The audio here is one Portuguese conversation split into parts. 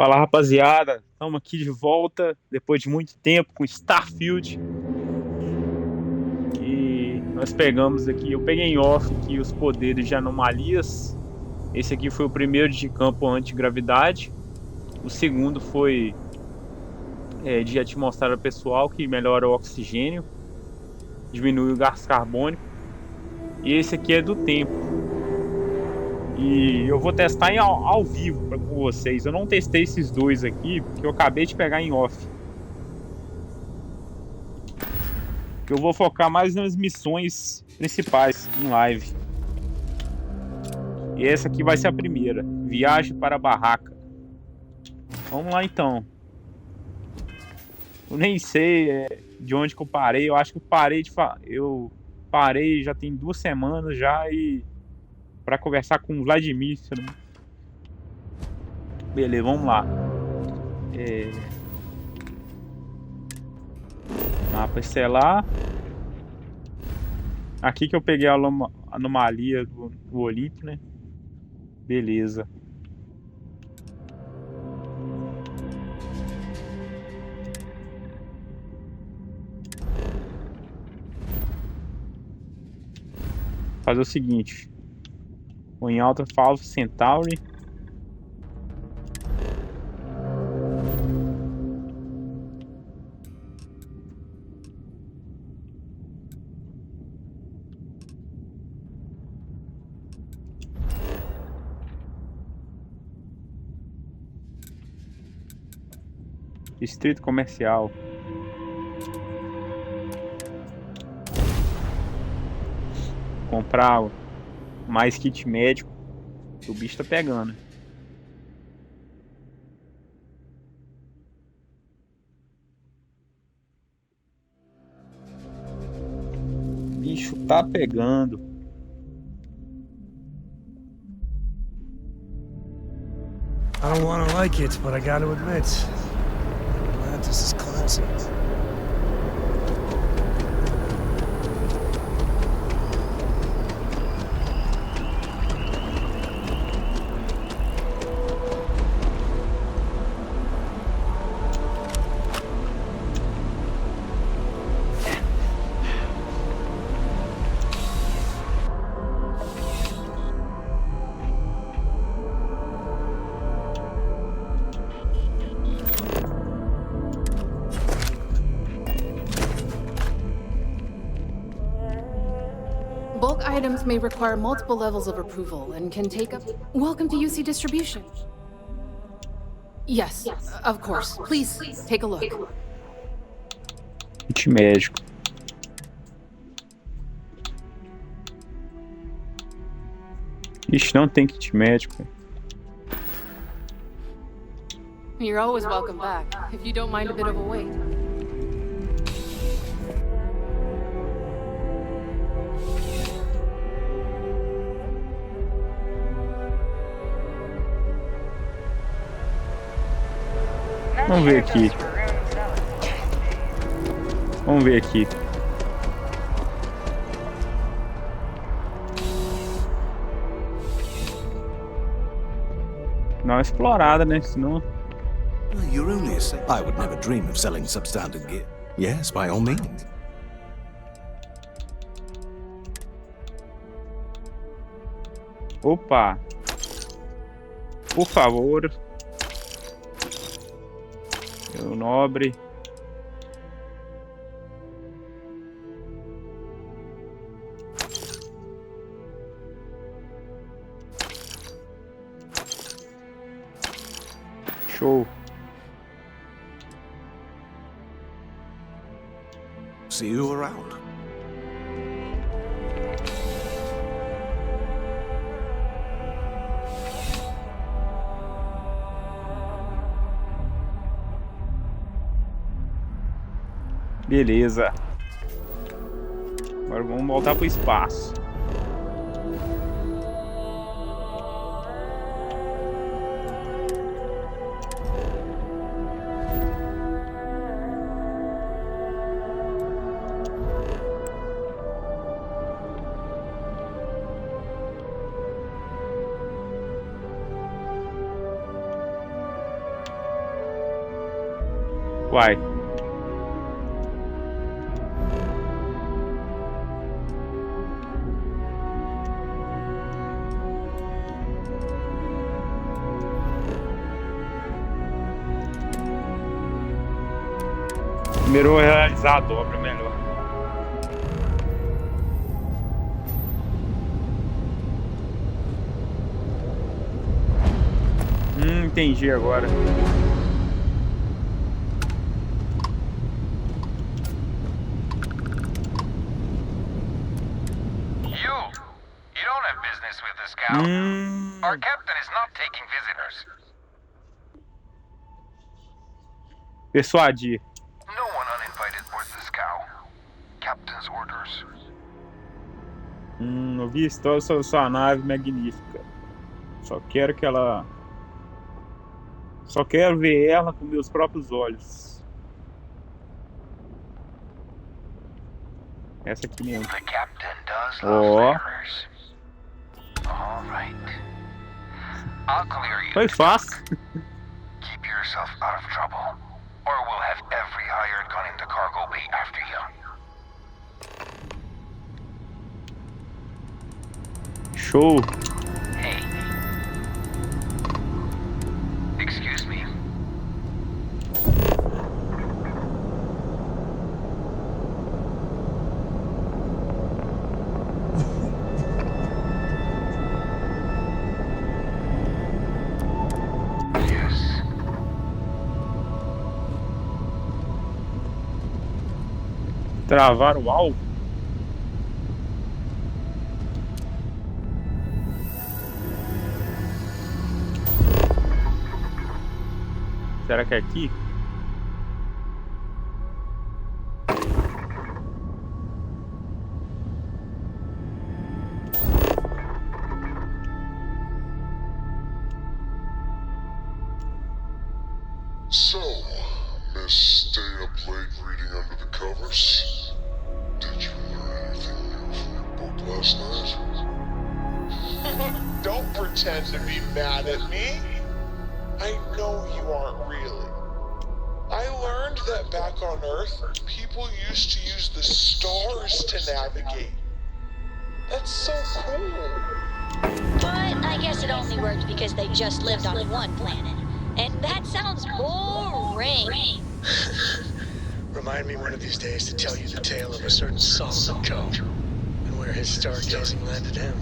Fala, rapaziada, estamos aqui de volta depois de muito tempo com Starfield. E nós pegamos aqui, eu peguei em off aqui os poderes de anomalias. Esse aqui foi o primeiro de campo antigravidade. O segundo foi de atmosfera pessoal, que melhora o oxigênio, diminui o gás carbônico. E esse aqui é do tempo. E eu vou testar ao vivo com vocês. Eu não testei esses dois aqui, porque eu acabei de pegar em off. Eu vou focar mais nas missões principais em live. E essa aqui vai ser a primeira. Viagem para a barraca. Vamos lá então. Eu nem sei de onde que eu parei. Eu acho que eu parei já tem 2 semanas já e para conversar com o Vladimir. Beleza, vamos lá. Mapa estelar. Aqui que eu peguei a anomalia do Olimpo, né? Beleza. Fazer o seguinte. Vou em Alta Alpha Centauri. Distrito Comercial. Comprar mais kit médico. O bicho tá pegando. O bicho tá pegando. I don't want to like it, but I got to admit, I'm glad this is classy. Bulk items may require multiple levels of approval and can take up... Welcome to UC Distribution. Yes, of course. Please, take a look. Kit médico. Ixi, não tem kit médico. You're always welcome back, if you don't mind a bit of a wait. Vamos ver aqui. Vamos ver aqui. Dá uma explorada, né? Senão... You're only a I would never dream of selling substandard gear. Yes, by all means. Opa! Por favor. Meu nobre. Show. See you around. Beleza. Agora vamos voltar pro espaço. Uai. Primeiro realizar a dobra melhor. Entendi agora. You don't have business with this cow. Our captain is not taking visitors. Persuadir. No one uninvited boards this cow. Captain's orders. Ouvi a história sobre sua nave magnífica. Só quero ver ela com meus próprios olhos. Essa aqui mesmo. The captain does love flares. All right. I'll clear you. Foi fácil. Keep yourself out of trouble, or we'll have every hired gun in the cargo bay after you. Show. Hey. Excuse me. Yes. Travar o alvo. Será que é aqui? So, Miss stay up late reading under the covers? Did you learn anything new from your book last night? Don't pretend to be mad at me. I know you aren't really. I learned that back on Earth, people used to use the stars to navigate. That's so cool. But I guess it only worked because they just lived on one planet. And that sounds boring. Remind me one of these days to tell you the tale of a certain Solomon Coe and where his stargazing landed him.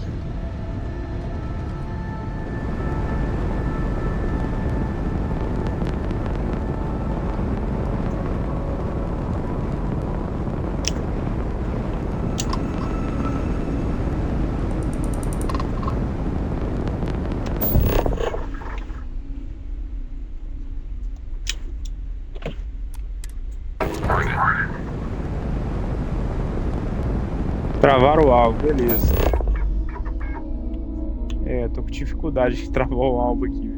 Travar o alvo, beleza. Tô com dificuldade de travar o alvo aqui.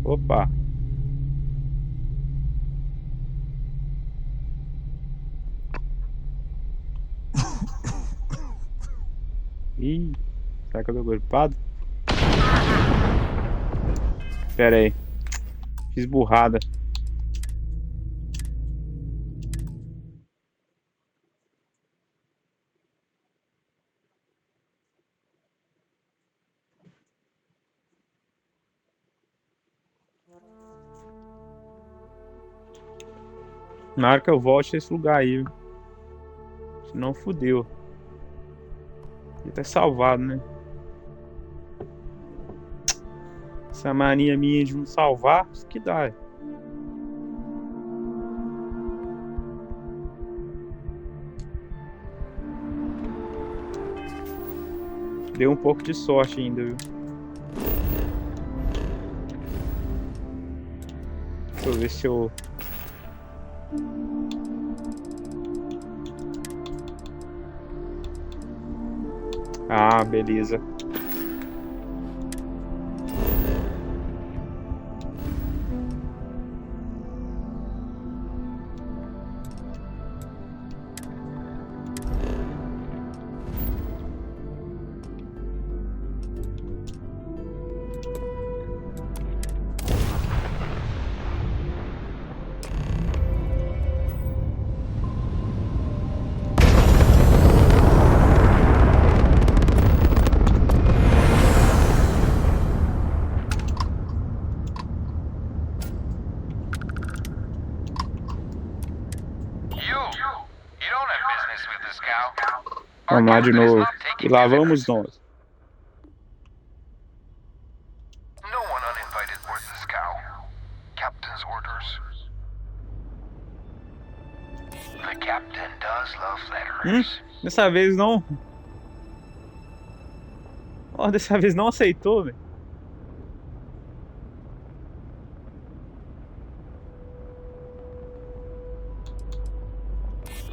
Opa. Ih, será que eu tô gripado? Pera aí. Fiz burrada. Na hora que eu volte nesse lugar aí. Senão fudeu. Ele tá salvado, né? Essa mania minha de não salvar, isso que dá. Deu um pouco de sorte ainda, viu? Deixa eu ver se eu... Ah, beleza. Vamos lá de novo. E lá vamos nós. No one uninvited boards the scow. Captain's orders. The captain does love letters. Dessa vez não. Oh, dessa vez não aceitou, velho.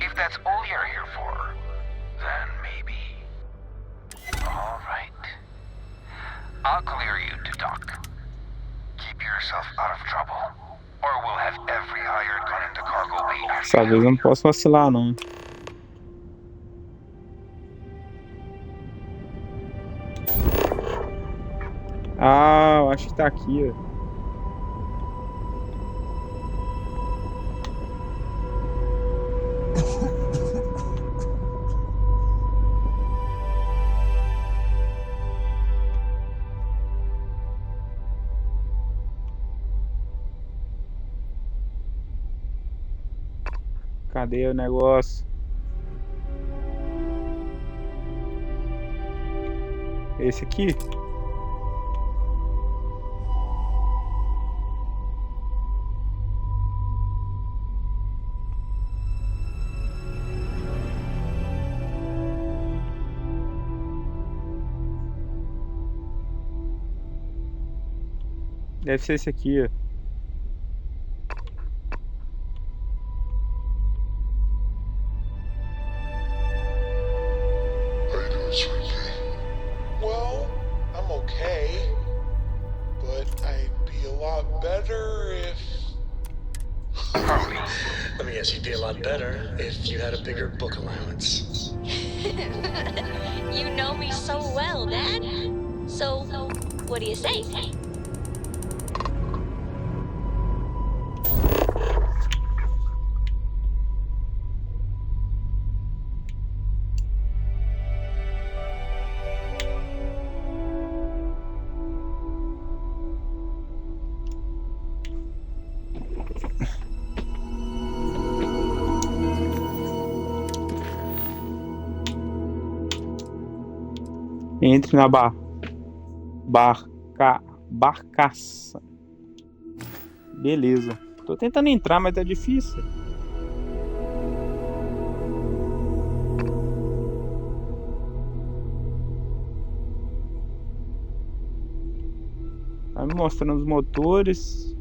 If that's all you're here for, then maybe. All right. I'll clear you to dock. Keep yourself out of trouble, or we'll have every hired gun in the cargo bay after Dessa vez eu não posso vacilar, não. Ah, eu acho que tá aqui, ó. Cadê o negócio? Esse aqui? Deve ser esse aqui, ó. How you doing, sweetie? Well, I'm okay. But I'd be a lot better if... Let me guess, you'd be a lot better if you had a bigger book allowance. You know me so well, Dad. So, what do you say? Entre na barcaça. Beleza. Tô tentando entrar, mas tá difícil. Tá me mostrando os motores.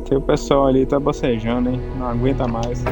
Tem o pessoal ali tá bocejando, hein? Não aguenta mais.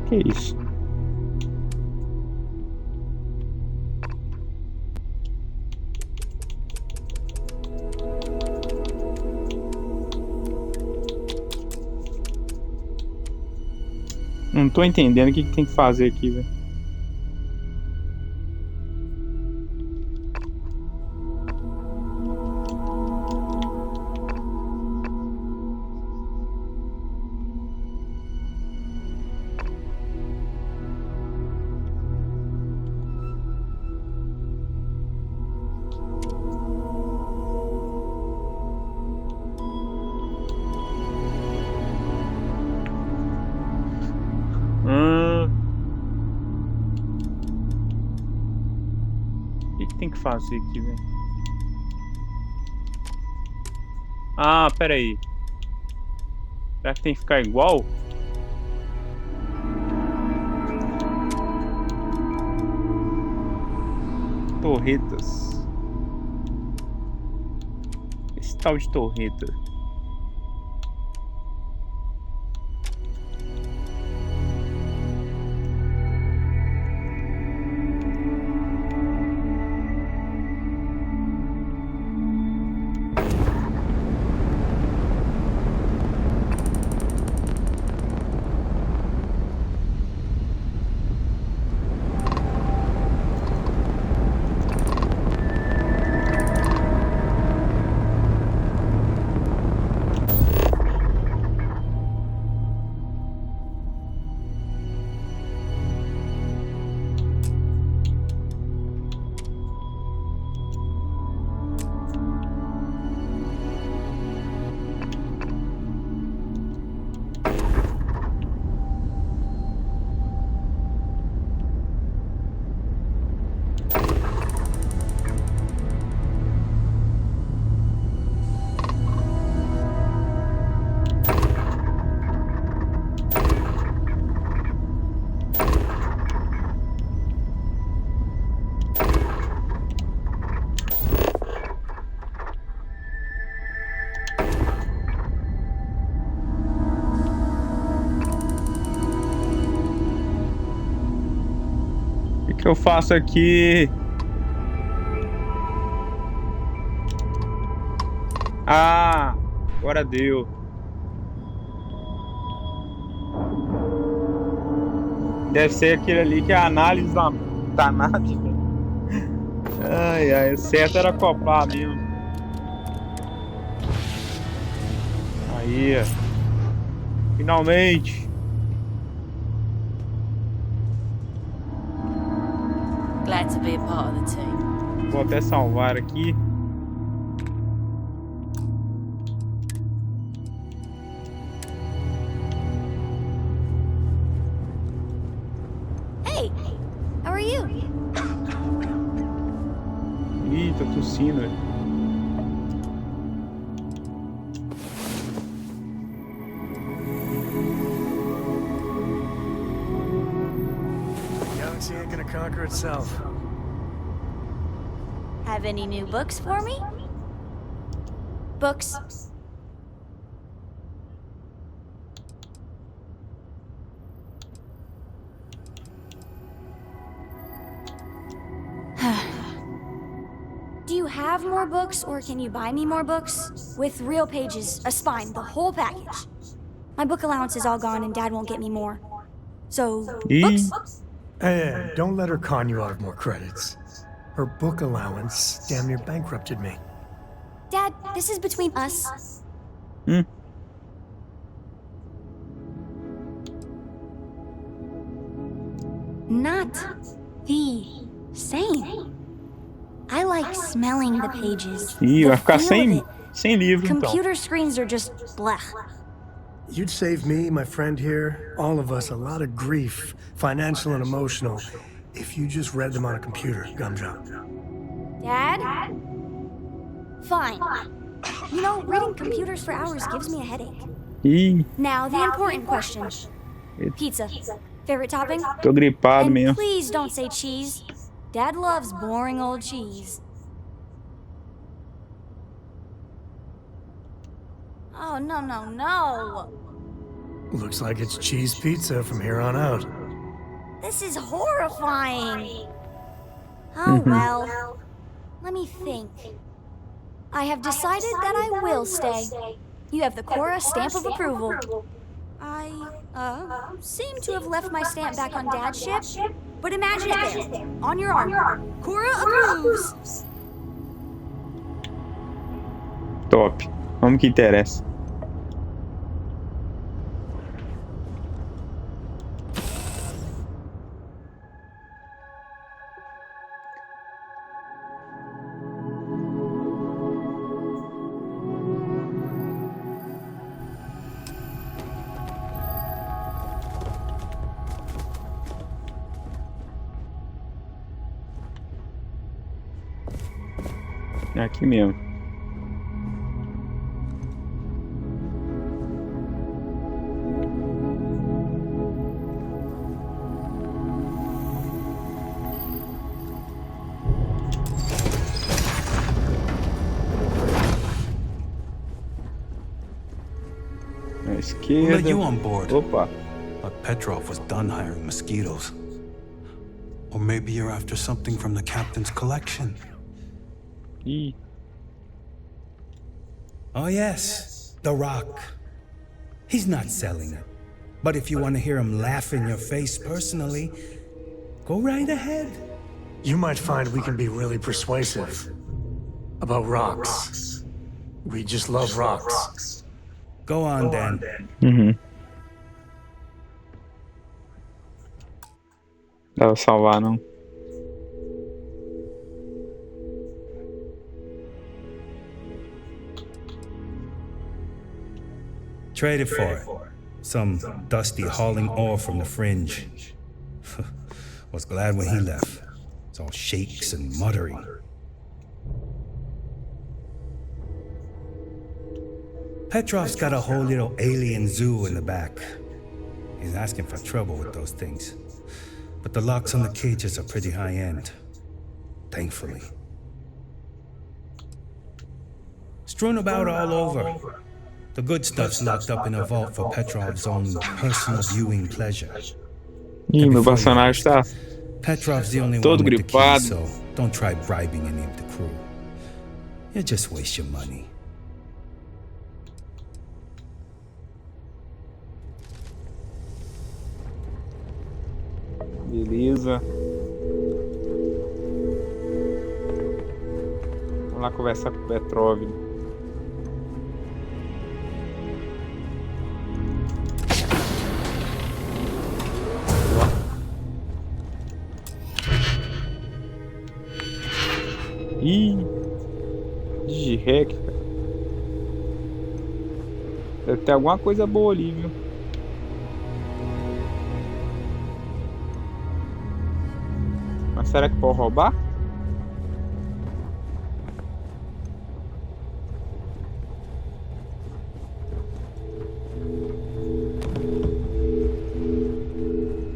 Que isso? Não tô entendendo o que tem que fazer aqui, velho. O que tem que fazer aqui, velho? Ah, pera aí. Será que tem que ficar igual? Torretas. Esse tal de torreta. O que eu faço aqui? Ah, agora deu. Deve ser aquele ali que é a análise da nave. Ai, ai, o certo era acoplar mesmo. Aí, finalmente. Glad to be a part of the team. Vou até salvar aqui. Hey, how are you? Ih, tô tossindo. The galaxy ain't gonna conquer itself. Have any new books for me? Books. Do you have more books, or can you buy me more books? With real pages, a spine, the whole package. My book allowance is all gone and Dad won't get me more. So, books? Hey, don't let her con you out of more credits. Her book allowance damn near bankrupted me. Dad, this is between us. Not the same. I like smelling the pages. Ih, the vai ficar feel of sem livro então. Computer screens are just blech. You'd save me, my friend here, all of us, a lot of grief, financial and emotional, if you just read them on a computer, Gumdrop. Dad? Fine. You know, reading computers for hours gives me a headache. Ih, Now, the important question. Pizza. Favorite topping? tô gripado And mesmo. please don't say cheese. Dad loves boring old cheese. Oh, no, no, no. Looks like it's cheese pizza from here on out. This is horrifying. Oh, well. Let me think. I have decided that I will stay. You have the Cora stamp of approval. I, seem to have left my stamp back on Dad's ship, but imagine it there, on your arm. Cora approves. Top. Vamos que interessa. É aqui mesmo. À We'll esquerda. let you on board. Opa. But Petrov was done hiring mosquitoes. Or maybe you're after something from the captain's collection. Ih. Oh, yes, The Rock. He's not selling it. But if you want to hear him laugh in your face personally, go right ahead. You might find we can be really persuasive. About rocks. We just love rocks. Go on, then. Uhum. Dá pra salvar, não? Traded for it. Some dusty hauling ore from the fringe. Was glad when he left. It's all shakes and muttering. Petrov's got a whole little alien zoo in the back. He's asking for trouble with those things. But the locks on the cages are pretty high-end. Thankfully. Strewn about all over. The good stuff's locked up in a vault for Petrov's own personal viewing pleasure. Ih, meu personagem tá Petrov's the only todo one with the key, gripado. so don't try bribing any of the crew. You just waste your money. Beleza. Vamos lá conversar com o Petrov. Ih, Digirec, cara. Deve ter alguma coisa boa ali, viu? Mas será que pode roubar?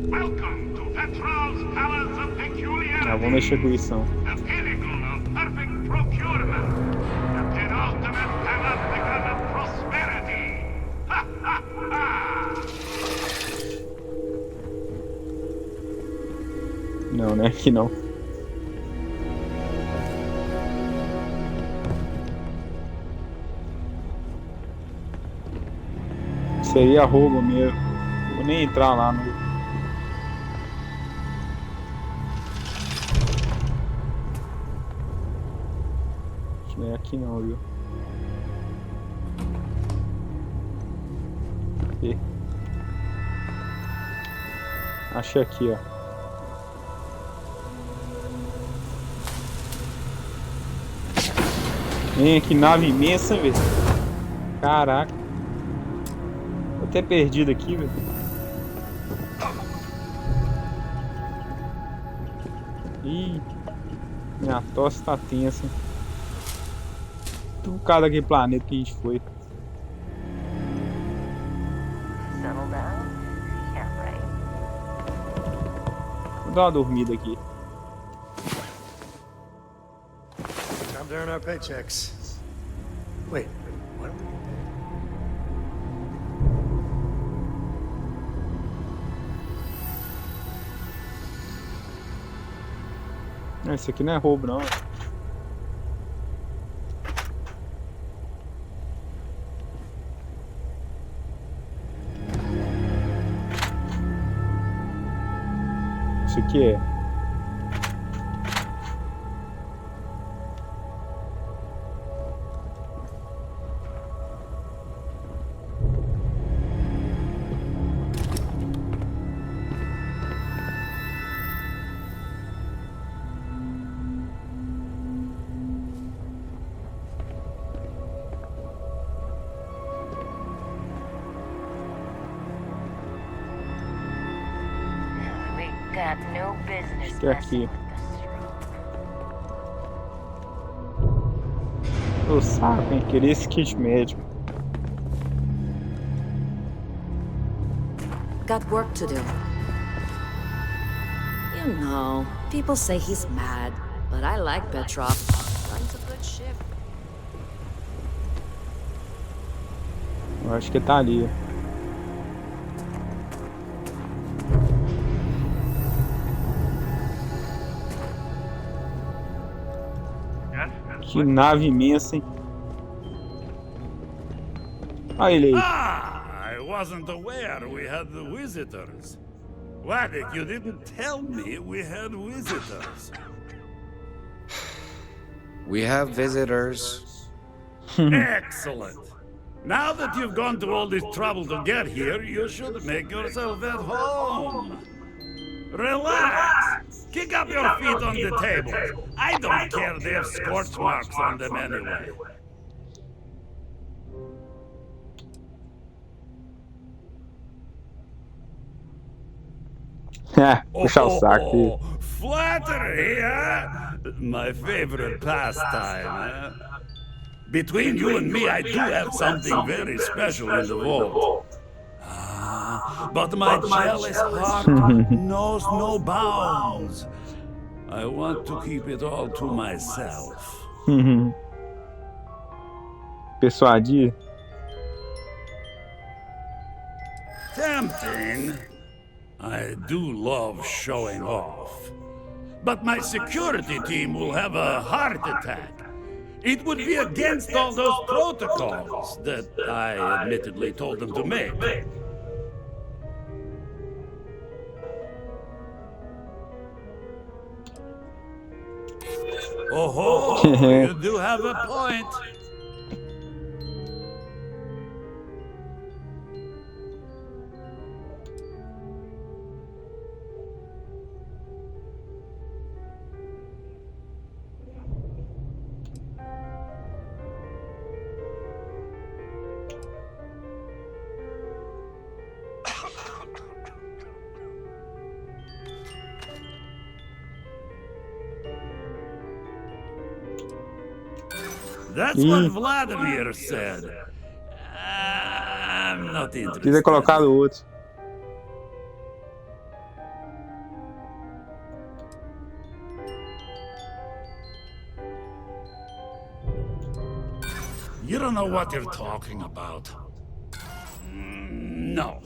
Welcome to Petrov's Palace of Peculiarity. Ah, vamos mexer com isso, não. The pinnacle of perfect procurement. The penultimate panopticon of prosperity. Ha ha ha! Não, né? Aqui não. Isso aí é roubo mesmo. Vou nem entrar lá no. Acho que não é aqui não, viu? Aqui. Achei aqui, ó. Vem aqui, nave imensa, velho. Caraca. Tô até perdido aqui, velho. Ih, minha tosse tá tensa. Tudo por causa daquele planeta que a gente foi. Vou dar uma dormida aqui. Time to earn our paychecks. Wait, what are we getting paid? Não, esse aqui não é roubo, não. Isso aqui é. Got no business Acho que é aqui. O saco, hein? Queria esse kit médico. Got work to do. You know, people say he's mad, but I like Petrov. Runs a good ship. Eu acho que tá ali. Que nave imensa, hein? Olha ele aí. I wasn't aware we had the visitors. Wadik, you didn't tell me we had visitors. We have visitors. Excellent. Now that you've gone to all this trouble to get here, you should make yourself at home. Relax. Kick up your feet on the table. I don't care they have scorch marks on them anyway. Puxar o saco. Flattery, huh? My favorite pastime, huh? Between you and me, I do have something very special in the vault. But my jealous heart knows no bounds. I want to keep it all to myself. Persuadir. Tempting. I do love showing off. But my security team will have a heart attack. It would be against all those protocols that I admittedly told them to make. Oh, you do have a point. That's what Vladimir said. I'm not interested. Queria colocar o outro. You don't know what you're talking about. No.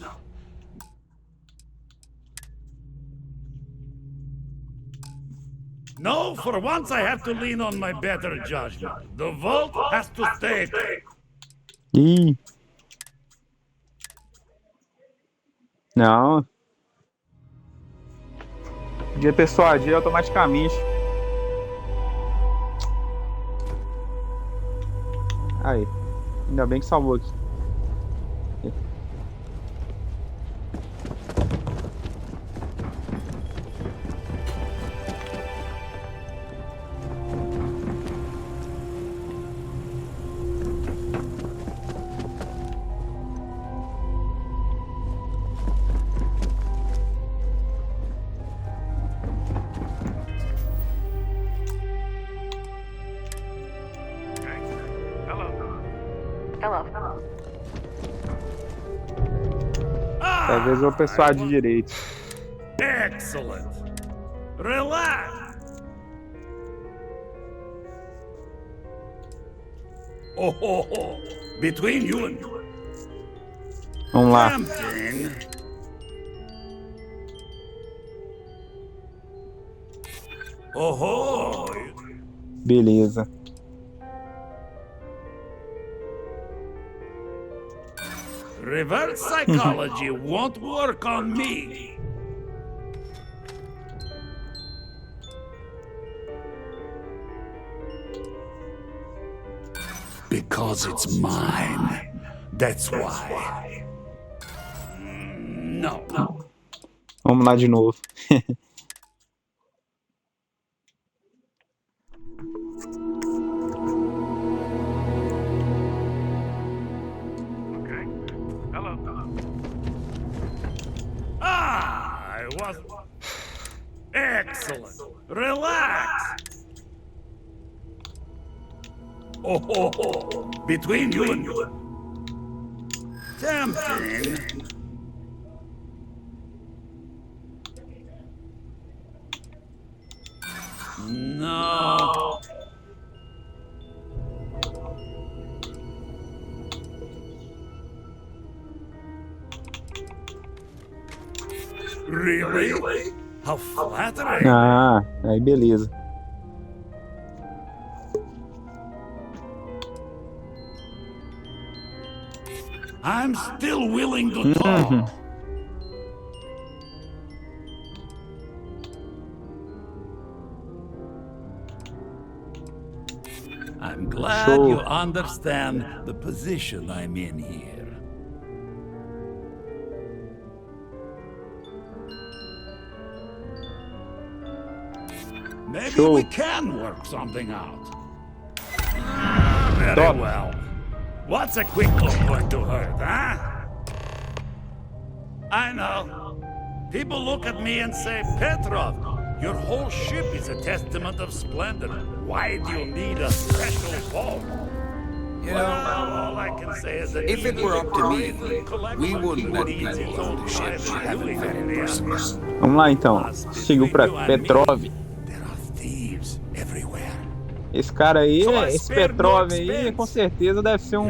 No, for once I have to lean on my better judgment. The vault has to stay. Ih. Não. Podia persuadir automaticamente. Aí. Ainda bem que salvou aqui. Talvez eu persuadir direito. Excellent. Relax. Oh. Between you and Vamos lá. Tempting. Oh. Beleza. Reverse psychology won't work on me. Because it's mine. That's why. No. Vamos lá de novo. I was... Excellent. Relax. Oh, between you and me. Tempting. No. Really? How flattering. Ah, aí beleza. I'm still willing to talk. I'm glad you understand the position I'm in here. Maybe we can work something out. Very well. What's a quick look going to hurt, huh? I know. People look at me and say, Petrov, your whole ship is a testament of splendor. Why do you need a special boat? You know, all I can say is that if it were up to me, we wouldn't let people on the ship we haven't vetted personally. Vamos lá então. Seguiu pra Petrov. Esse cara aí, esse Petrov aí, com certeza deve ser um...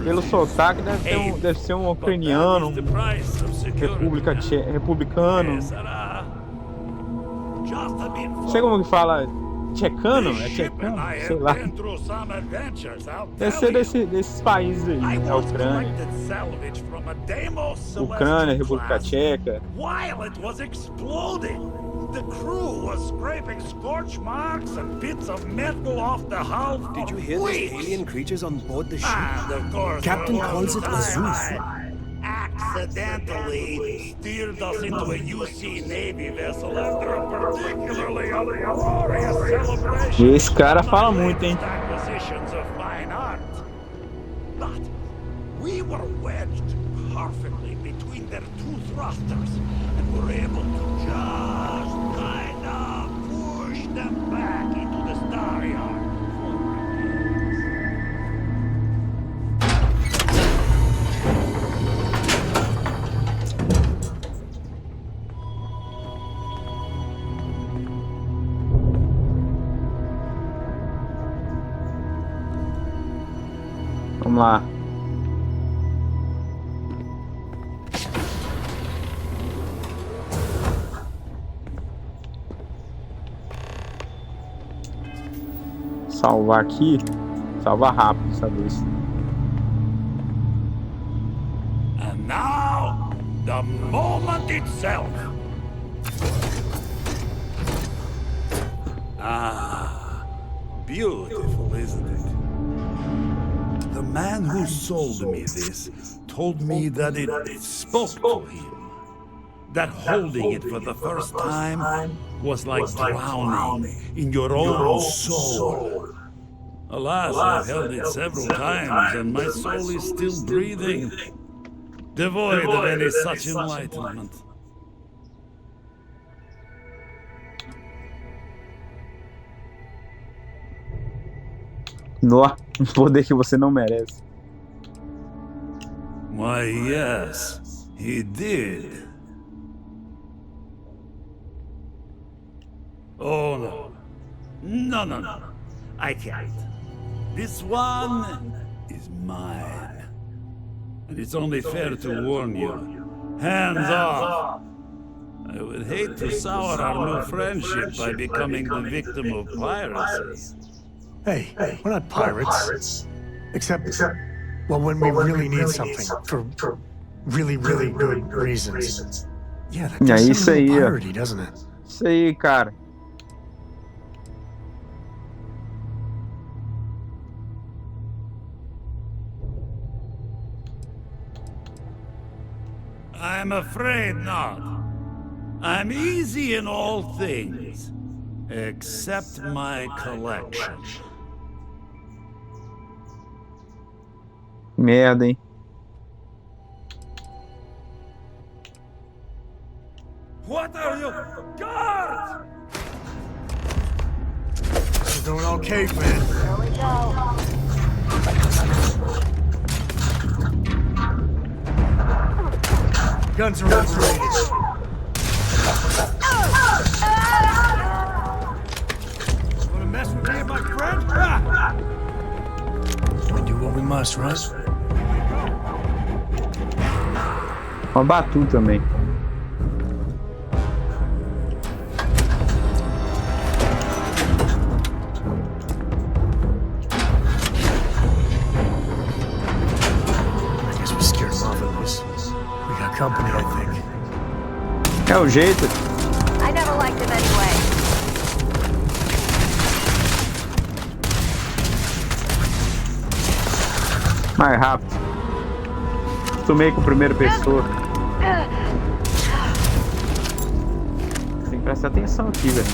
Pelo sotaque, deve ser um ucraniano, republicano. Não sei como que fala, tchecano? É tchecano? Sei lá. Deve ser desses países aí, da Ucrânia. Ucrânia, República Tcheca. The crew was scraping scorch marks and bits of metal off the hull. Did you hear those alien creatures on board the ship? Of course. Captain calls it a zoo. Accidentally steered us into a UC Navy vessel after a particularly glorious celebration. Esse cara fala muito, hein? Acquisitions of fine art. But we were wedged perfectly between their two thrusters and were able to just kind of push them back into the star yard. Vamos lá. Salvar aqui. Salvar rápido dessa vez. And now, the moment itself. Ah, beautiful, isn't it? The man who sold me this told me that it spoke to him. That holding it for the first time was like drowning in your own soul. Alas, I've held it several times, and my soul is still breathing, devoid of any such enlightenment. No, um poder que você não merece. Why, yes, he did. Oh, no. No. I can't. This one is mine. And it's only fair to warn you. Hands off! I would hate to sour our new friendship by becoming the victim of piracy. Hey, we're not pirates. Except, well, when we really need something for really, really good reasons. Yeah, that does sound a little piratey, doesn't it? Isso aí, cara. I'm afraid not. I'm easy in all things, except my collection. Merda, hein? What are you? Guards! We're going all caveman. Here we go. Guns are operated. Wanna mess with me and my friend? We do what we must, right? Uma batu também. I guess we scared him off at least. We got company, I think. É o jeito. I never liked him anyway. Mais rápido. Acostumei com a primeira pessoa. Tem que prestar atenção aqui, velho.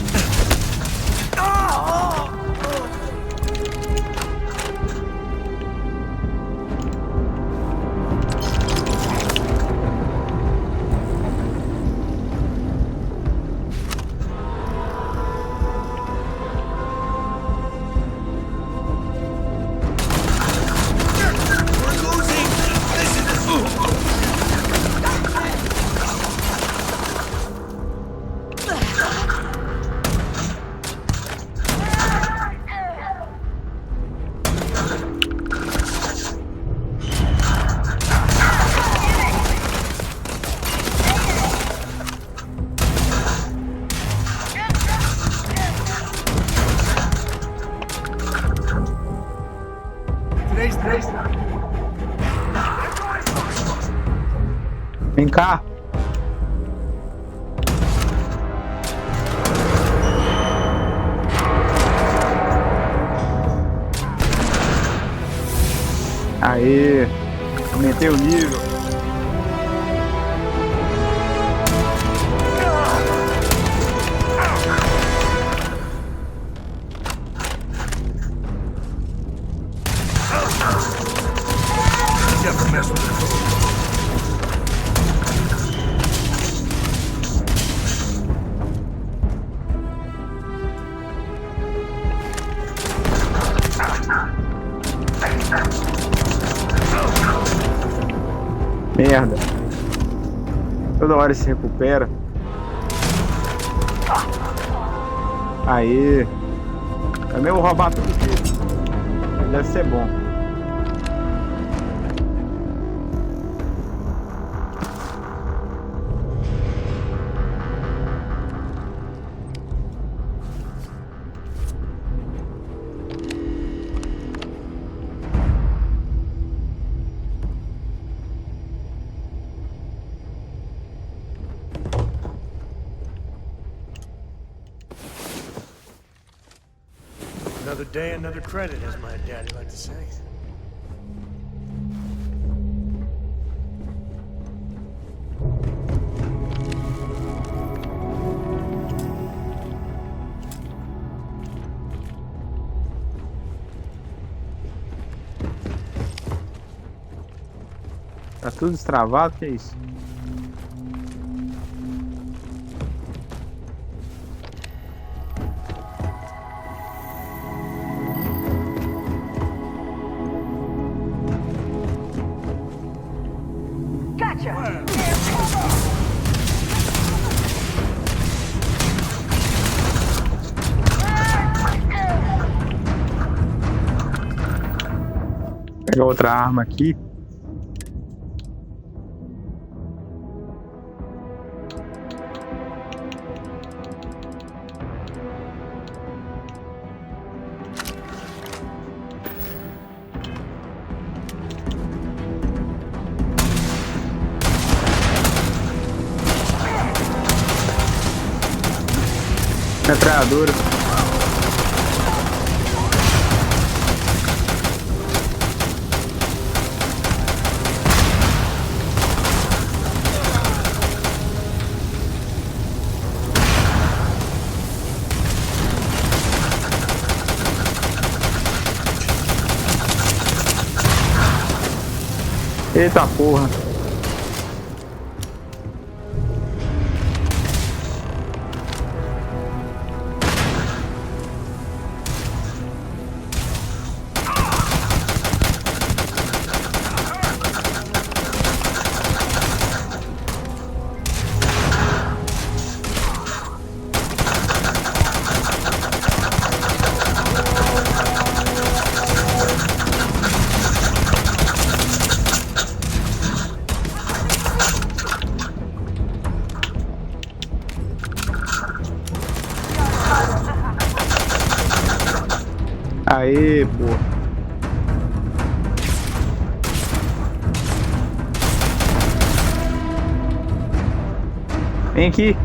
Vem cá. Aê, aumentei o nível. Merda. Toda hora se recupera. Aê. Também vou roubar tudo dele. Deve ser bom. Another day, another credit, as my daddy liked to say. Tá tudo destravado, que é isso? Pegar outra arma aqui. Metralhadora. Eita porra. Aê, pô. Vem aqui.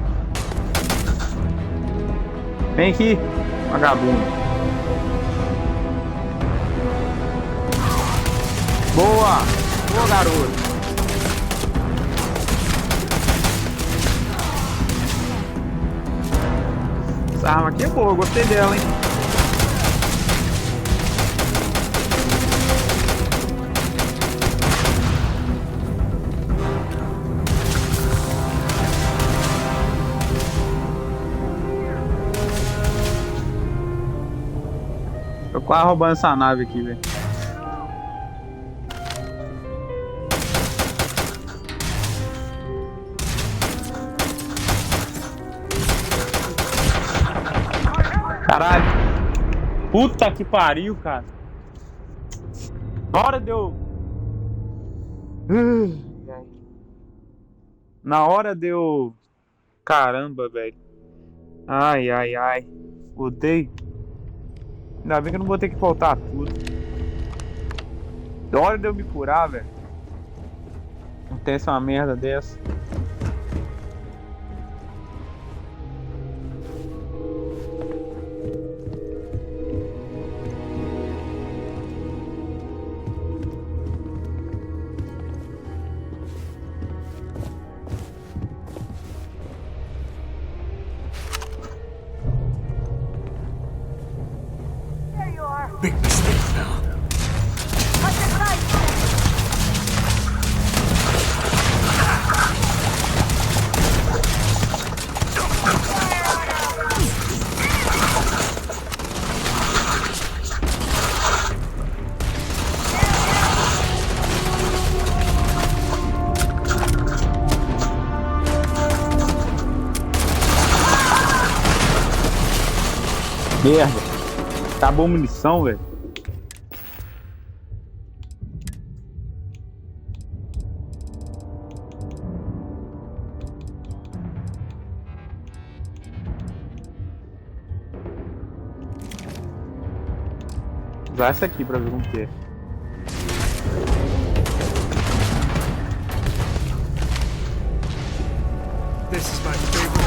Vem aqui, vagabundo. Boa! Boa, garoto. Essa arma aqui é boa, eu gostei dela, hein? Tô quase roubando essa nave aqui, velho. Caralho. Puta que pariu, cara. Na hora deu. Na hora deu. Caramba, velho. Ai, ai, ai. Odeio. Ainda bem que eu não vou ter que voltar tudo. Na hora de eu me curar, velho. Acontece uma merda dessa. Big mistake now. Merda. Acabou a munição, velho. Vou usar essa aqui pra ver como que é. This is my favorite.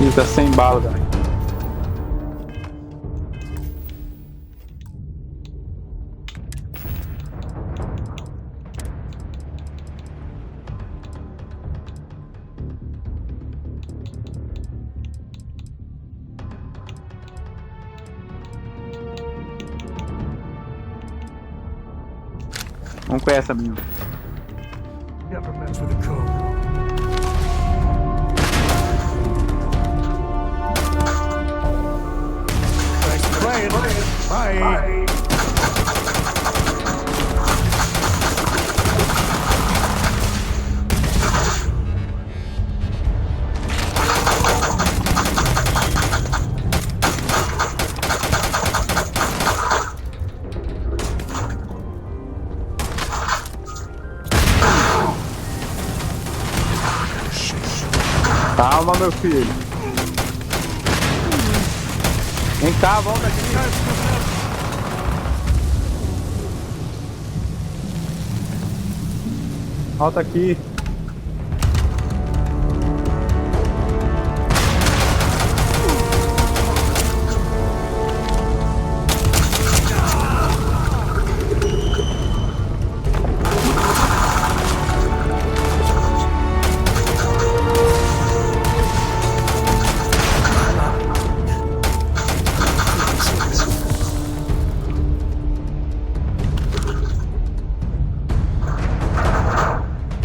Ih, tá sem bala, velho. Vamos com essa, menina. Never mess with the code. Bye. Calma, meu filho. Vem cá, volta aqui. Volta aqui.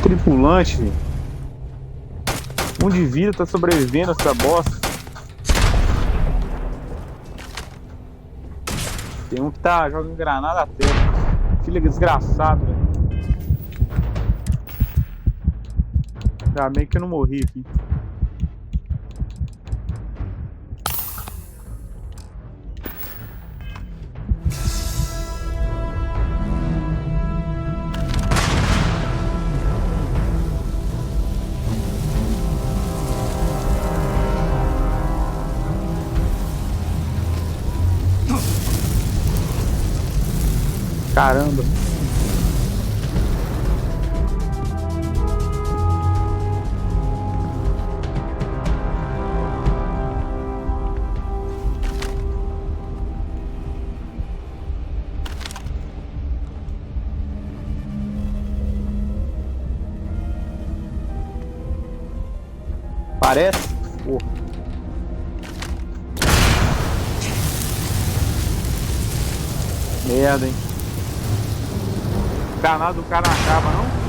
Tripulante, velho. Um de vida tá sobrevivendo a essa bosta. Tem um que tá jogando granada até. Filha desgraçado, velho. Ainda bem que eu não morri aqui. Caramba. Parece? Porra. Merda, hein? O canal do cara não acaba, não?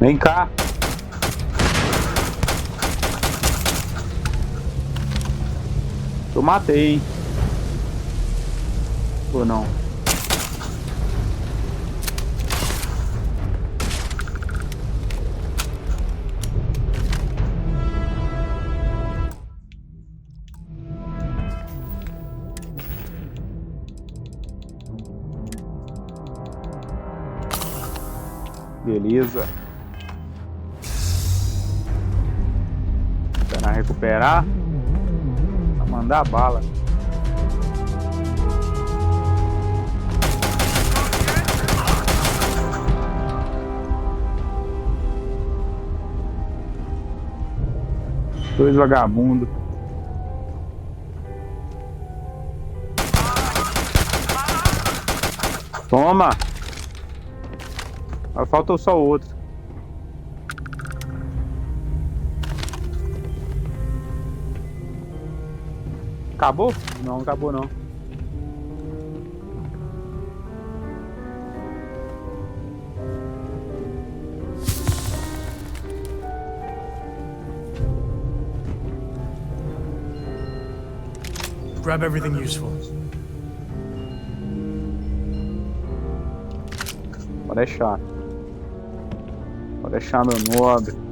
Vem cá. Eu matei, hein? Ou não? Beleza. Esperar recuperar. Pra mandar bala. Dois vagabundos. Toma! Falta só o outro. Acabou? Não, acabou não. Grab everything useful. Pode deixar. Pode deixar, meu nobre.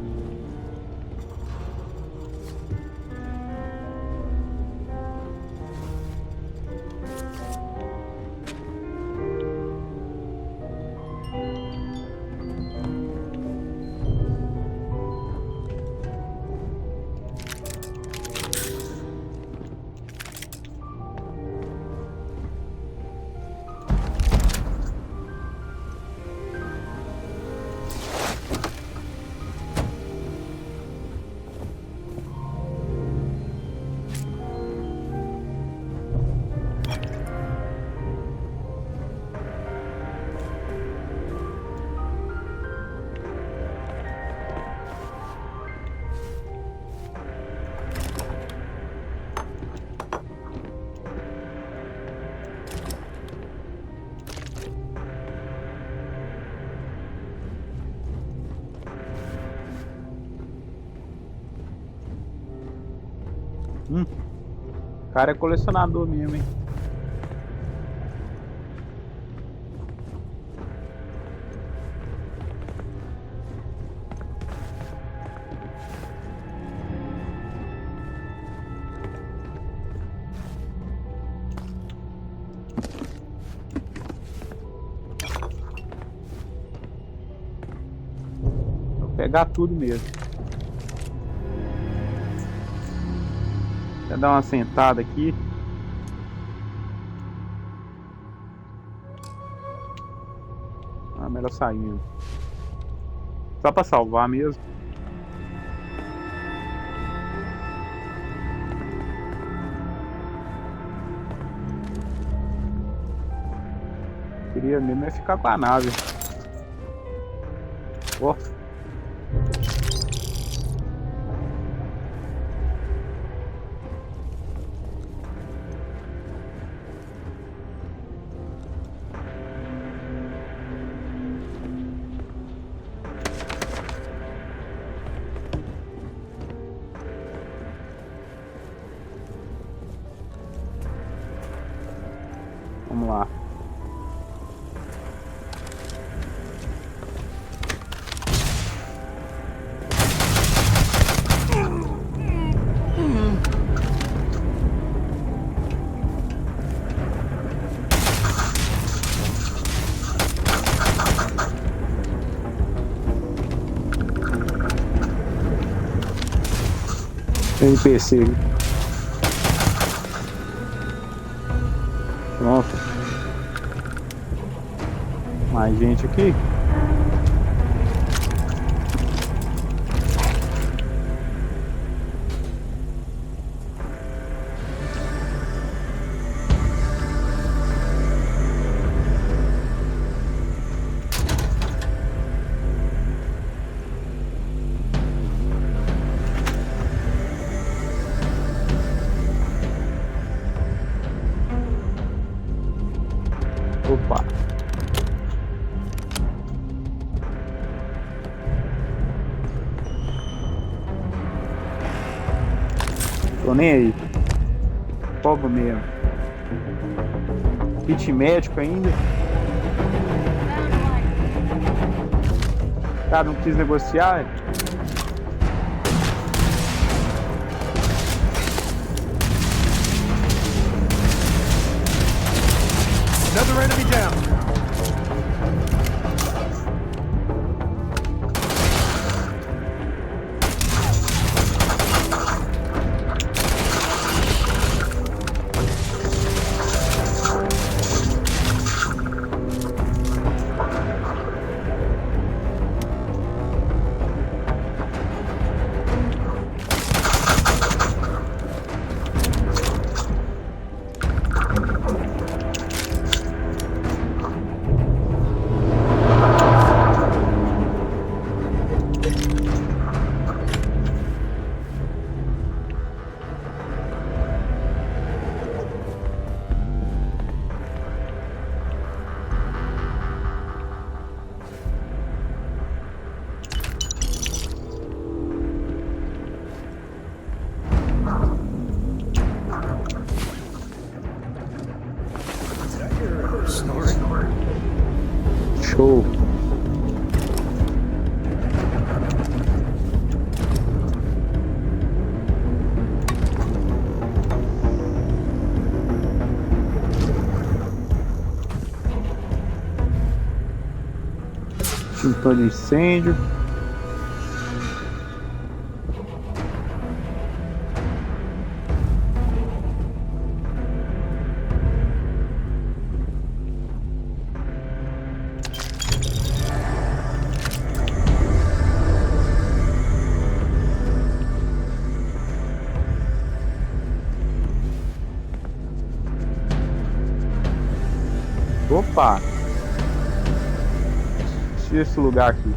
O cara é colecionador mesmo, hein? Vou pegar tudo mesmo. Vou dar uma sentada aqui. Melhor sair mesmo. Só pra salvar mesmo. Queria mesmo é ficar com a nave. Ó. Vamos lá. NPC. Pronto. Mais gente aqui. Opa. Tô nem aí. Fogo mesmo. Kit médico ainda. Cara, não quis negociar. Another enemy down. Show. Extintor de incêndio. Opa! Tira esse lugar aqui.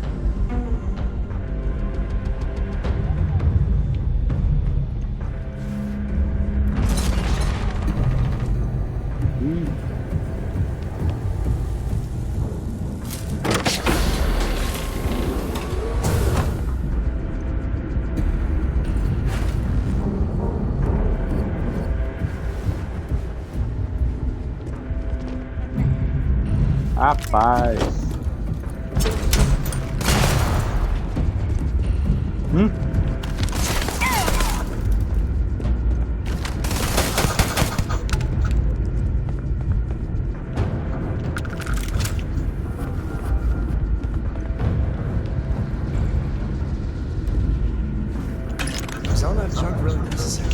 Rapaz. Is all that junk really necessary?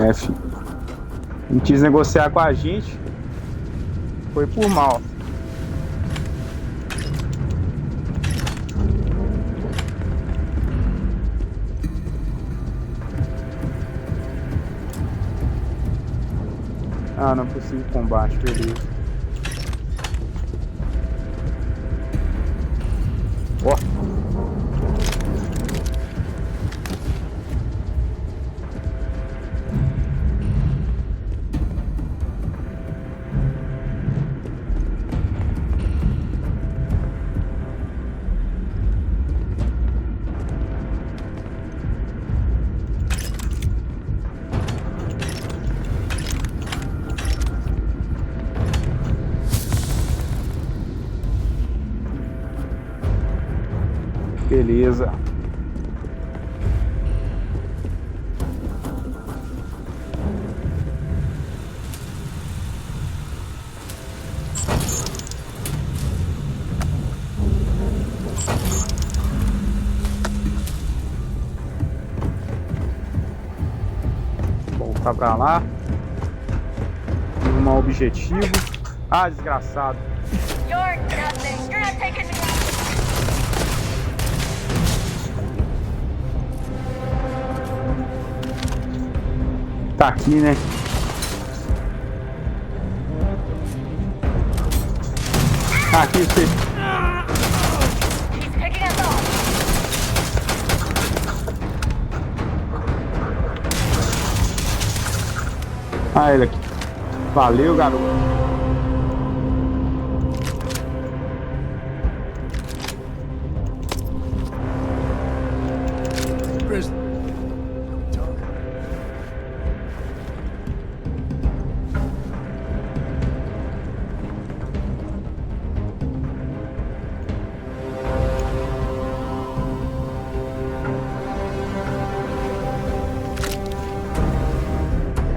F. Não quis negociar com a gente. Foi por mal. Ah, não é possível combate, beleza. Ó. Beleza. Voltar pra lá. Um objetivo. Ah, desgraçado. You're nothing. You're not taking me. Tá aqui, né? Aqui você. He's picking us off. Ah, ele aqui. Valeu, garoto.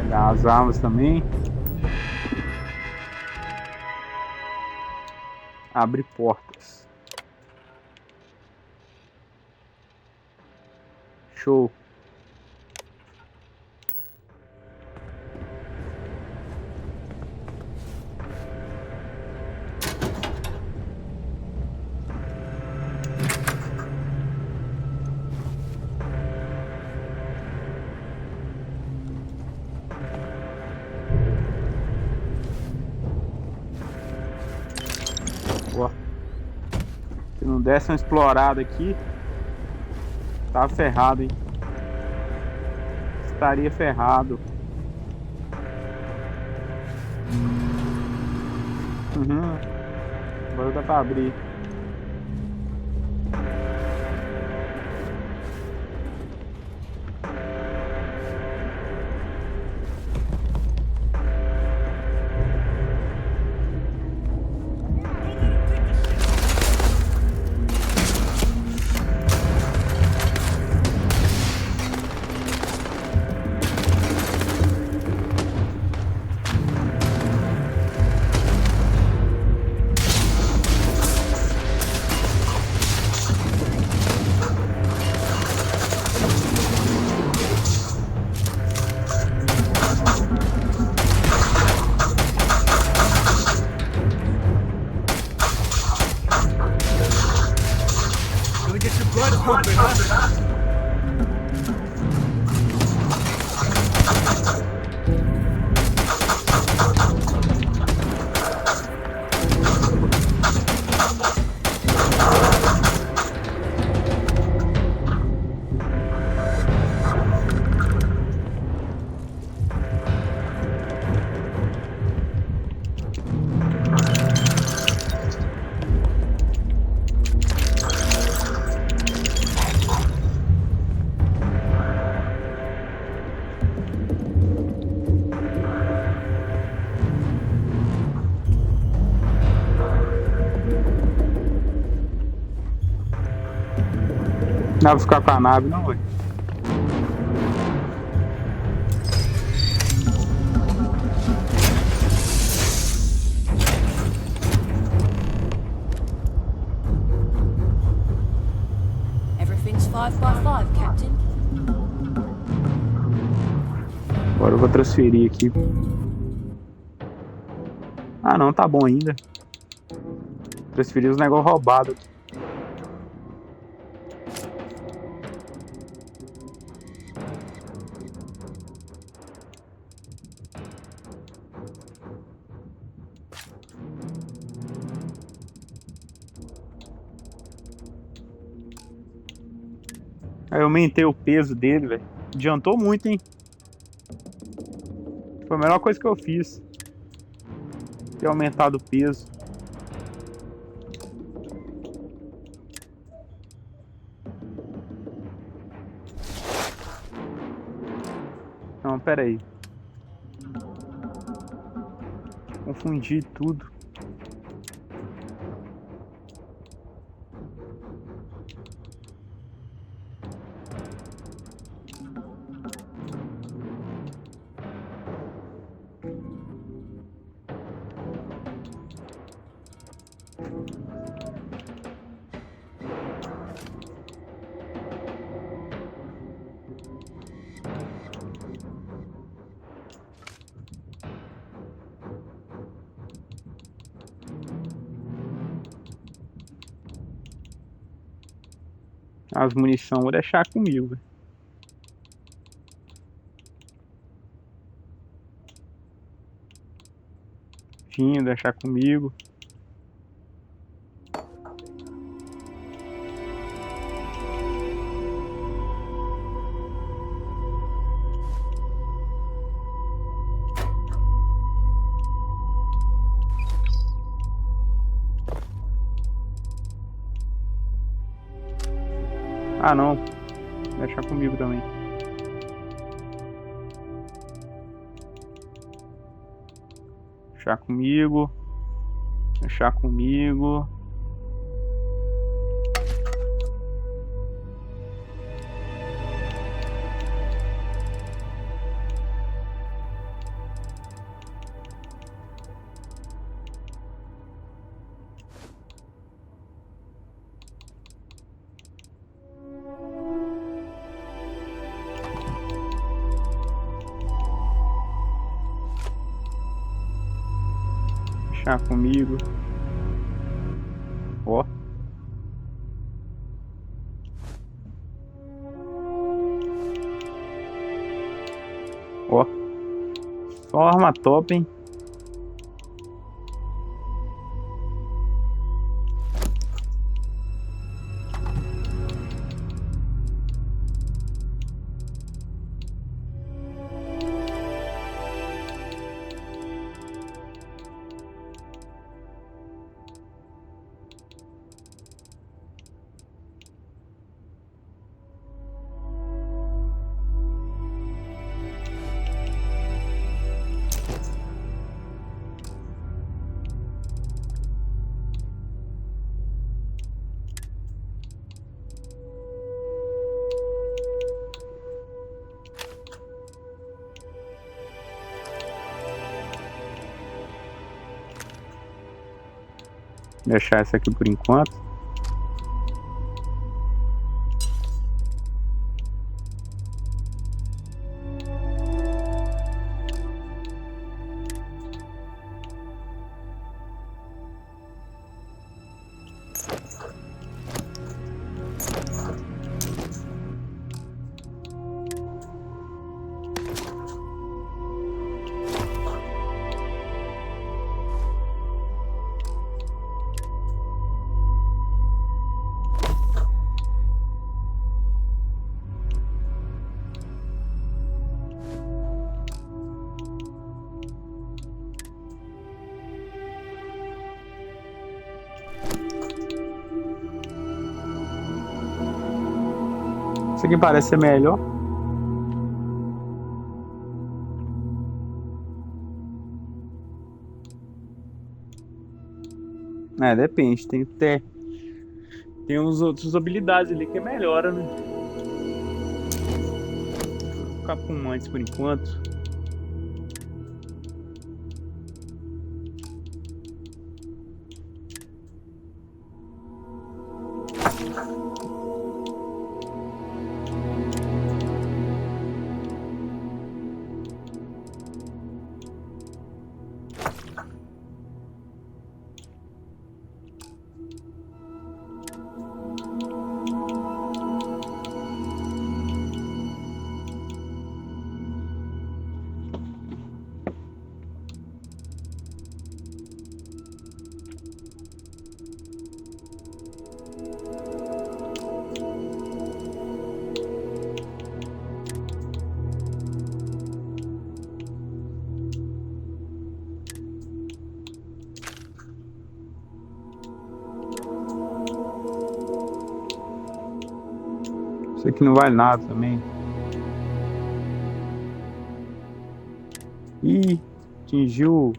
Pegar as armas também. Abre portas. Show. Se não desse uma explorada aqui, tava ferrado, hein? Estaria ferrado. Agora dá pra abrir. Não dá pra ficar com a nave, não, ué. Everything's 5x5, Captain. Agora eu vou transferir aqui. Ah, não, tá bom ainda. Transferir os negócios roubados. Aí eu aumentei o peso dele, velho. Adiantou muito, hein? Foi a melhor coisa que eu fiz. Ter aumentado o peso. Não, pera aí. Confundi tudo. As munição vou deixar comigo, velho. Vinho, deixar comigo. Ah, não. Deixar comigo também. Deixar comigo. Deixar comigo. Deixar comigo. Ó. Ó. Só arma top, hein? Deixar essa aqui por enquanto. Isso aqui parece ser melhor. É, depende. Tem uns outros habilidades ali que é melhora, né? Vou ficar com antes por enquanto. Isso aqui não vale nada também. Ih, atingiu.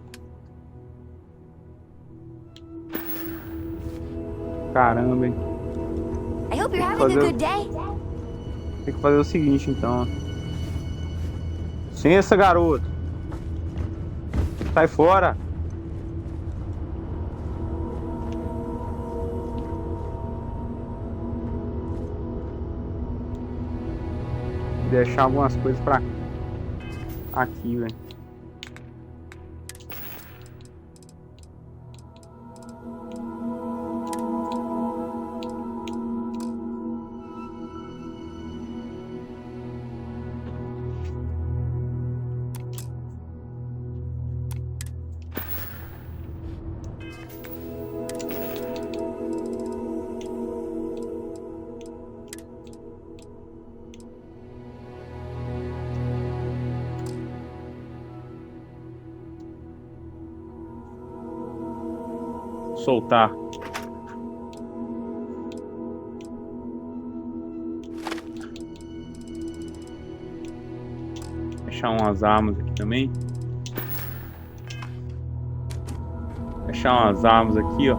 Caramba, hein? I hope you're having a good day. Tem que fazer o seguinte, então. Licença, garoto. Sai fora. Deixar algumas coisas pra aqui, velho. soltar. Deixar umas armas aqui também. Deixar umas armas aqui, ó.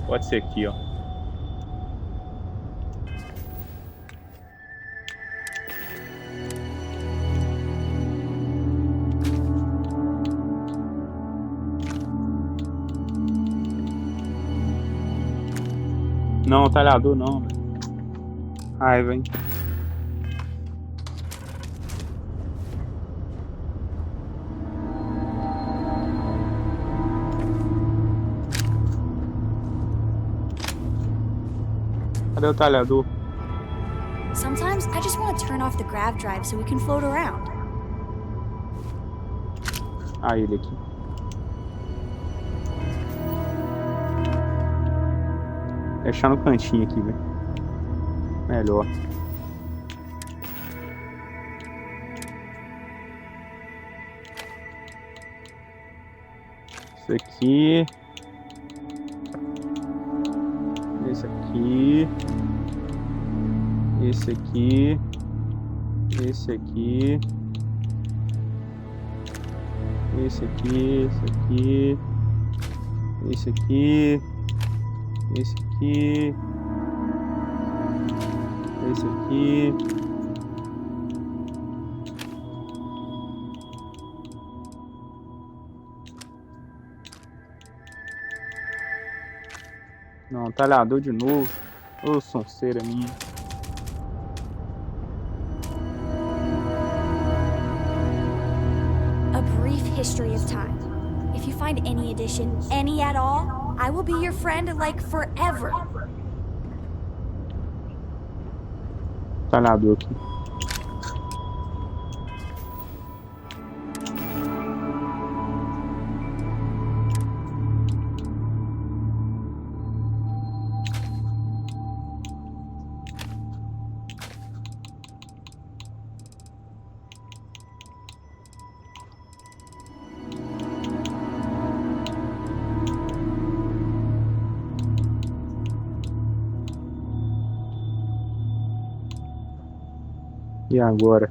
Pode ser aqui, ó. Não, talhador não, velho. Raiva, hein. Cadê o talhador? Sometimes I just want to turn off the grav drive so we can float around. Ah, ele aqui. Deixar no cantinho aqui, velho. Melhor. Isso aqui. Esse aqui. Esse aqui. Esse aqui. Esse aqui. Esse aqui. Esse aqui. Esse aqui. Esse aqui. Não, talhador de novo. Ô, sonseira minha. A brief history of time. If you find any addition, any at all, I will be your friend like forever. Talhador aqui. E agora?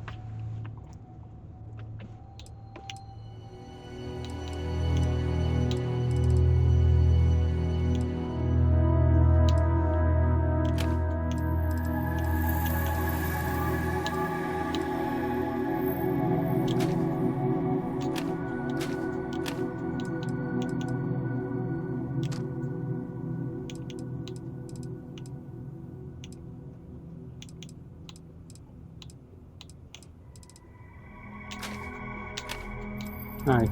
Ai.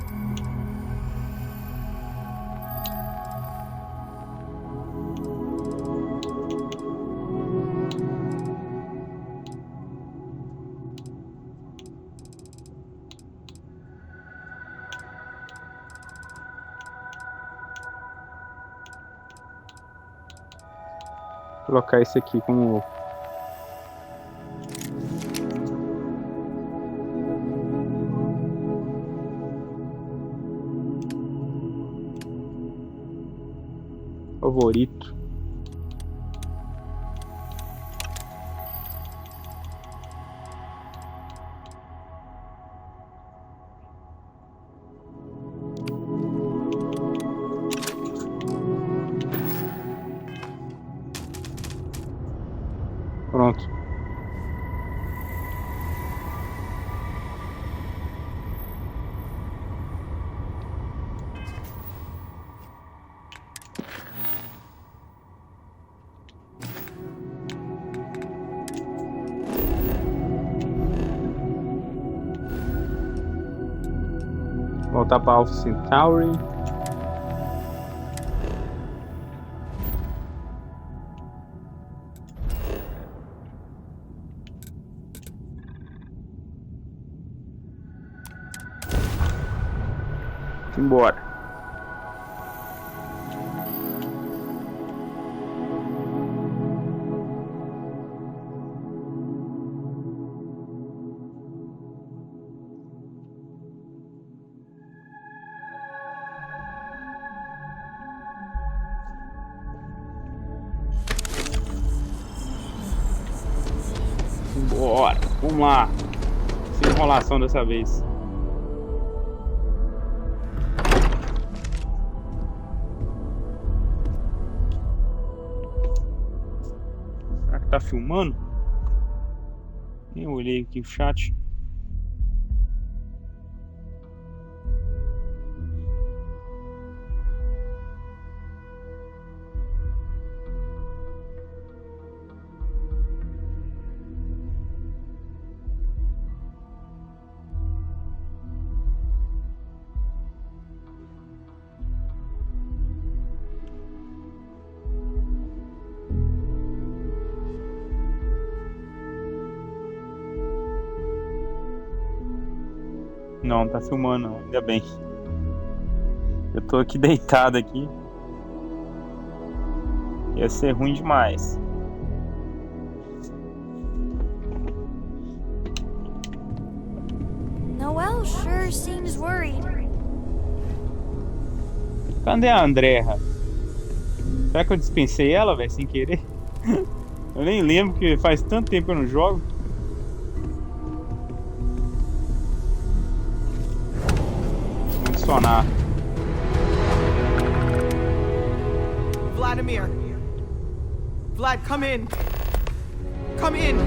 Vou colocar esse aqui como favorito. Pronto. Voltar para Alpha Centauri. Embora. Bora, vamos lá. Sem enrolação dessa vez. Será que tá filmando? Nem olhei aqui o chat. Não, tá filmando, ainda bem. Eu tô aqui deitado aqui. Ia ser ruim demais. Noelle sure seems worried. Cadê a Andrea? Será que eu dispensei ela, velho, sem querer? Eu nem lembro, que faz tanto tempo que eu não jogo. Adicionar. Vladimir. Vlad, come in. Come in.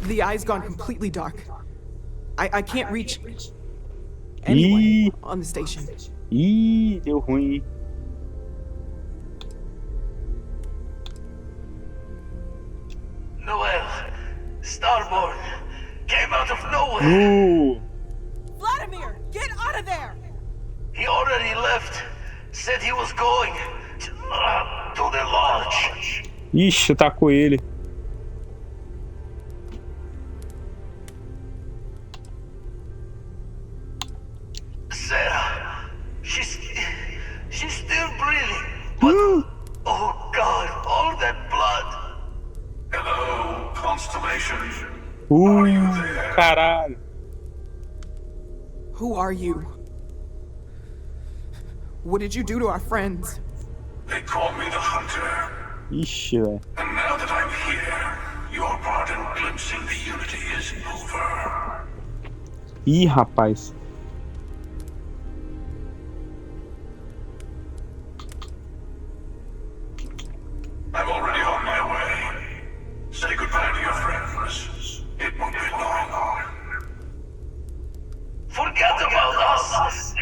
The eye's gone completely dark. I can't reach anyone on the station. Ih, deu ruim. Noelle, Starborn, came out of nowhere. Vladimir, get out of there! He already left. Said he was going to the lodge. Ixi, atacou ele. Sarah, she's still breathing, but oh God, all that blood. Hello, Constellation. Caralho. Who are you? What did you do to our friends? They call me the Hunter. Ixi, velho. And now that I'm here, your part in glimpsing the unity is over. Ih, rapaz. I'm already on my way. Say goodbye to your friends. It won't be long. Forget about us!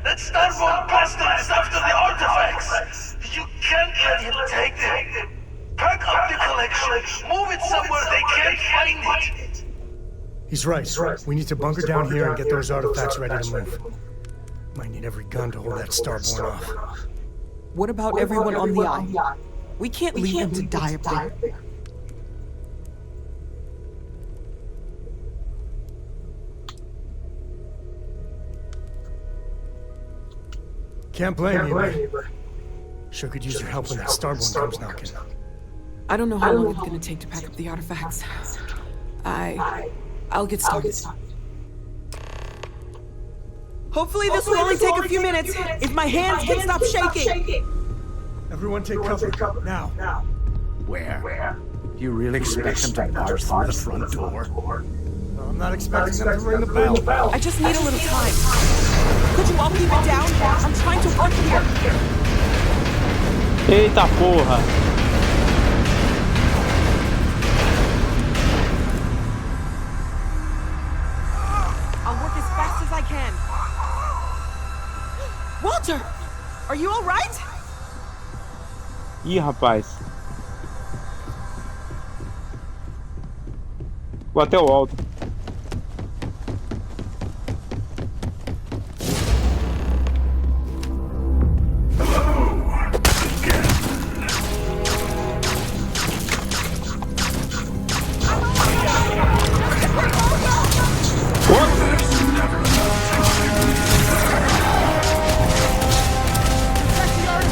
That Starborn bastard is after the artifacts! You can't let him take them! Pack up the collection, move it somewhere they can't find it! He's right. We need to bunker down here and get those artifacts ready to move. Might need every gun to hold that Starborn off. What about everyone on the eye? We can't leave them to die up there. Can't blame you, mate. Sure could use your help when that Starborn comes knocking. I don't know how long it's gonna take to pack up the artifacts. I'll get started. Hopefully this will only take a few minutes, if my hands can stop shaking. Everyone take cover, now. Where? You really expect them to barge through the front door? No, I'm not expecting them to ring the bell. I just need a little time. Could you all keep it down? I'm trying to work here. Eita porra. I'll work as fast as I can. Walter! Are you alright? Ih, rapaz. Vou até o alto.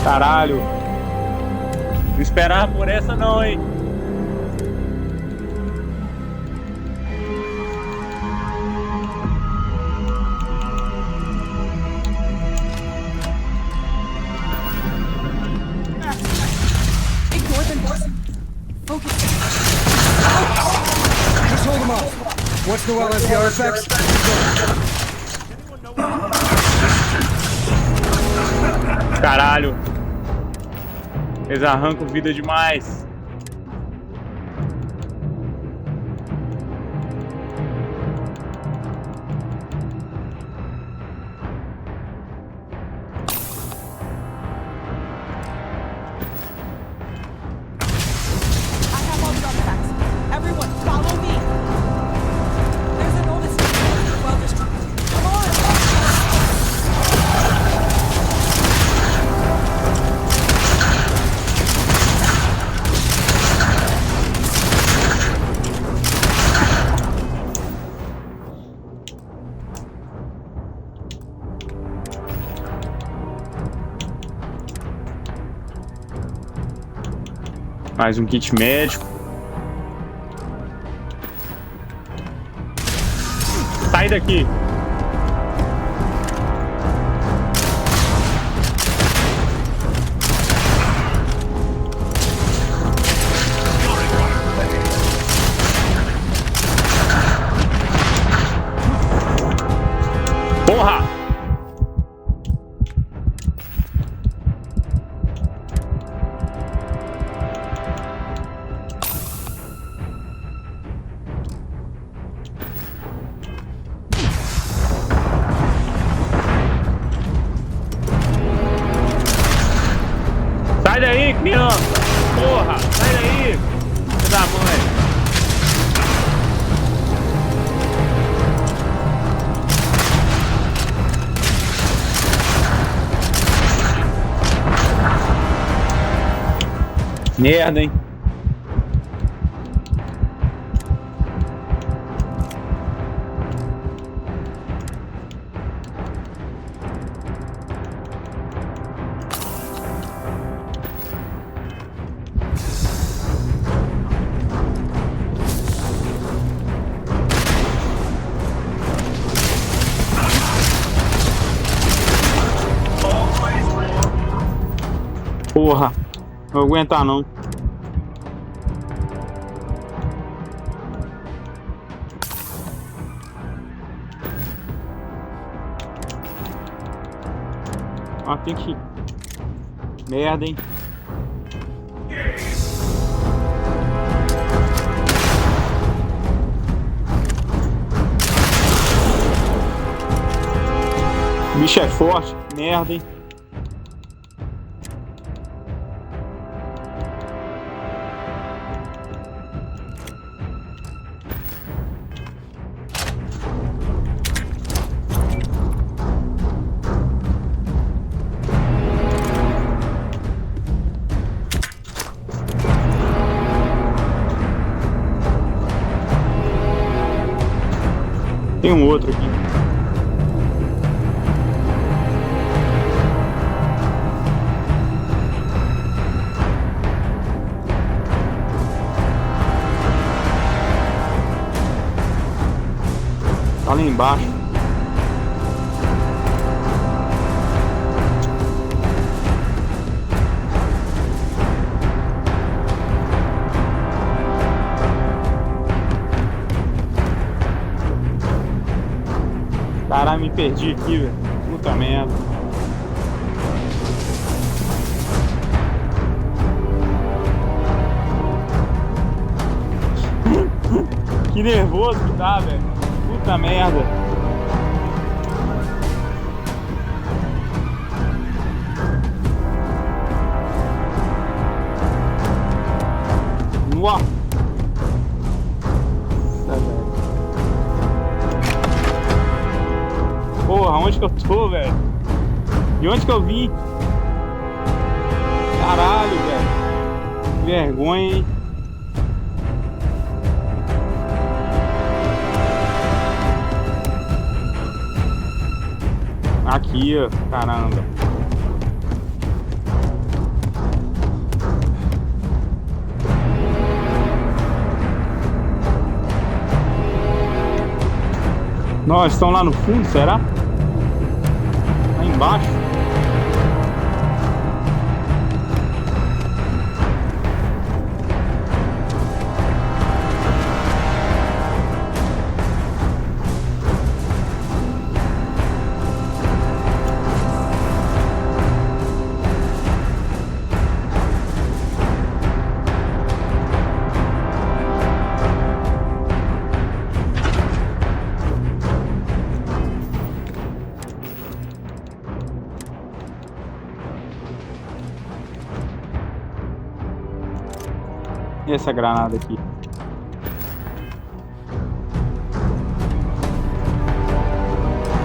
Caralho. Não esperava por essa não, hein. Just hold them off. Once Noel has the artifacts, Caralho. Eles arrancam vida demais. Mais um kit médico. Sai daqui. Porra! Sai daí, criança! Porra! Sai daí! Filho da mãe! Merda, hein? Porra, não vou aguentar não. Ah, tem que... Merda, hein? O bicho é forte, merda, hein? Tem um outro aqui. Tá lá embaixo. Caralho, me perdi aqui, velho. Puta merda. Que nervoso que tá, velho. Puta merda. Nossa. Porra, onde que eu tô, velho? De onde que eu vim? Caralho, velho. Que vergonha, hein? Aqui, ó. Caramba. Nós estão lá no fundo, será? Lá embaixo. E essa granada aqui?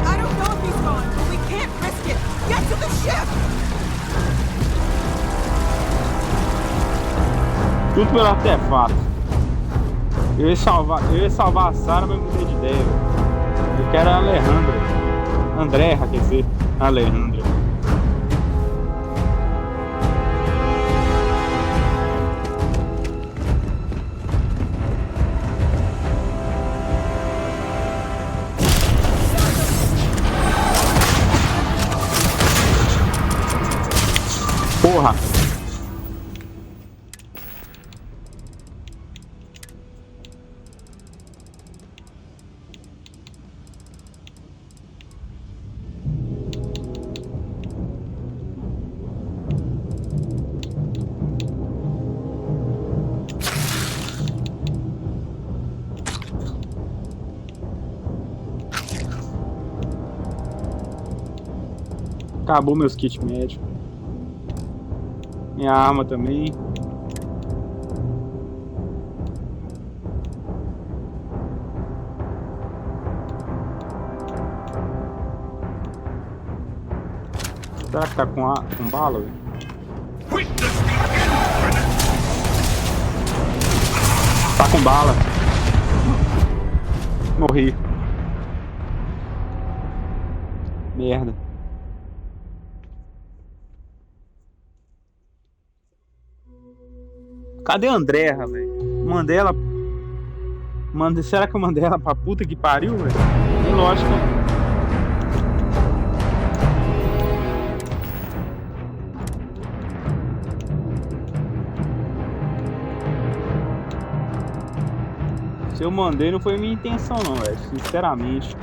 I don't know if he's gone, but we can't risk it. Get to the ship! Tudo pelo artefato. Eu ia salvar a Sarah, mas mudei de ideia. Eu quero a Alejandra. Andréa, quer dizer, Alejandra. Porra! Acabou meus kits médicos. Minha arma também. Será que tá com bala, velho? Tá com bala. Morri. Merda. Cadê a Andréa, velho? Mandei ela. Será que eu mandei ela pra puta que pariu, velho? Tem lógica. Se eu mandei, não foi minha intenção, não, velho. Sinceramente.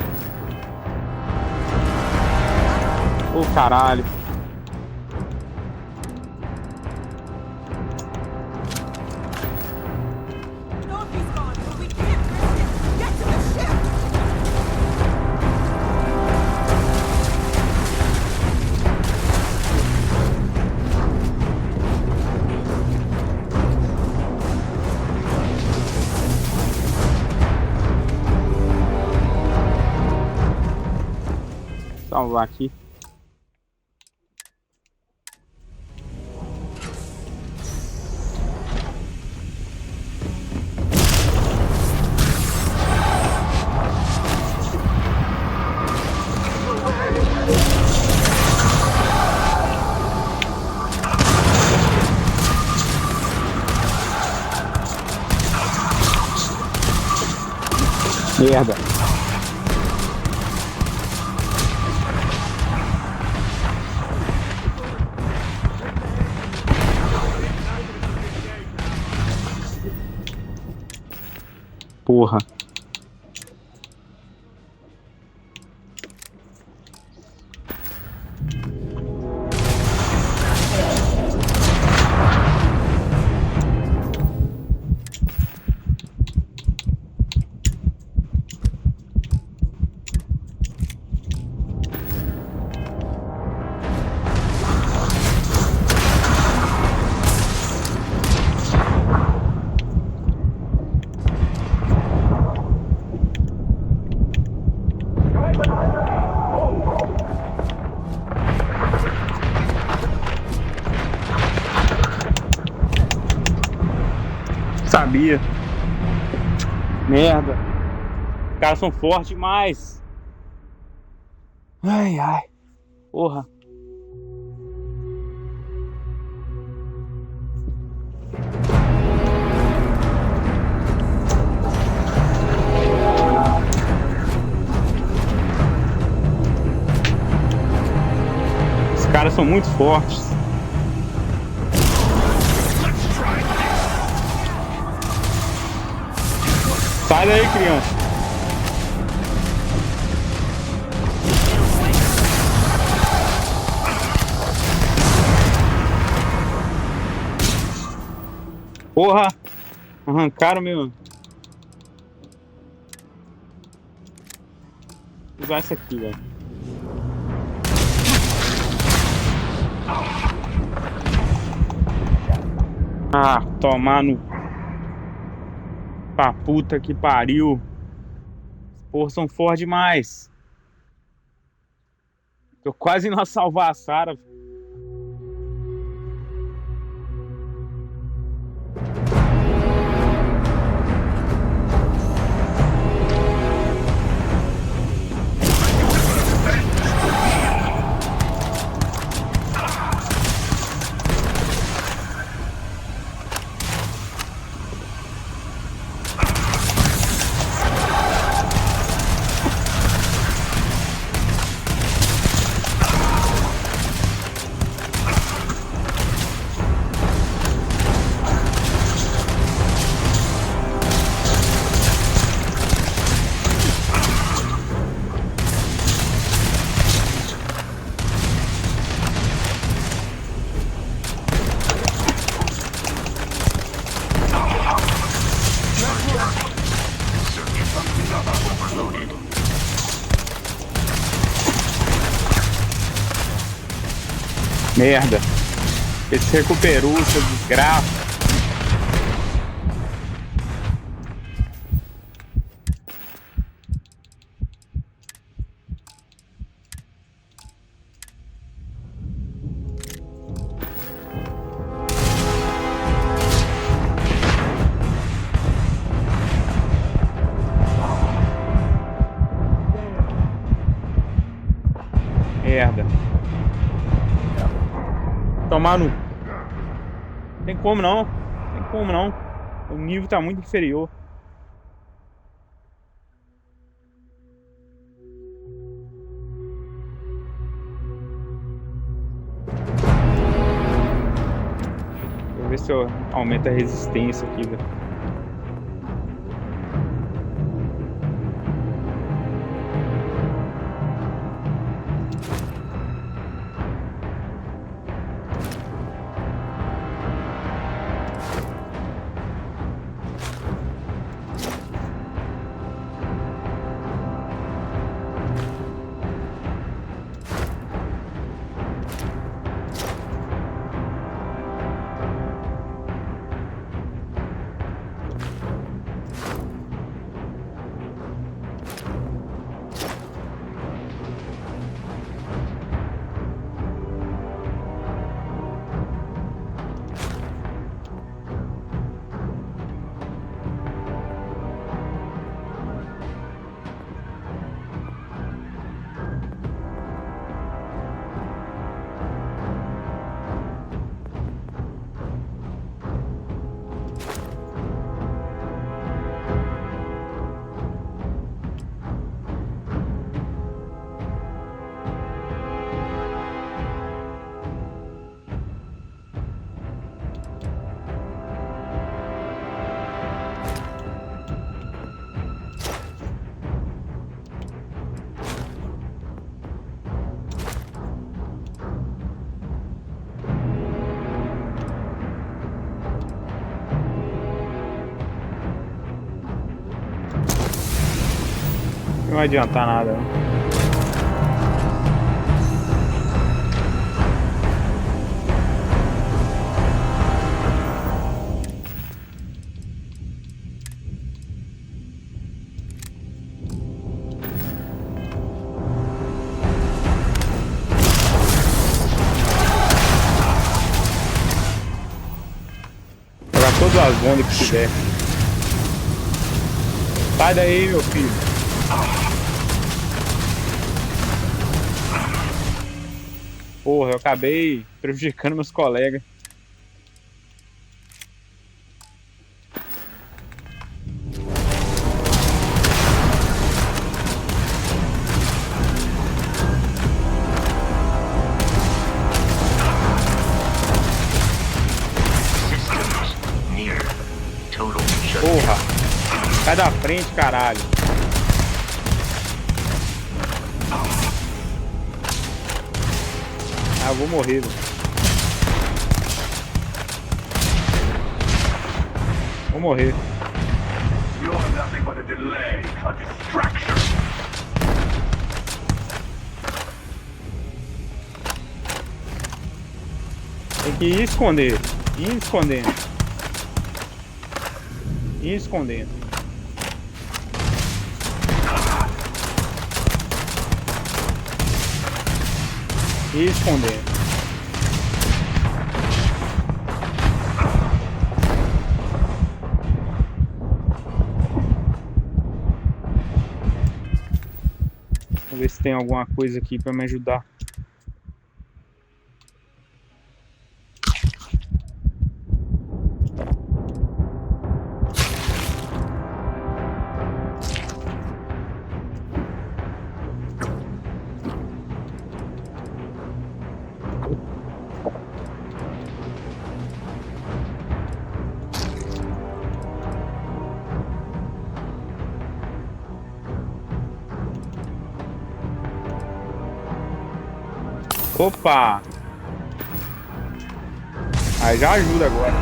Ô, caralho. Salvar aqui. Merda. Porra. Sabia. Merda. Os caras são fortes demais. Ai, ai. Porra. Os caras são muito fortes. Sai daí, criança. Porra! Arrancaram meu. Vou usar essa aqui, velho. Ah, tomar no Pra puta que pariu. Porra, são fortes demais. Tô quase indo salvar a Sarah. Merda. Ele se recuperou, seu desgraça. Merda. Tomar no... Tem como não. Tem como não. O nível tá muito inferior. Vou ver se eu aumento a resistência aqui, velho. Não vai adiantar nada. Jogar todas as bombas que tiver. Sai daí, meu filho. Porra, eu acabei prejudicando meus colegas. Porra, sai da frente, caralho. Ah, eu vou morrer, velho. Vou morrer. Tem que ir esconder. Ir escondendo. Ir escondendo. Respondendo. Vou ver se tem alguma coisa aqui pra me ajudar. Opa! Aí já ajuda agora.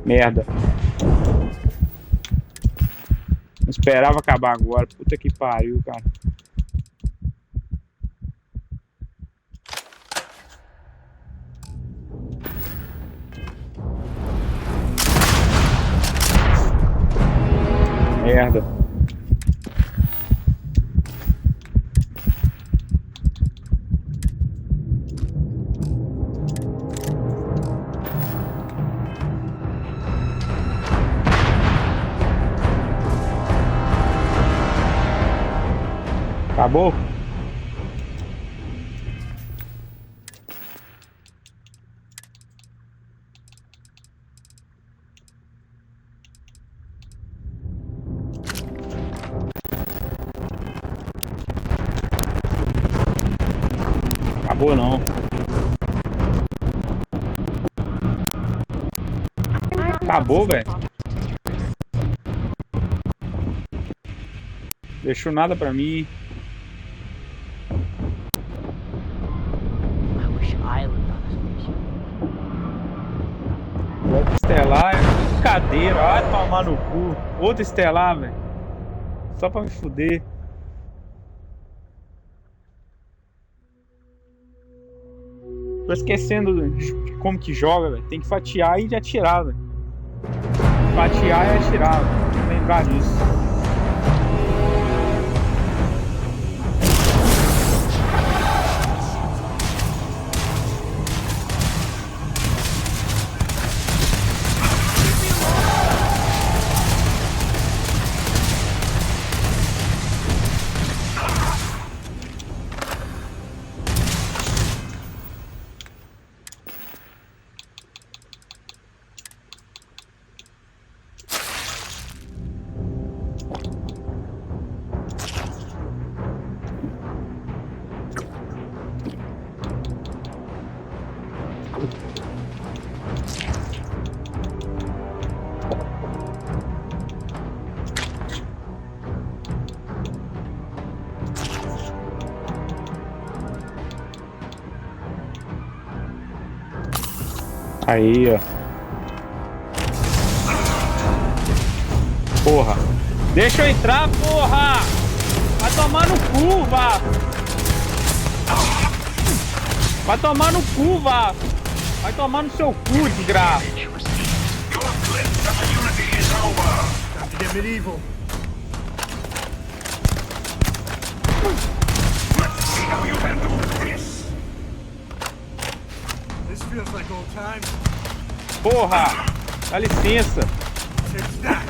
Merda. Não esperava acabar agora. Puta que pariu, cara. Merda. Acabou? Acabou não. Acabou, velho. Deixou nada pra mim. Outro estelar é brincadeira. Vai tomar no cu. Outro estelar, velho. Só pra me fuder. Tô esquecendo de como que joga, velho. Tem que fatiar e atirar, velho. Fatiar e atirar, velho. Vou lembrar disso. Aí, ó. Porra. Deixa eu entrar, porra! Vai tomar no cu, vá! Vai tomar no cu, vá! Vai tomar no seu cu, desgraça! Medieval. Let's see how you handle this. This feels like old times. Porra! Dá licença! Take that.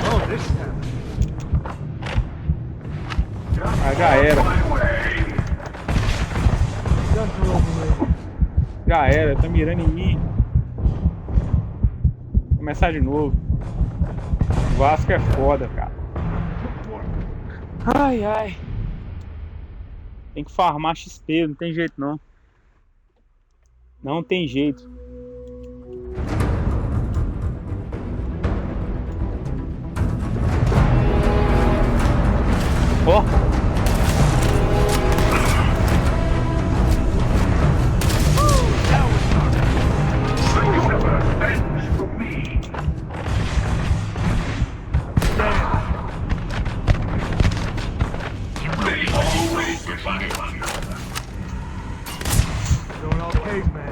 Oh, this time. Ah, já era. Já era, tá mirando em mim. Vou começar de novo. O Vasco é foda, cara. Ai, ai. Tem que farmar XP, não tem jeito não. Não tem jeito. Ó. caveman.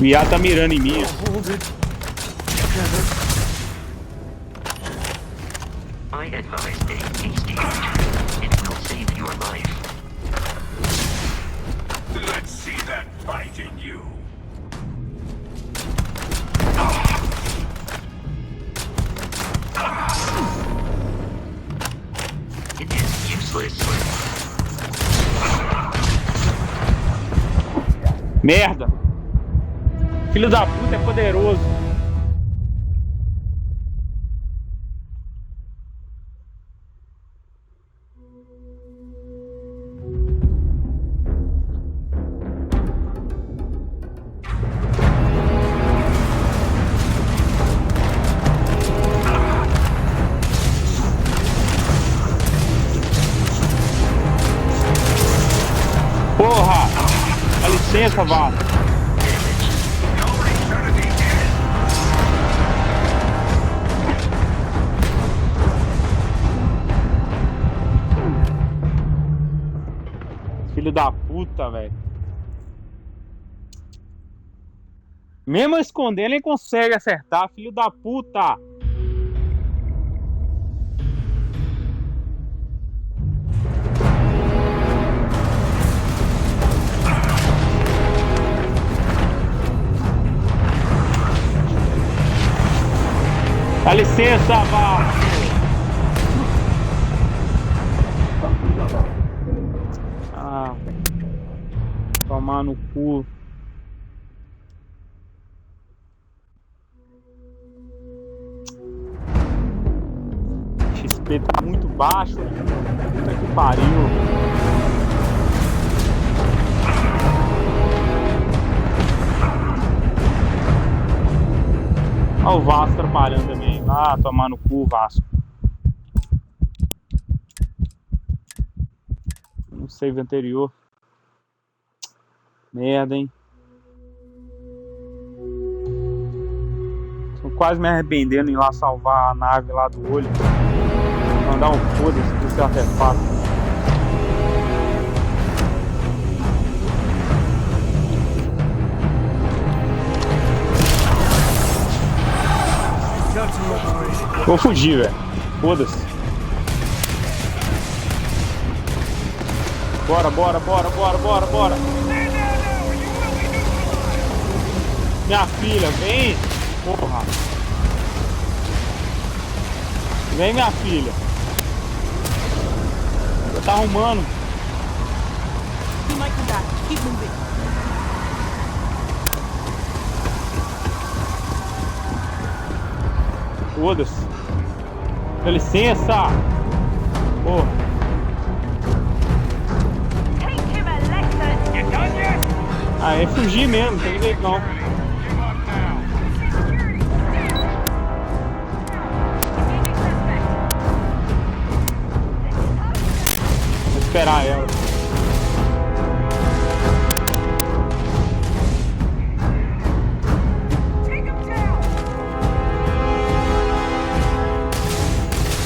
O IA tá mirando em mim. I advise a hasty action. It will save your life. Let's see that fight in you. It is useless. Merda! Filho da puta é poderoso. Porra! Dá licença, Vasco. Filho da puta, velho. Mesmo escondendo, ele consegue acertar, filho da puta. Dá licença, Vasco. Tomar no cu. XP tá muito baixo. Puta que pariu. Olha o Vasco atrapalhando também. Ah, tomar no cu, Vasco. No save anterior. Merda, hein? Tô quase me arrependendo em ir lá salvar a nave lá do olho. Mandar um foda-se pro seu artefato. Vou fugir, velho. Foda-se. Bora, bora, bora, bora, bora, bora. Minha filha, vem! Porra! Vem, minha filha! Você tá arrumando! Foda-se! Dá licença! Porra! Ah, é fugir mesmo, não tem jeito não. Vou esperar ela.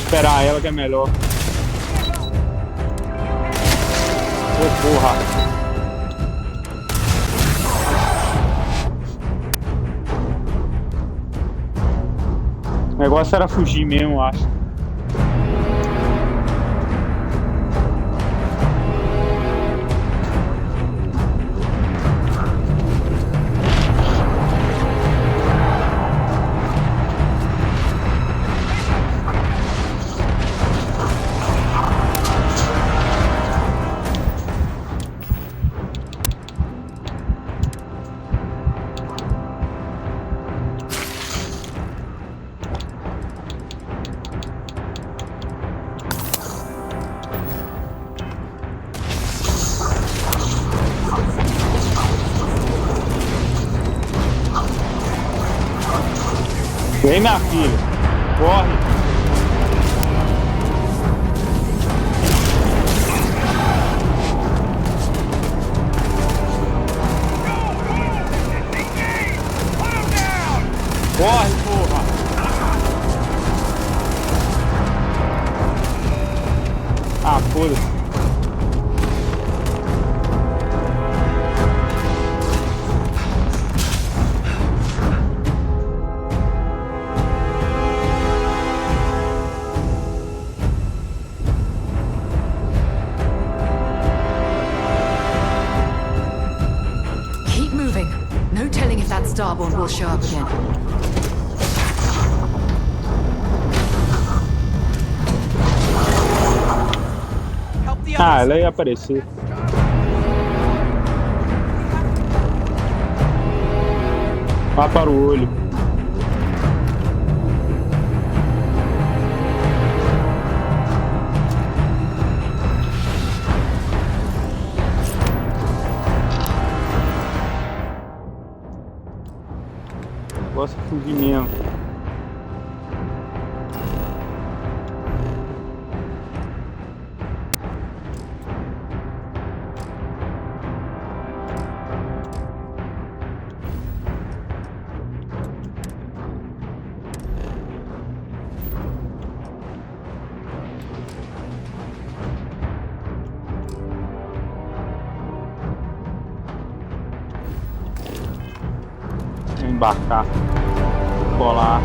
Esperar ela que é melhor. Ô porra. O negócio era fugir mesmo, eu acho. Vem, minha filha. Corre. Corre, porra. Ah, foda-se. Starborn will show up again. Ah, ela ia aparecer. Vá para o olho. Gosto de fugir mesmo. Vou embarcar. Colar.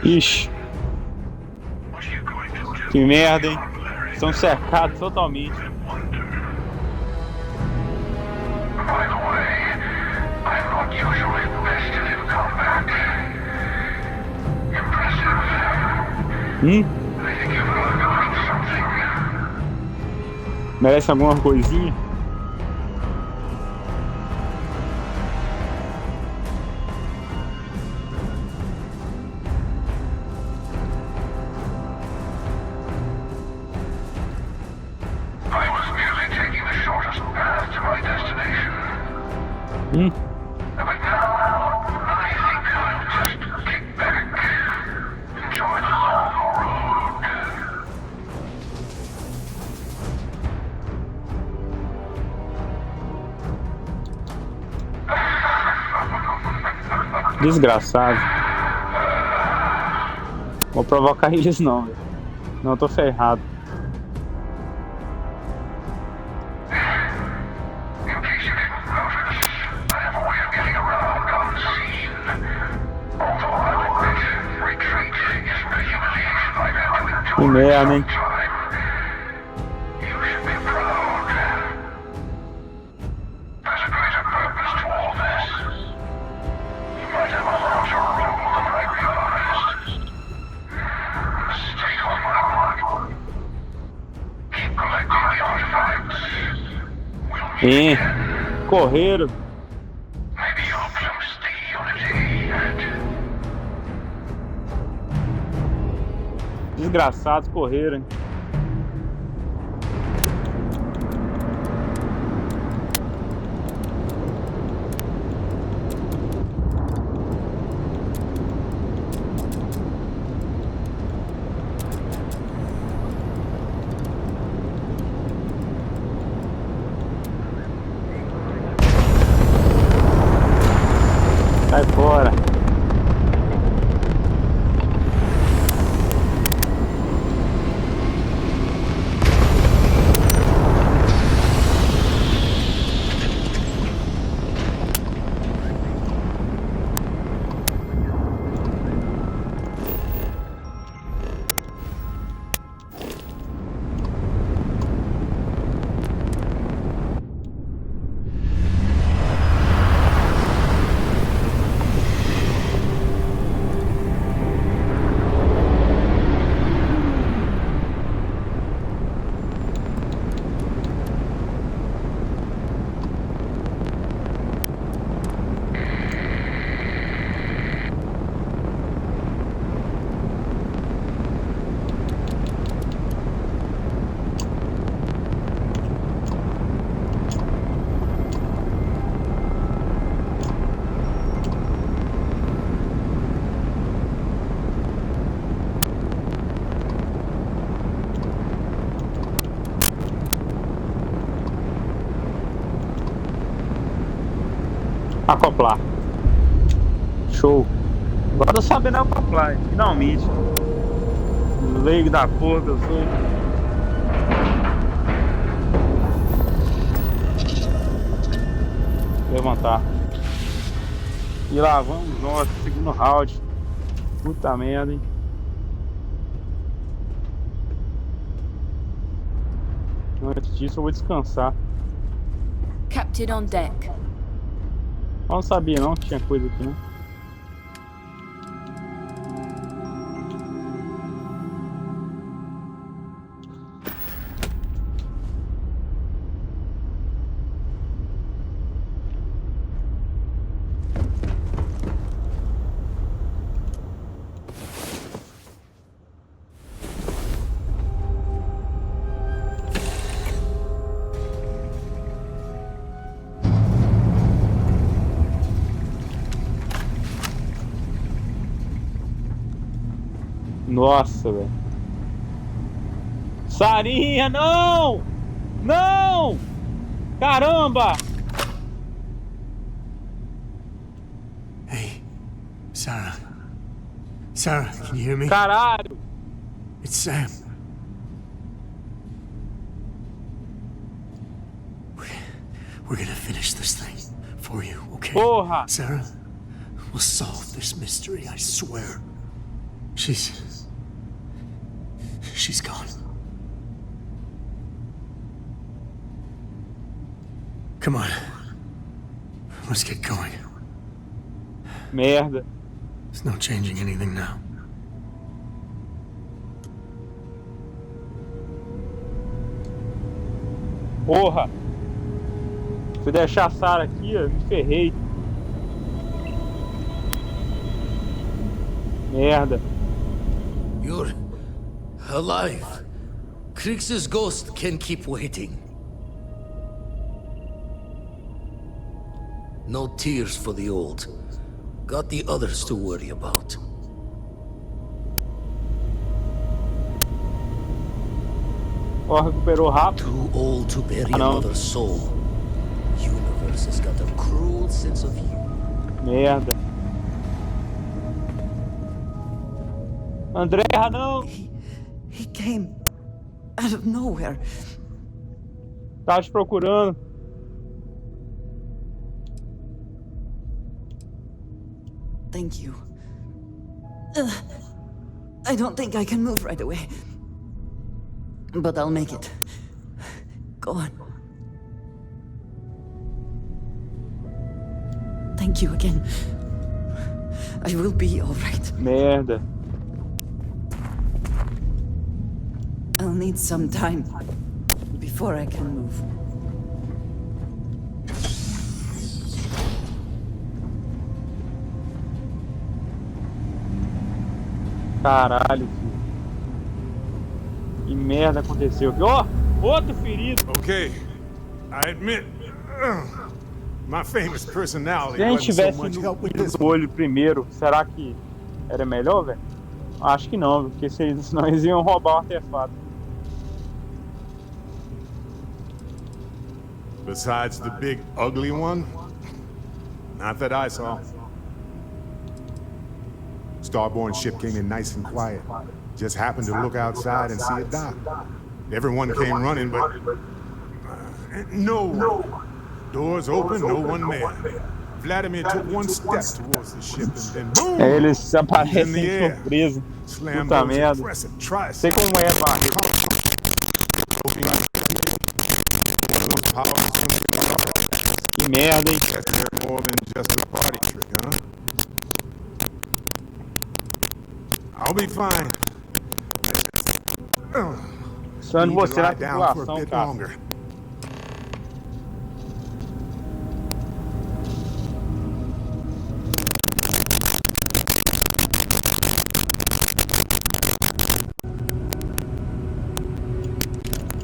Ixi. Que merda, hein? Estão cercados totalmente. Merece alguma coisinha? Desgraçado. Vou provocar eles não, velho. Não, eu tô ferrado. Que merda, hein? Correram. Desgraçados, correram. Sai fora. Acoplar. Show. Agora eu tô sabendo acoplar, finalmente. Leigo da porra que eu sou. Levantar. E lá vamos nós, segundo round. Puta merda, hein? Antes disso eu vou descansar. Captain on deck. Eu não sabia não que tinha coisa aqui, né? Nossa, velho. Sarinha, não! Não! Caramba! Hey, Sarah. Sarah, can you hear me? Caralho! It's Sam. We're gonna finish this thing for you, okay? Porra! Sarah, we'll solve this mystery, I swear. She's gone. Come on. Let's get going. Merda. There's no changing anything now. Porra! Se eu deixar a Sarah aqui, eu me ferrei. Merda. You're alive. Krix's ghost can keep waiting. No tears for the old. Got the others to worry about. Ó, recuperou rápido. Too old to bury another soul. Universe has got a cruel sense of humor. Merda. André, não! He came out of nowhere. Tava te procurando. Thank you. I don't think I can move right away. But I'll make it. Go on. Thank you again. I will be all right. Merda. I'll need some time before I can move. Caralho, filho. Que merda aconteceu aqui? Ó, outro ferido. Okay, I admit, my famous personality Se a gente wasn't so tivesse much help with ido this no olho primeiro, será que era melhor, velho? Acho que não, porque senão eles iam roubar o artefato. Besides the big ugly one? Not that I saw. Starborn ship came in nice and quiet. Just happened to look outside and see it dock. Everyone came running, but no one. Doors open, no one there. Vladimir took one step towards the ship and then boom! Eles aparecem surpresa. Puta merda. Sei como é, barra. Que merda, hein? More than just a party trick, huh? I'll be fine. Só de você na tripulação, cara.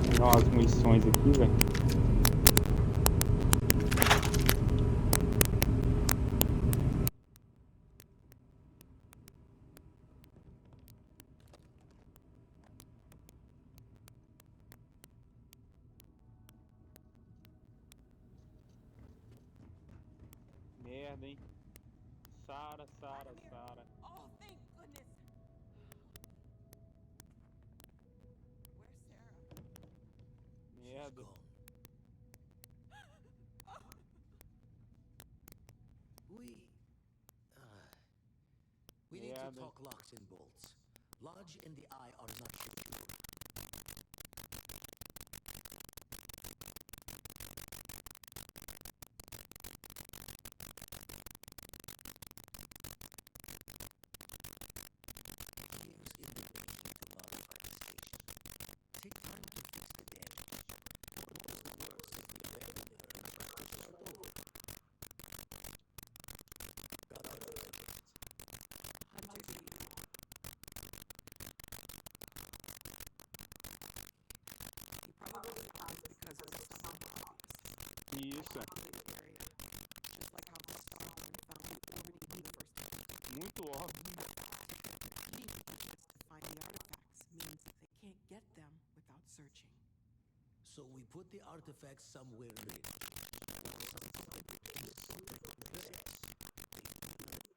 Tem umas munições aqui, velho. Merda, hein? Sara. Oh, thank goodness. Where's Sarah? Merda. We need to talk locks and bolts. Lodge and the eye are not secure. Here's in the basement to modify the station. Take time to fix the damage. What was the worst if we abandon her and start over? Got our evidence. Hunter view. He probably dies because of the stuff obvious. Isso. Area. Just like how the Starfield found the orbiting universe. Muito óbvio. Being anxious to find the artifacts means they can't get them without searching. So we put the artifacts somewhere ready.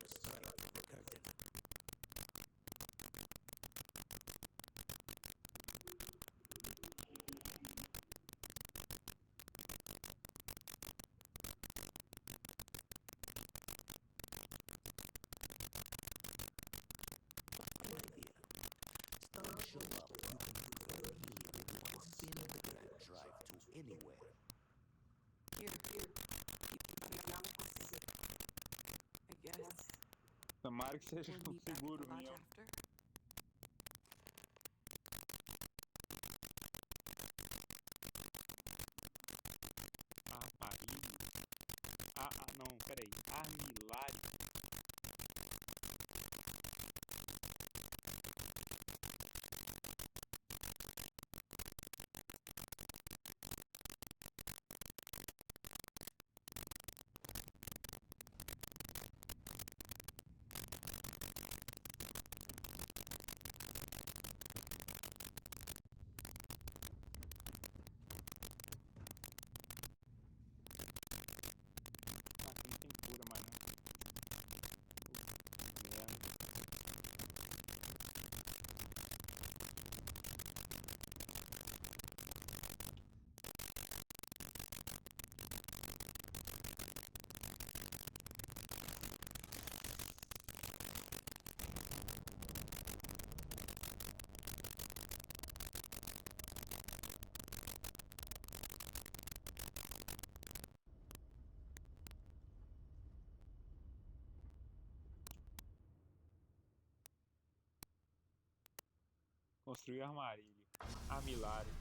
Strike the curtain. Show up, you can very easily spin the grab drive to anywhere. Here. I guess. Tomara que seja We'll meet back at seguro the lodge mesmo. after. Armarilho. Não, peraí. Armilagem. Não tem cura mais não. Merda. Construir armarilho. Armilário.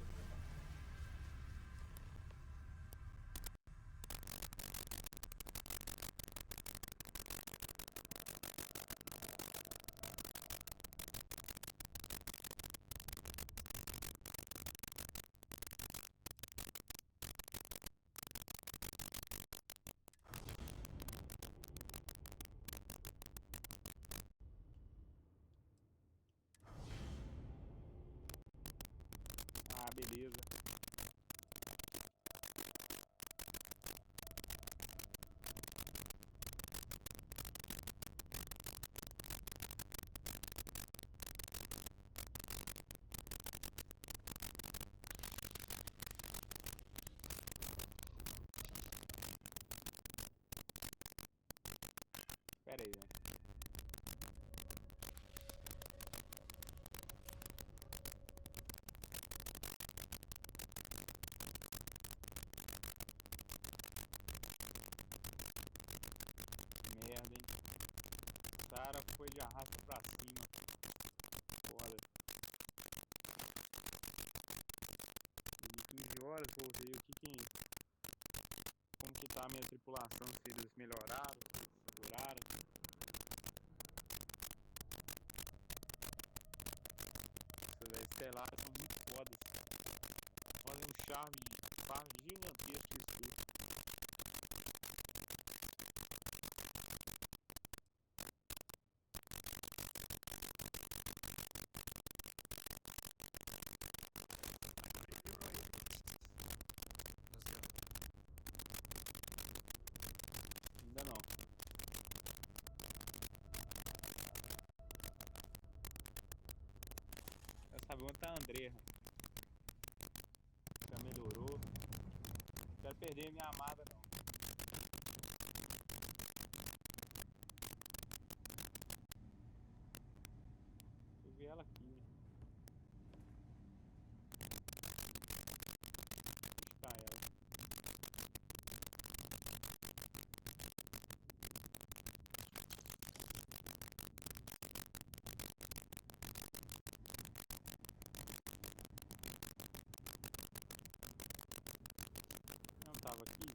Ah, beleza. Pera aí, velho. Merda, hein? Sara foi de arrasta pra cima. Foda. 15 horas, vou ver como que tá a minha tripulação, se eles melhoraram, seguraram. Essas estelares são muito fodas. Fazem um farm gigantesco isso. Ainda não. saber onde tá a André. Já melhorou. Não quero perder a minha amada, não. Deixa eu ver ela aqui. Onde está ela? Não tava aqui.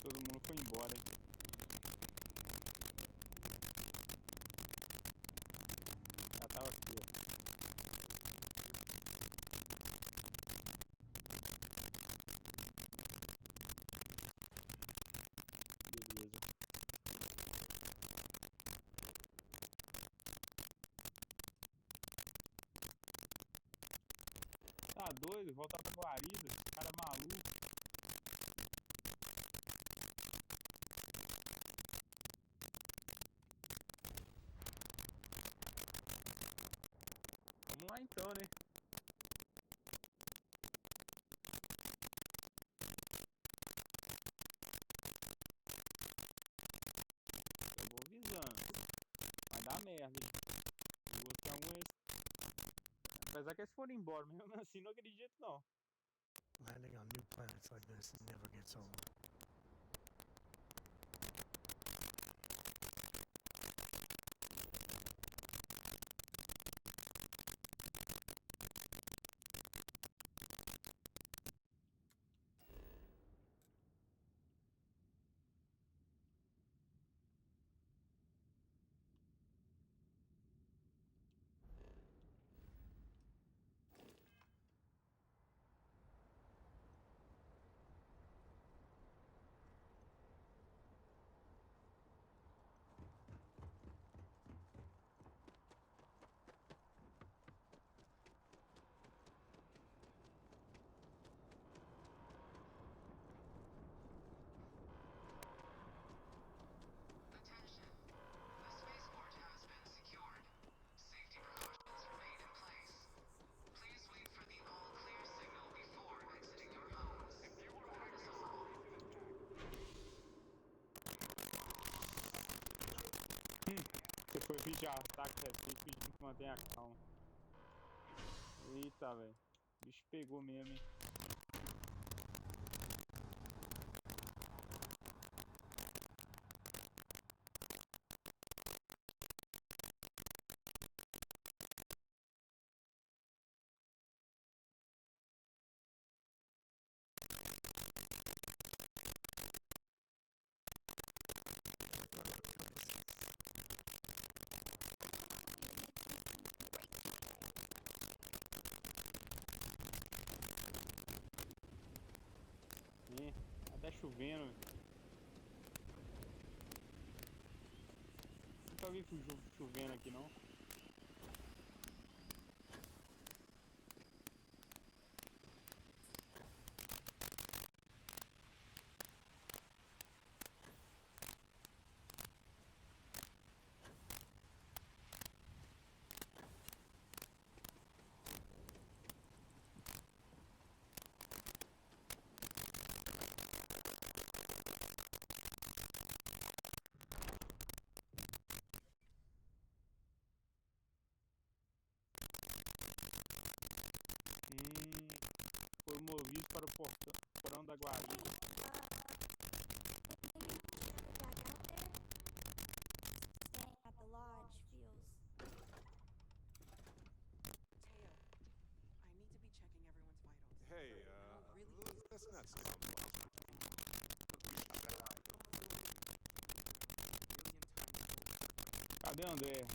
Todo mundo foi embora, hein? Ela tava aqui, ó. Beleza. Tá doido? Voltar pra guarida? Cara maluco. Vamos lá então, né? Eu vou avisando. Vai dar merda, hein? Vou ter alguns. Apesar que eles foram embora, mesmo assim não acredito não. Landing on new planets like this never gets old. Foi vídeo de ataque recente, pedindo que mantenha a calma. Eita, velho. O bicho pegou mesmo, hein? Tá chovendo. Nunca vi chovendo aqui não. Foi movido para o porão da guarida. Staying at the lodge feels. Teo, I need to be checking everyone's vitals. Hey, really let's not skip on the Cadê o André?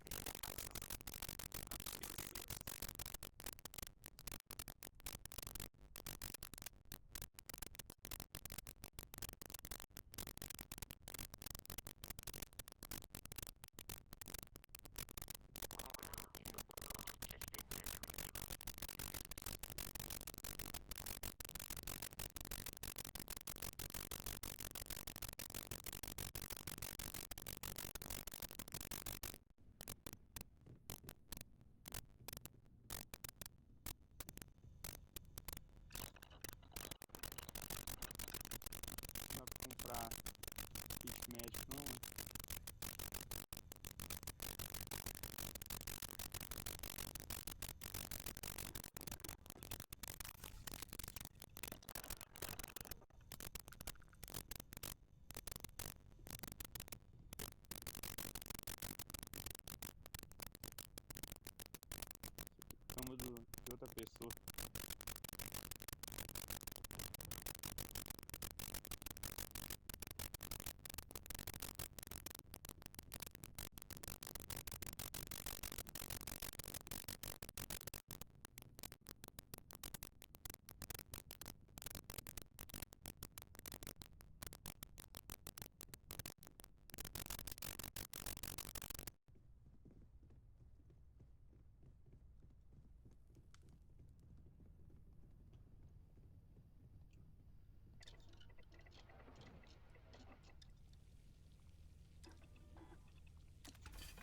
outra pessoa.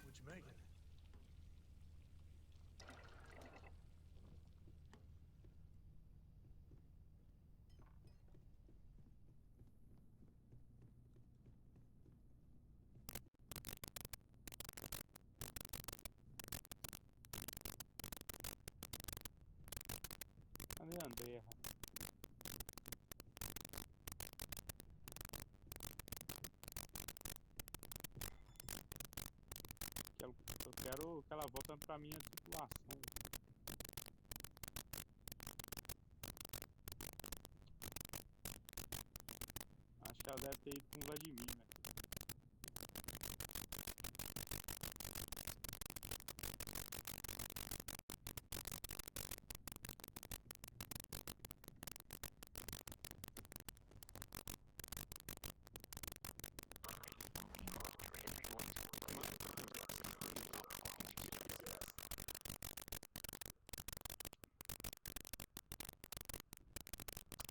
What you making? Cadê a Andrea? Eu quero que ela volte pra minha tripulação. Acho que ela deve ter ido com o Vladimir, né?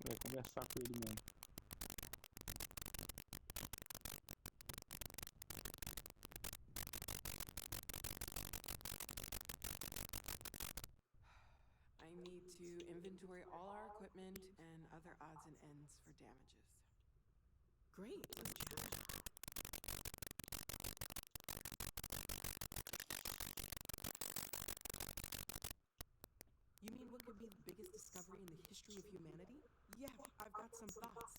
Vai conversar com ele mesmo. I need to inventory all our equipment and other odds and ends for damages. Great, good job. You mean what could be the biggest discovery in the history of humanity? Yeah, I've got some thoughts.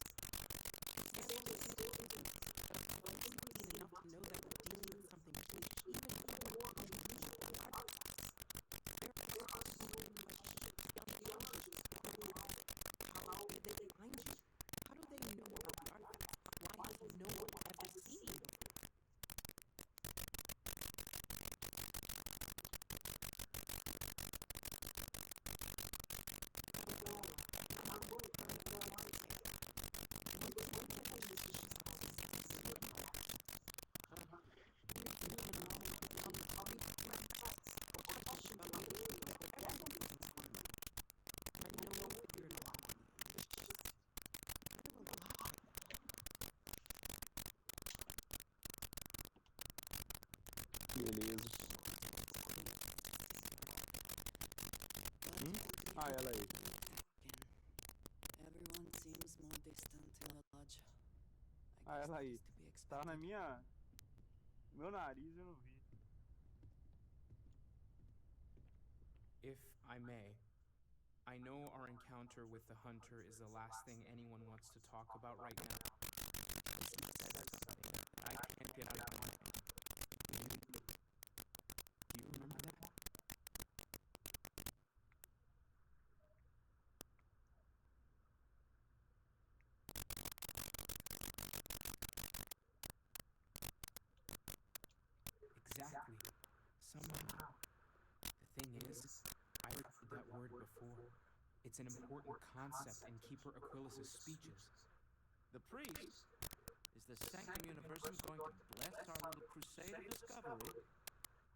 Enough to know that we're dealing with something huge, even more unusual artifacts. How did they find you? How do they know about the artifact? Why has no one ever seen you before? Beleza. Ah, ela aí. Everyone seems more distant in the lodge. Ah, ela aí. Tá na minha... Meu nariz eu não vi. If I may, I know our encounter with the hunter is the last thing anyone wants to talk about right now. You said something I can't get out of my mind. Do you remember that? Exactly. Somehow. The thing is, I've heard that word before. It's an important concept in Keeper Aquilas's speeches. The priest? Is the Sanctum Universum going to bless our little crusade of discovery?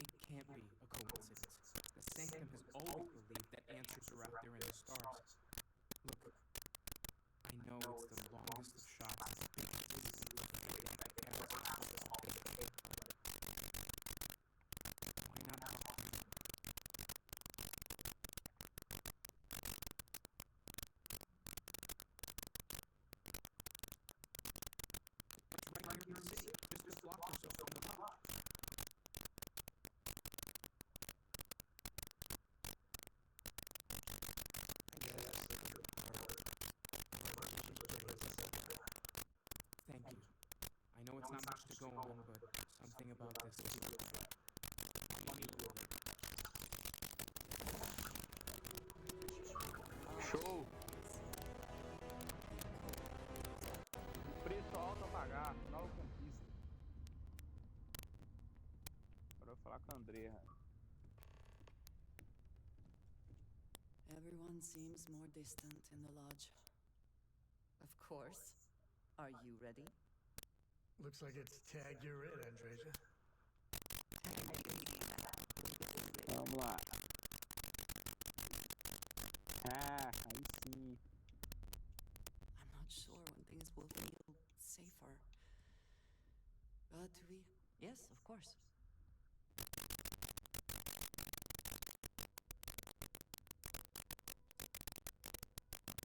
It can't be a coincidence. The Sanctum has always believed that answers are out there in the stars. Look, I know it's the longest of shots. Why not talk to me? It's right here in the city, just a block or so from the lodge. Thank you. I know it's not much to go on, but something about this is... falar com a Andrea. Everyone seems more distant in the lodge. Of course. Are you ready? Looks like it's tag you're it, Andreja. Vamos lá. Ah, aí sim. I'm not sure when things will feel safer. But we... Yes, of course.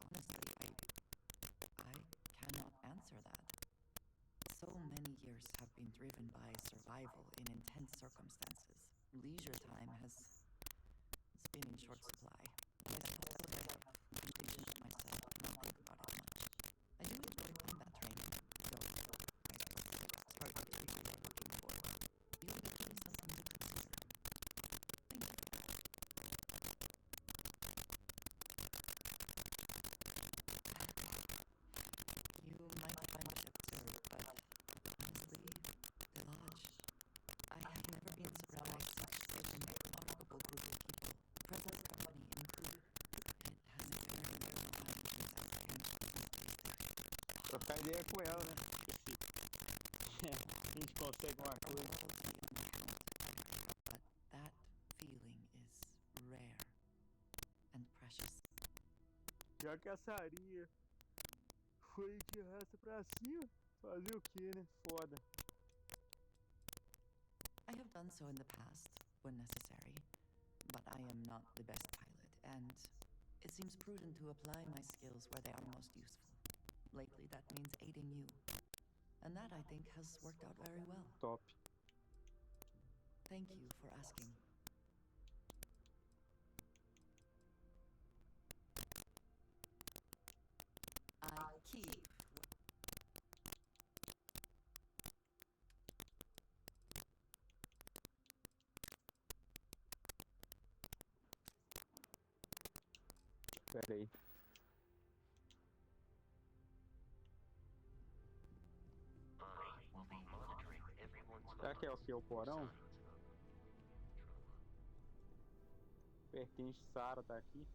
Honestly, I cannot answer that. So many years have been driven by survival in intense circumstances. Leisure time has... It's been in short supply. I suppose I have conditioned myself to not think about it much. I do enjoy combat training, though I suppose that's part of the people you are looking for. You'll be doing something to consider. Thank you. You might find it absurd, but honestly, the lodge... I have never been surrounded by such a remarkable group of people. Present company included. It hasn't been a very long time since I came. Trocar ideia com ela, né? A gente consegue uma coisa. But that feeling is rare and precious. Já que a Sarinha foi de raça pra cima, fazer o que, né? Foda. I have done so in the past, when necessary, but I am not the best pilot, and it seems prudent to apply my skills where they are most useful. Lately, that means aiding you, and that, I think, has worked out very well. Top. Thank you for asking. I keep... Pera aí. Será que é o que? O porão? Pertence, Sara tá aqui.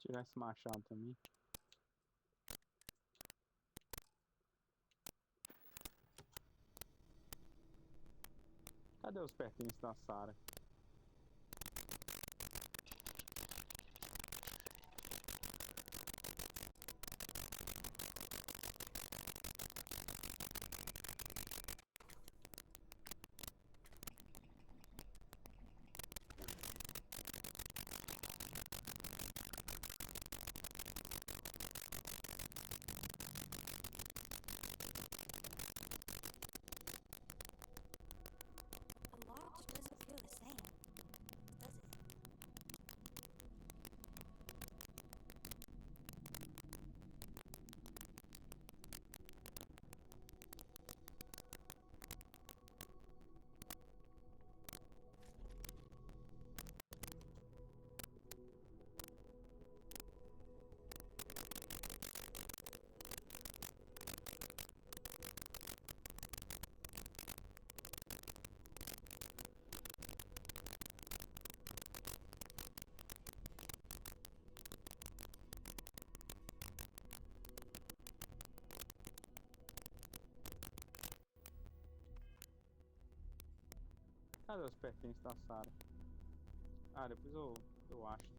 Tirar esse machado também. Cadê os pertences da Sara? Cadê os pertences da Sarah? Ah, depois eu acho.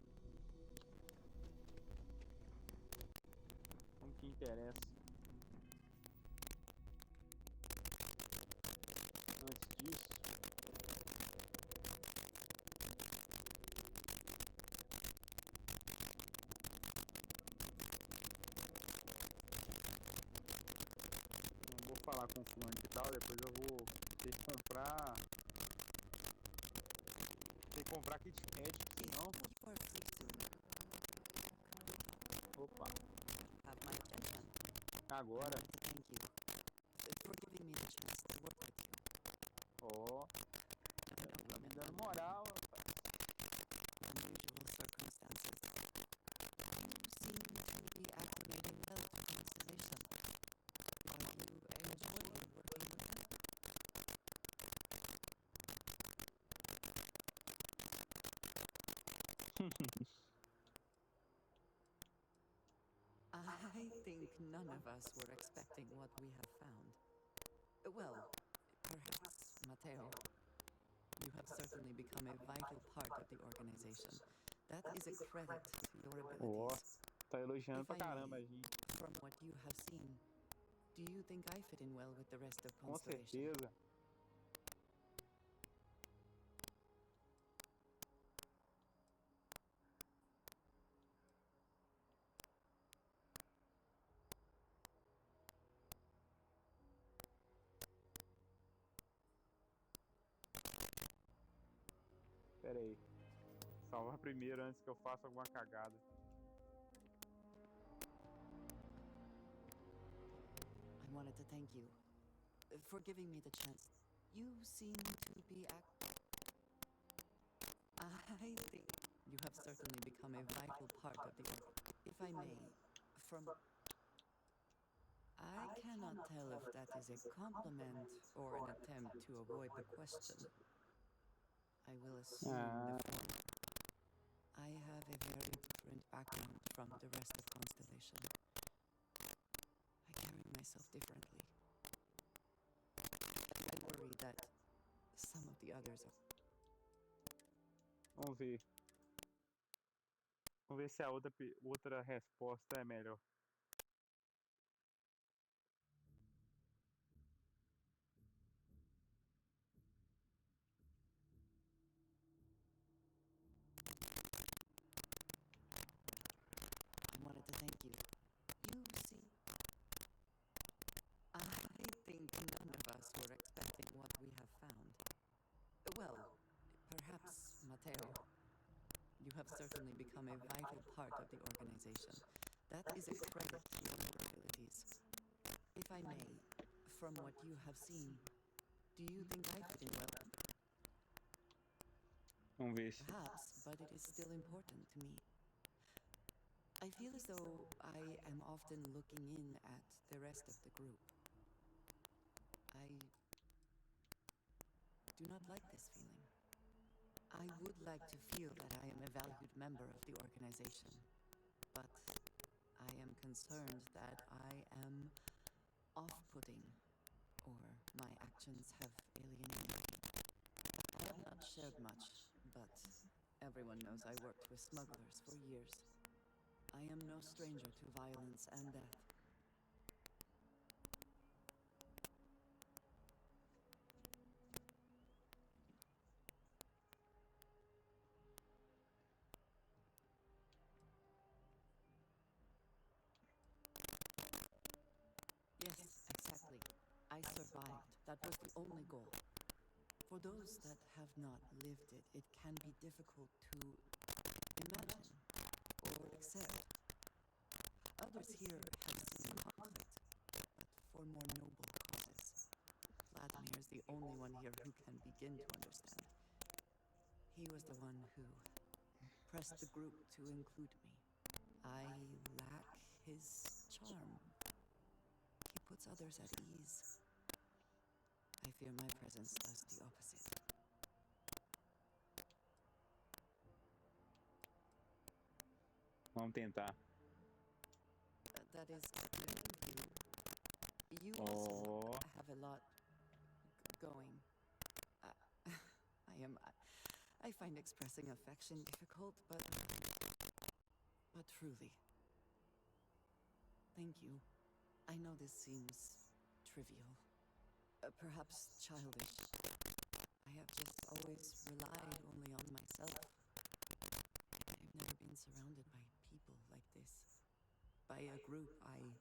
Como que interessa? Antes disso, eu vou falar com o fulano e tal, depois eu vou ter que comprar. Tem que comprar kit médico, senão. Opa. Agora. Ó. Tá me dando moral, rapaz. Unusual circumstances. You seem to be acclimating well to Constellation. Are you enjoying working with them? I think none of us were expecting what we have found. Well, perhaps Matteo. You have certainly become a vital part of the organization. That is a credit to your abilities. Tá elogiando If pra I caramba a may, gente. from what you have seen, do you think I fit in well with the rest of Com Constellation? certeza. Pera aí. Salva primeiro antes que eu faça alguma cagada. I wanted to thank you for giving me the chance. You seem to be I think you have certainly become a vital part of the If I may, from I cannot tell if that is a compliment or an attempt to avoid the question. I will assume the former. I have a very different background from the rest of Constellation. I carry myself differently. I worry that some of the others are... Vamos ver. Vamos ver se a outra resposta é melhor. I wanted to thank you. You see, I think none of us were expecting what we have found. Well, perhaps Matteo. You have certainly become a vital part of the organization. That is a credit to your abilities. If I may, from what you have seen, do you think I fit in well? Vamos ver se. Perhaps, but it is still important to me. I feel as though I am often looking in at the rest of the group. I do not like this feeling. I would like to feel that I am a valued member of the organization, but I am concerned that I am off-putting, or my actions have alienated me. I have not shared much, but everyone knows I worked with smugglers for years. I am no stranger to violence and death. Yes, exactly. I survived. That was the only goal. For those that have not lived it, it can be difficult to imagine or accept. Others here have seen conflict, but for more noble causes. Vladimir is the only one here who can begin to understand. He was the one who pressed the group to include me. I lack his charm. He puts others at ease. I fear my presence does the opposite. Vamos tentar. That is good. You also have a lot going. him. I find expressing affection difficult, but truly. Thank you. I know this seems trivial, perhaps childish. I have just always relied only on myself. I've never been surrounded by people like this. By a group I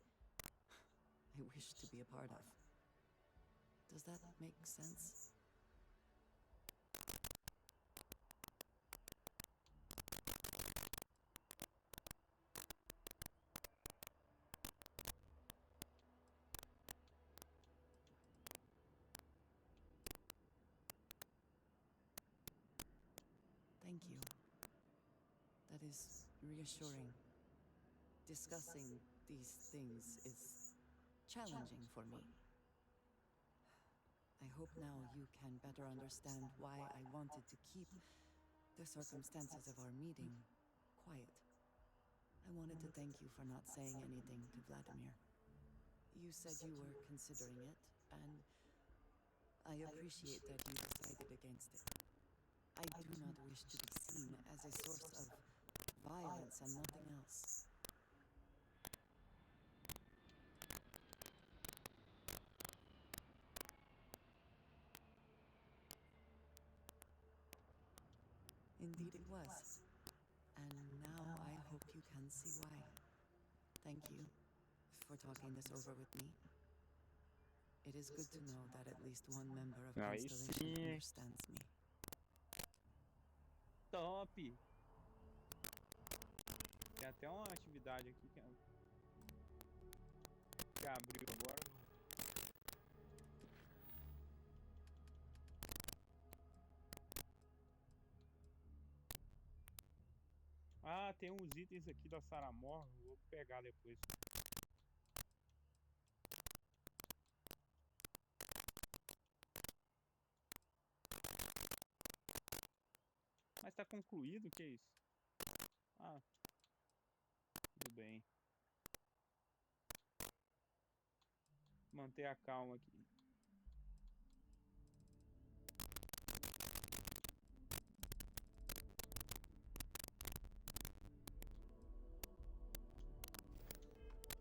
wish to be a part of. Does that make sense? Thank you. That is reassuring. Discussing these things is challenging for me. I hope now you can better understand why I wanted to keep the circumstances of our meeting quiet. I wanted to thank you for not saying anything to Vladimir. You said you were considering it, and I appreciate that you decided against it. I do not wish to be seen as a source of violence and nothing else. Indeed it was. And now I hope you can see why. Thank you for talking this over with me. It is good to know that at least one member of Aí Constellation sim. understands me. Top! Tem até uma atividade aqui que abriu agora. Ah, tem uns itens aqui da Saramor, vou pegar depois. Mas tá concluído? O que é isso? Ah, tudo bem. Manter a calma aqui.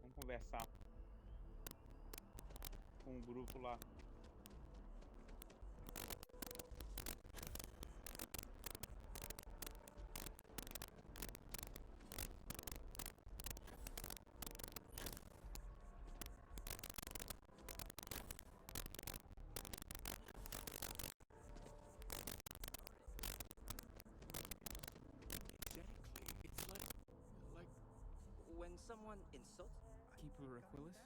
Vamos conversar com o grupo lá. When someone insults... Keeper Aquilus,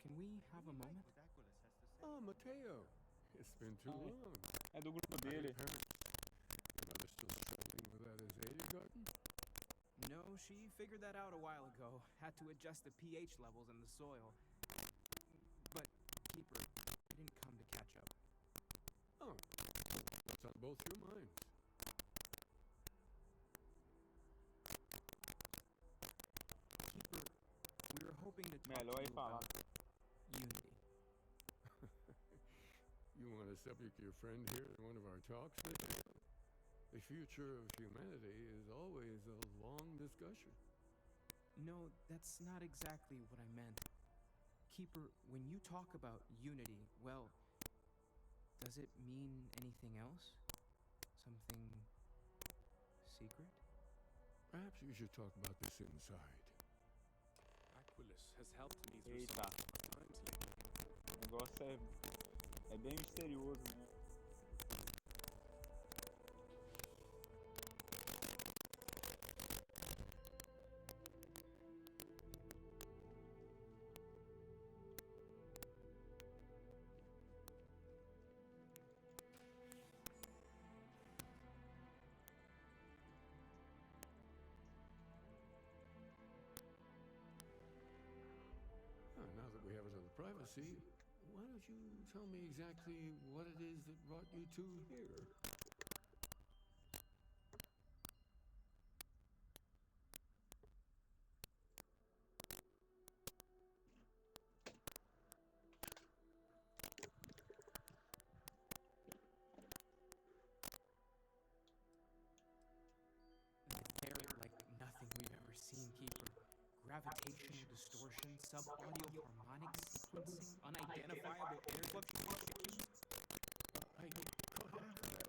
can we have a moment? Oh, Mateo. It's been too long. É do grupo dele. Mother still struggling with that azalea garden? No, she figured that out a while ago. Had to adjust the pH levels in the soil. But, Keeper, I didn't come to catch up. Oh, what's on both your minds? Keeper, we were hoping to talk Melhor to aí you falar. about unity. You want to subject your friend here in one of our talks, Mateo? The future of humanity is always a long discussion. No, that's not exactly what I meant. Keeper, when you talk about unity, well, does it mean anything else? Something secret? Perhaps you should talk about this inside. Aquilus has helped me through Eita. times lately. O negócio é bem misterioso, né? Now that we have a little privacy, why don't you tell me exactly what it is that brought you two here? gravitational distortion, sub-audio harmonic sequencing, unidentifiable air fluctuations. I caught half of that.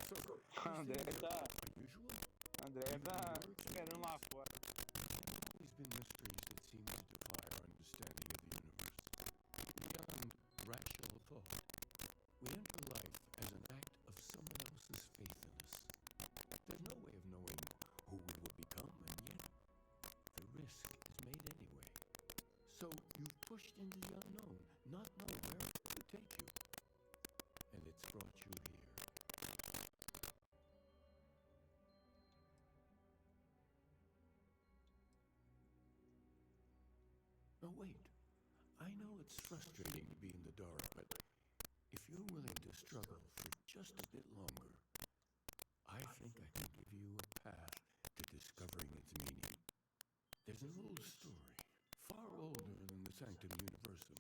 So, André tá. unusual? André tá esperando lá fora. There have always been mysteries that seem to defy our understanding of the universe. Beyond rational thought, we enter life as an act of someone else's faith in us. There's no way of knowing who we will become, and yet the risk is made anyway. So you've pushed into the unknown, not knowing where it could take you. And it's brought you here. Now wait, I know it's frustrating to be in the dark, but if you're willing to struggle for just a bit longer, I think I can give you a path to discovering its meaning. There's an old story, far older than the Sanctum Universum,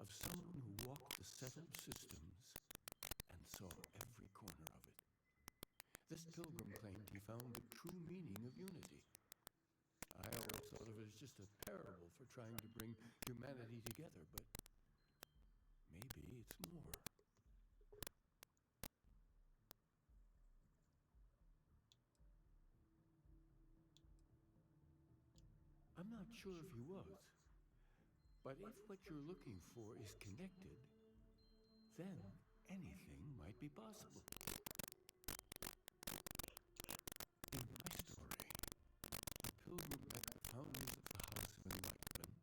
of someone who walked the settled systems and saw every corner of it. This pilgrim claimed he found the true meaning of unity. I always thought of it as just a parable for trying to bring humanity together, but maybe it's more. I'm not sure if he was, but if what you're looking for is connected, then anything might be possible. In my story, the pilgrim met the founders of the House of Enlightenment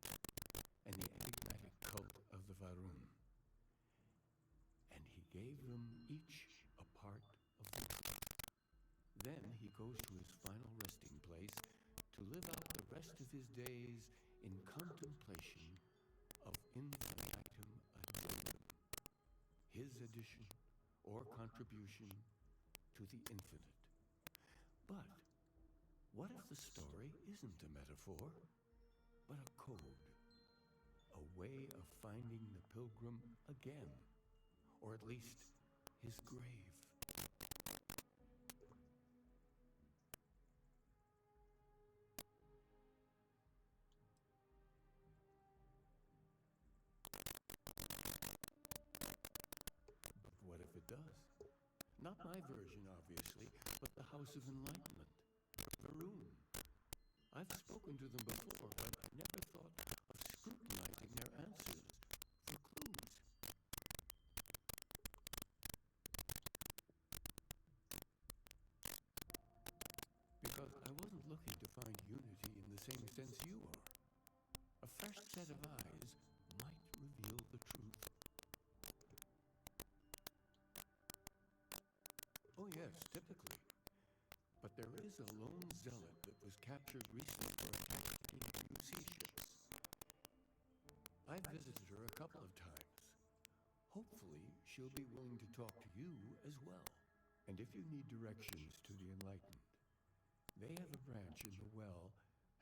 and the enigmatic cult of the Varun, and he gave them each a part of the truth. Then he goes to his final resting place to live out the rest of his days in contemplation of infinitum addendum, his addition or contribution to the infinite. But what if the story isn't a metaphor, but a code, a way of finding the pilgrim again, or at least his grave? What if it does? Not my version, obviously, but the House of Enlightenment, Varun. I've spoken to them before, but I never thought of scrutinizing their answers for clues. Because I wasn't looking to find unity in the same sense you are. A fresh set of eyes might reveal the truth. Oh yes, typically. But there is a lone zealot that was captured recently for attacking UC ships. I've visited her a couple of times. Hopefully, she'll be willing to talk to you as well. And if you need directions to the Enlightened, they have a branch in the well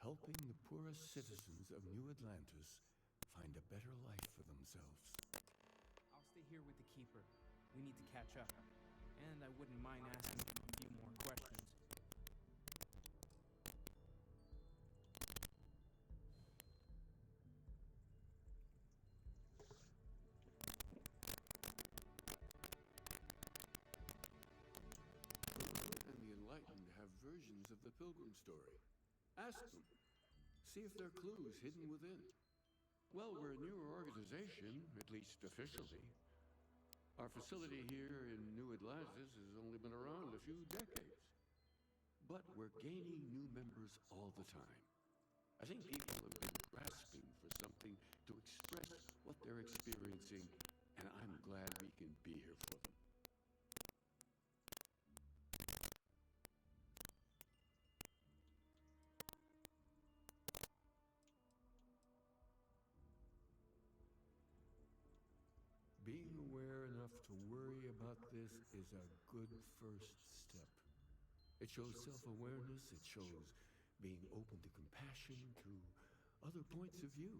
helping the poorest citizens of New Atlantis find a better life for themselves. I'll stay here with the Keeper. We need to catch up. And I wouldn't mind asking him a few more questions. And the Enlightened have versions of the Pilgrim story. Ask them. See if there are clues hidden within. Well, we're a newer organization, at least officially. Our facility here in New Atlantis has only been around a few decades. But we're gaining new members all the time. I think people have been grasping for something to express what they're experiencing, and I'm glad we can be here for them. Being aware enough to worry about this is a good first step. It shows self-awareness, it shows being open to compassion, to other points of view.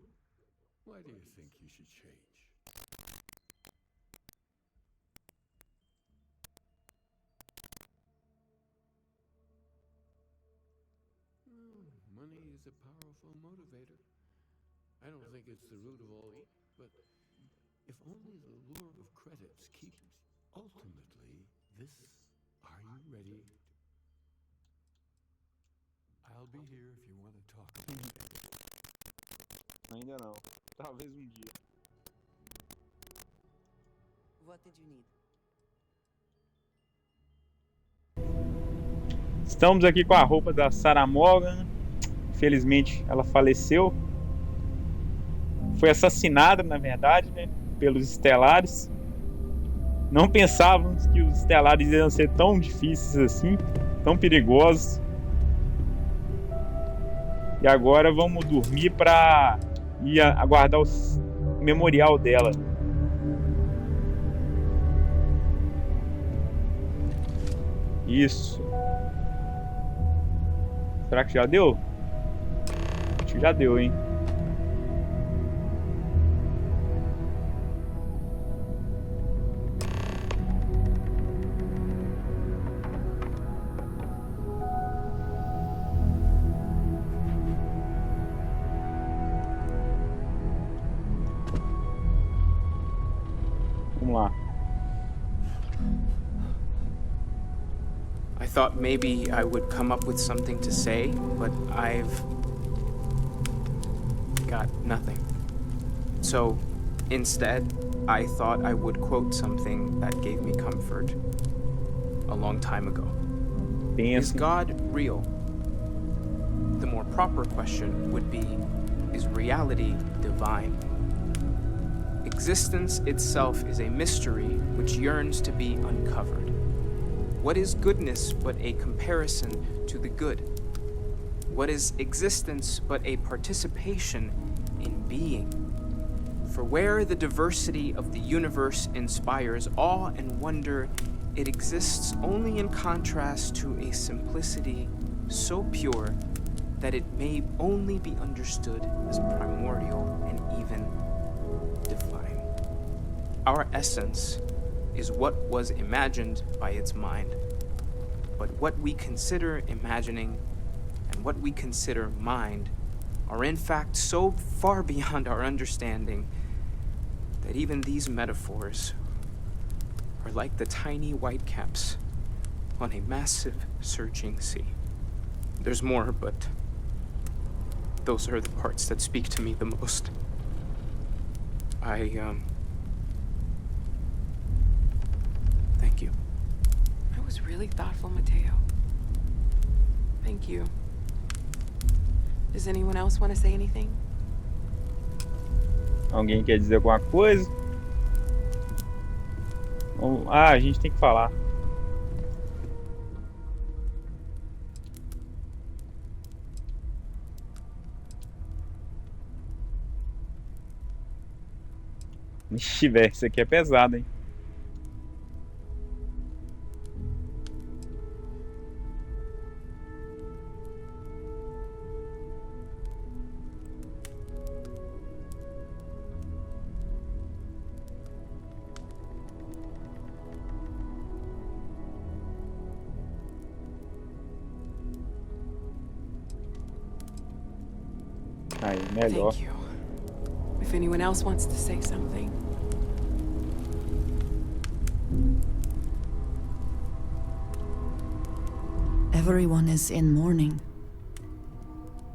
Why do you think you should change? Money is a powerful motivator. I don't think it's the root of all evil, but if only the lure of credits keeps ultimately this. Are you ready? I'll be here if you want to talk. Ainda não. Talvez dia. What did you need? Estamos aqui com a roupa da Sarah Morgan. Infelizmente ela faleceu. Foi assassinada, na verdade, né, pelos Estelares. Não pensávamos que os Estelares iam ser tão difíceis assim, tão perigosos. E agora vamos dormir para ir aguardar o memorial dela. Isso. Será que já deu? Acho que já deu, hein? Vamos lá. I thought maybe I would come up with something to say, but I've got nothing. So instead, I thought I would quote something that gave me comfort a long time ago. Is God real? The more proper question would be, is reality divine? Existence itself is a mystery which yearns to be uncovered. What is goodness but a comparison to the good? What is existence but a participation in being? For where the diversity of the universe inspires awe and wonder, it exists only in contrast to a simplicity so pure that it may only be understood as primordial and even divine. Our essence is what was imagined by its mind. But what we consider imagining and what we consider mind are in fact so far beyond our understanding that even these metaphors are like the tiny whitecaps on a massive surging sea. There's more, but those are the parts that speak to me the most. Thank you. That was really thoughtful, Mateo. Thank you. Does anyone else want to say anything? Alguém quer dizer alguma coisa? A gente tem que falar. Ixi, velho, isso aqui é pesado, hein? Aí, melhor. Thank you. If anyone else wants to say something. Everyone is in mourning.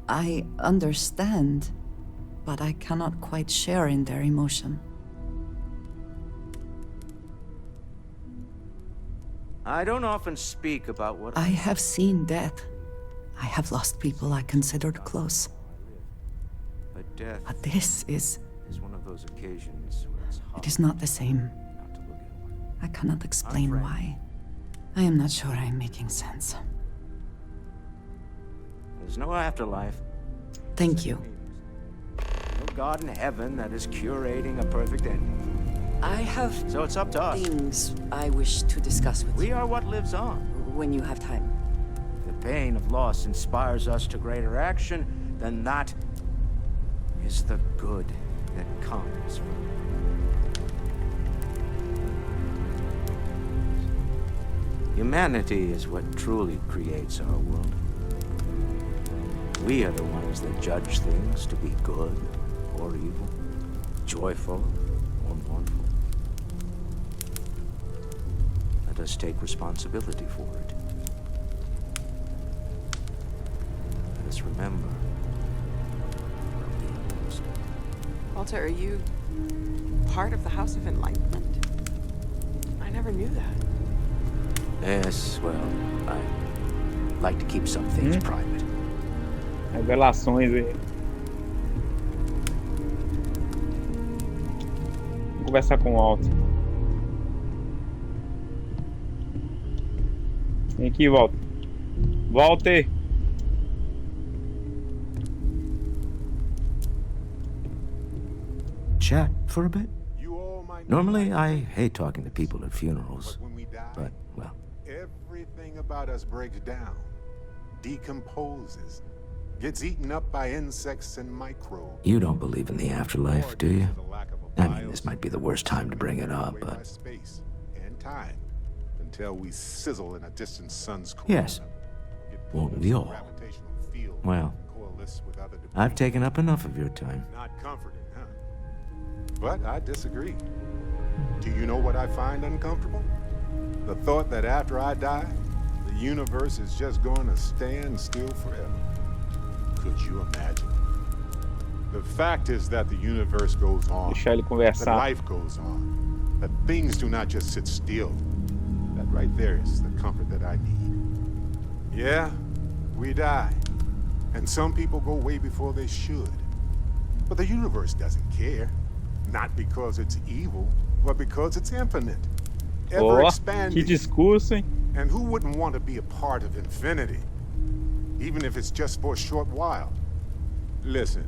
I understand, but I cannot quite share in their emotion. I don't often speak about what I have seen death. I have lost people I considered close. But death But this is one of those occasions where it's hard It is not the same. not to look at one. I cannot explain why. I am not sure I am making sense. There's no afterlife. Thank you. No God in heaven that is curating a perfect ending. I have So it's up to us. things I wish to discuss with you. We are what lives on. When you have time. If the pain of loss inspires us to greater action, then that is the good that comes from it. Humanity is what truly creates our world. We are the ones that judge things to be good or evil, joyful or mournful. Let us take responsibility for it. Let us remember. Walter, are you part of the House of Enlightenment? I never knew that. Yes, well, I like to keep some things private. Revelações aí. Vou conversar com o Walter. Vem aqui, Walter. Walter! Chat for a bit? Normally, I hate talking to people at funerals, but, well. Everything about us breaks down, decomposes, gets eaten up by insects and microbes. You don't believe in the afterlife, do you? I mean, this might be the worst time to bring it up, but... Space and time until we sizzle in a distant sun's core. Yes. Won't we all? Well, I've taken up enough of your time. Not comforting, huh? But I disagree. Do you know what I find uncomfortable? The thought that after I die, the universe is just going to stand still forever. Could you imagine? The fact is that the universe goes on, that life goes on, that things do not just sit still. That right there is the comfort that I need. Yeah, we die, and some people go way before they should. But the universe doesn't care, not because it's evil, but because it's infinite. Ever expanding. Que discurso, hein? And who wouldn't want to be a part of infinity? Even if it's just for a short while. Listen,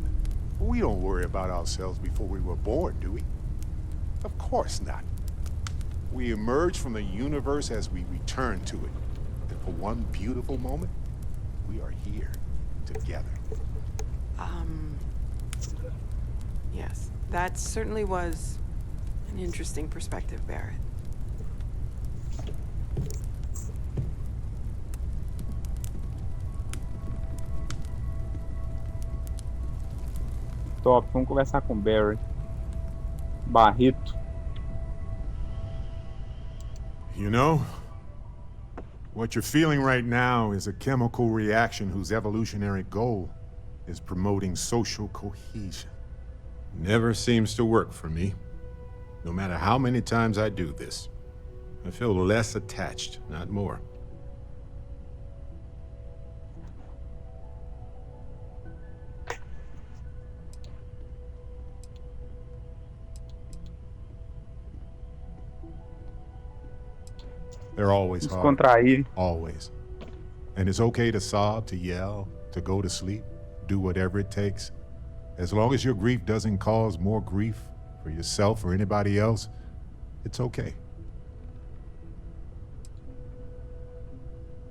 we don't worry about ourselves before we were born, do we? Of course not. We emerge from the universe as we return to it. And for one beautiful moment, we are here together. Yes, that certainly was an interesting perspective, Barrett. Top, vamos conversar com o Barry. Barreto. You know, what you're feeling right now is a chemical reaction whose evolutionary goal is promoting social cohesion. Never seems to work for me. No matter how many times I do this, I feel less attached, not more. They're always hard. Always. And it's okay to sob, to yell, to go to sleep, do whatever it takes. As long as your grief doesn't cause more grief for yourself or anybody else, it's okay.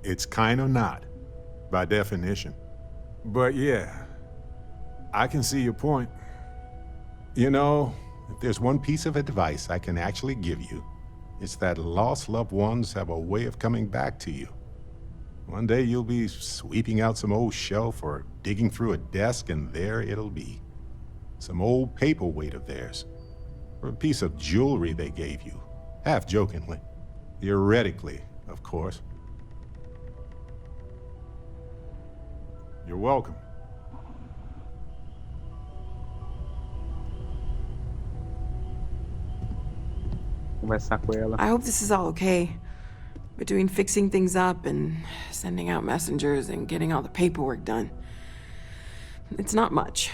It's kind of not, by definition. But yeah, I can see your point. You know, if there's one piece of advice I can actually give you, it's that lost loved ones have a way of coming back to you. One day you'll be sweeping out some old shelf or digging through a desk, and there it'll be. Some old paperweight of theirs, or a piece of jewelry they gave you, half-jokingly. Theoretically, of course. You're welcome. Conversar com ela. I hope this is all okay. Between fixing things up and sending out messengers and getting all the paperwork done. It's not much.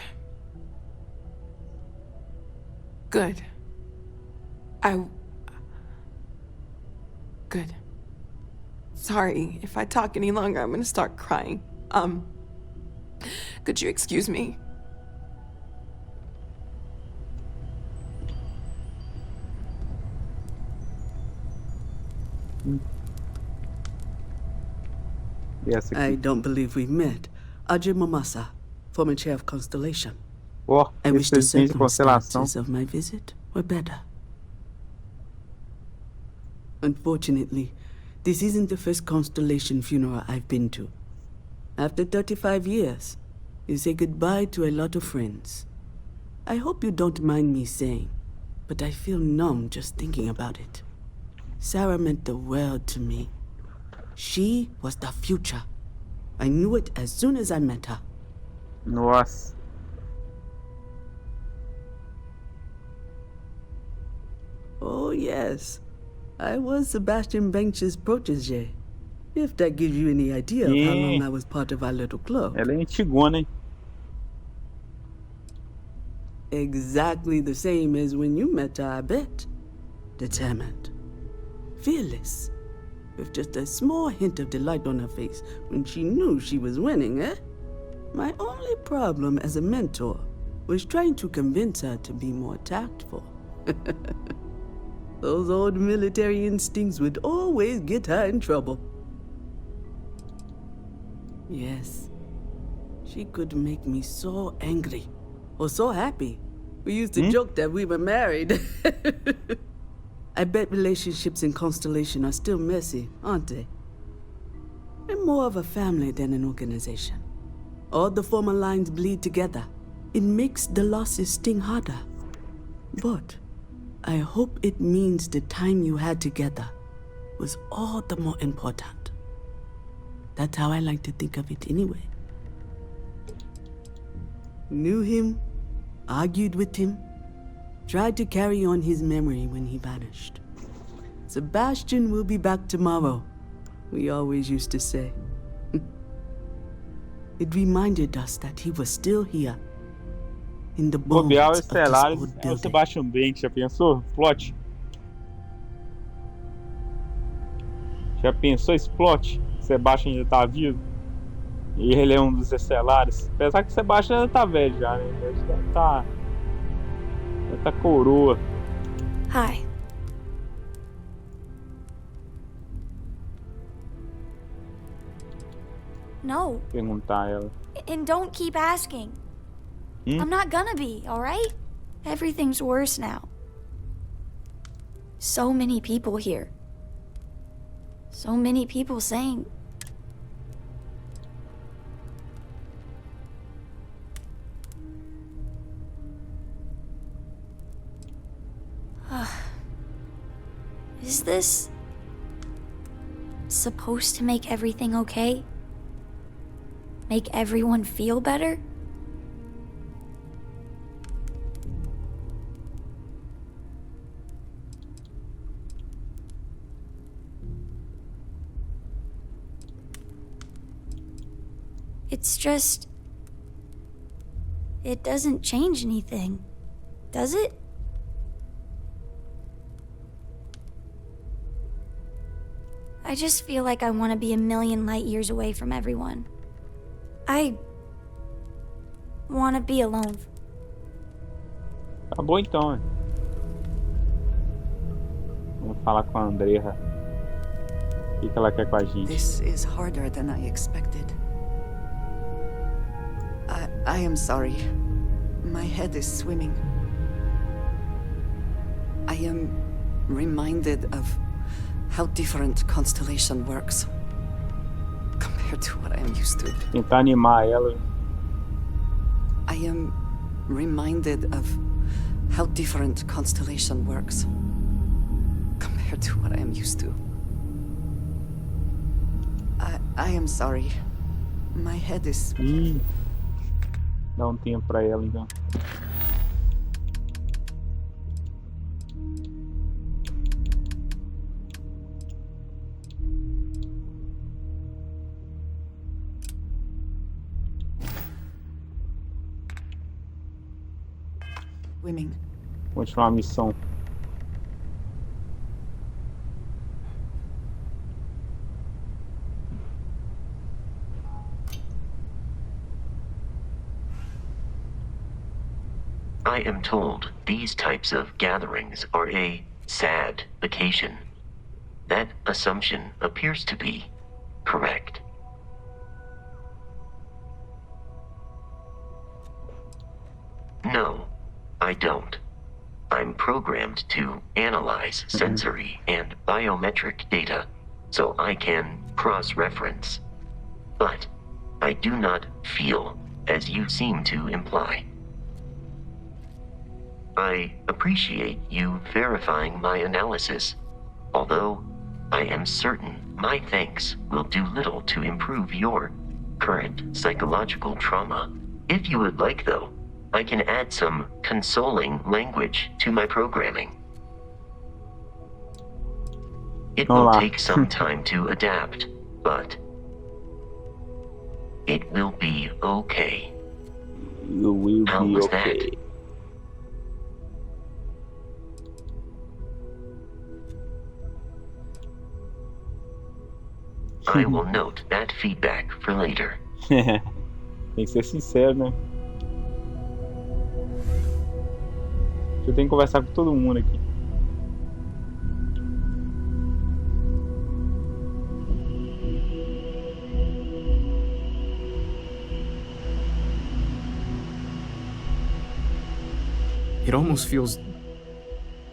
Good. Good. Sorry, if I talk any longer, I'm gonna start crying. Could you excuse me? Yes, I don't believe we've met. Ajay Mamasa, former chair of Constellation. Oh, I wish the Constelação. circumstances of my visit were better. Unfortunately, this isn't the first Constellation funeral I've been to. After 35 years, You say goodbye to a lot of friends. I hope you don't mind me saying, but I feel numb just thinking about it. Sarah meant the world to me. She was the future. I knew it as soon as I met her. Nossa. Oh, yes. I was Sebastian Banks's protege. If that gives you any idea of how long I was part of our little club. Ela é antigona, hein? Exactly the same as when you met her, I bet. Determined. Fearless. With just a small hint of delight on her face when she knew she was winning, eh? My only problem as a mentor was trying to convince her to be more tactful. Those old military instincts would always get her in trouble. Yes. She could make me so angry. Or so happy. We used to joke that we were married. I bet relationships in Constellation are still messy, aren't they? We're more of a family than an organization. All the former lines bleed together. It makes the losses sting harder. But I hope it means the time you had together was all the more important. That's how I like to think of it anyway. Knew him, argued with him, tried to carry on his memory when he vanished. Sebastian will be back tomorrow, we always used to say. It reminded us that he was still here. In the bones Bobear of o this Estelar old é o building. Sebastian Banks, já pensou? Plot. Já pensou esse plot? Sebastian ainda tá vivo. E ele é um dos Estelares. Apesar que o Sebastian ainda tá velho já, né? Ele já tá coroa. Hi. No. Perguntar a ela. And don't keep asking. I'm not gonna be, alright? Everything's worse now. So many people here. So many people saying... Is this supposed to make everything okay? Make everyone feel better? It's just... It doesn't change anything, does it? I just feel like I want to be a million light years away from everyone. I want to be alone. Tá bom então, né? Vamos falar com a Andrea. O que ela quer com a gente? This is harder than I expected. I am sorry. My head is swimming. I am reminded of how different Constellation works compared to what I am used to. Tentar animar ela. I am reminded of how different Constellation works compared to what I am used to. I am sorry. My head is... Dá um tempo pra ela então. Women. Continuar a missão. I am told these types of gatherings are a sad occasion. That assumption appears to be correct. No, I don't. I'm programmed to analyze sensory and biometric data so I can cross-reference. But I do not feel as you seem to imply. I appreciate you verifying my analysis, although I am certain my thanks will do little to improve your current psychological trauma. If you would like, though, I can add some consoling language to my programming. It will take some time to adapt, but it will be okay. You will How be was okay. that? I will note that feedback for later. Tem que ser sincero, né? Eu tenho que conversar com todo mundo aqui. It almost feels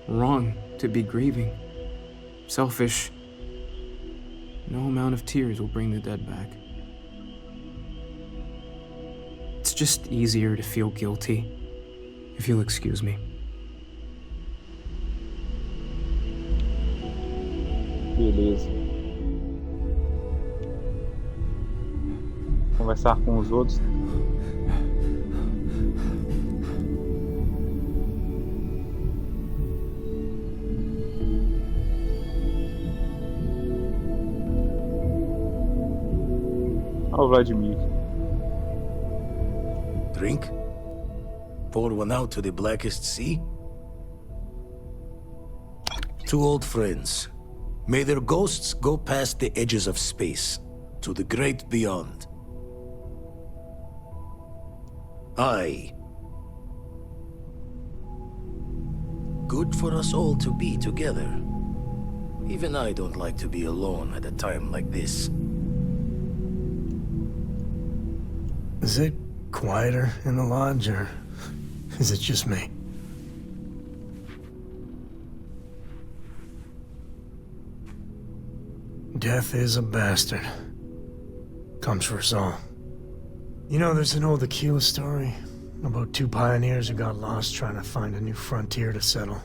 wrong to be grieving. Selfish. No amount of tears will bring the dead back. It's just easier to feel guilty, if you'll excuse me. Beleza. Conversar com os outros. Oh, Vladimir. Drink? Pour one out to the blackest sea? Two old friends. May their ghosts go past the edges of space, to the great beyond. Good for us all to be together. Even I don't like to be alone at a time like this. Is it quieter in the lodge, or is it just me? Death is a bastard. Comes for us all. You know, there's an old Aquila story about two pioneers who got lost trying to find a new frontier to settle.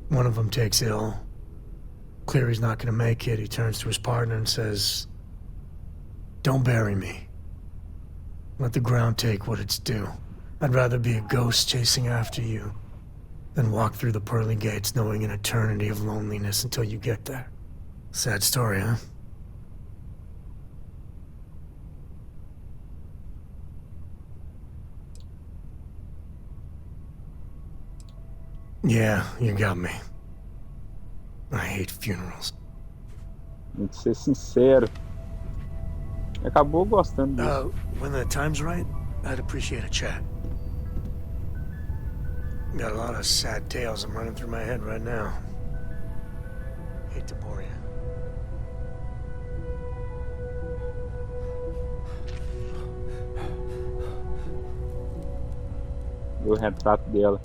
One of them takes ill. Clear he's not gonna make it, he turns to his partner and says, "Don't bury me. Let the ground take what it's due. I'd rather be a ghost chasing after you than walk through the pearly gates knowing an eternity of loneliness until you get there." Sad story, huh? Yeah, you got me. I hate funerals. Tem que ser sincero. Acabou gostando disso. When the time's right, I'd appreciate a chat. Got a lot of sad tales I'm running through my head right now. Hate to bore you. O retrato dela.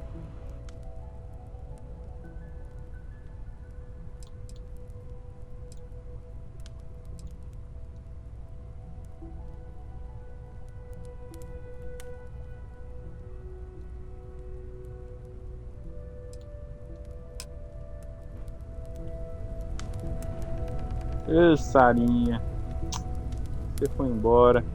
Ê, Sarinha, você foi embora.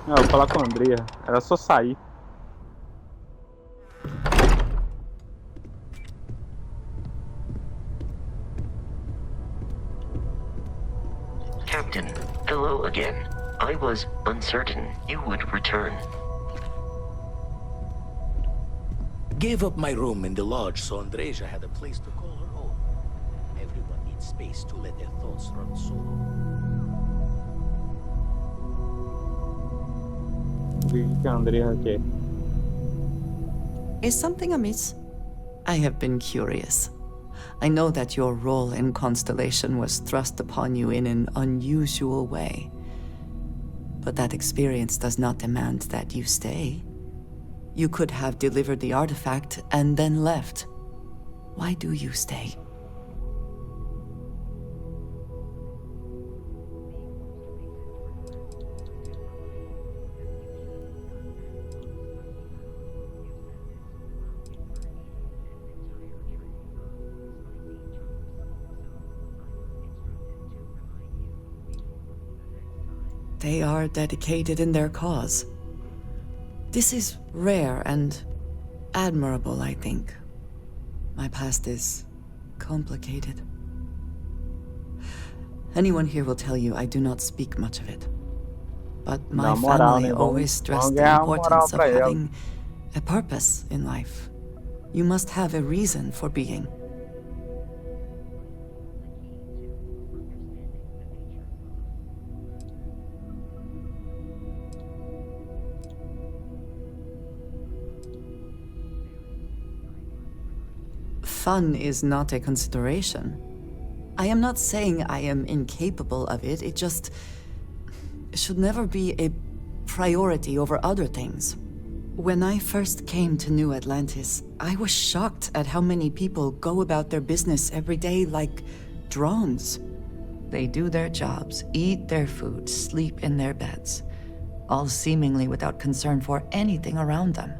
Não, eu vou falar com a Andrea, era só sair. Captain, hello again. I was uncertain you would return. Gave up my room in the lodge so Andreja had a place to call her own. Everyone needs space to let their thoughts run solo. O que a Andrea quer? Is something amiss? I have been curious. I know that your role in Constellation was thrust upon you in an unusual way. But that experience does not demand that you stay. You could have delivered the artifact and then left. Why do you stay? They are dedicated in their cause. This is rare and admirable, I think. My past is complicated. Anyone here will tell you I do not speak much of it. But my family always stressed the importance of having a purpose in life. You must have a reason for being. Fun is not a consideration. I am not saying I am incapable of it, it just should never be a priority over other things. When I first came to New Atlantis, I was shocked at how many people go about their business every day like drones. They do their jobs, eat their food, sleep in their beds, all seemingly without concern for anything around them.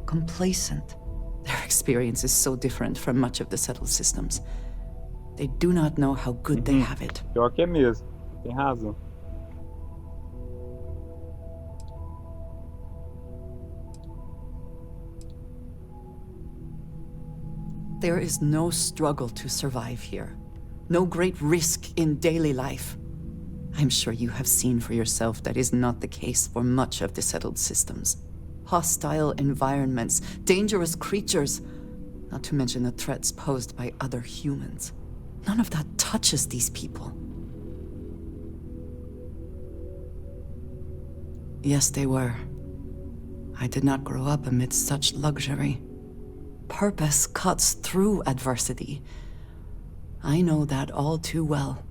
Complacent. Their experience is so different from much of the settled systems. They do not know how good they have it. Pior que é mesmo. Tem razão. There is no struggle to survive here. No great risk in daily life. I'm sure you have seen for yourself that is not the case for much of the settled systems. Hostile environments, dangerous creatures, not to mention the threats posed by other humans. None of that touches these people. Yes, they were. I did not grow up amidst such luxury. Purpose cuts through adversity. I know that all too well.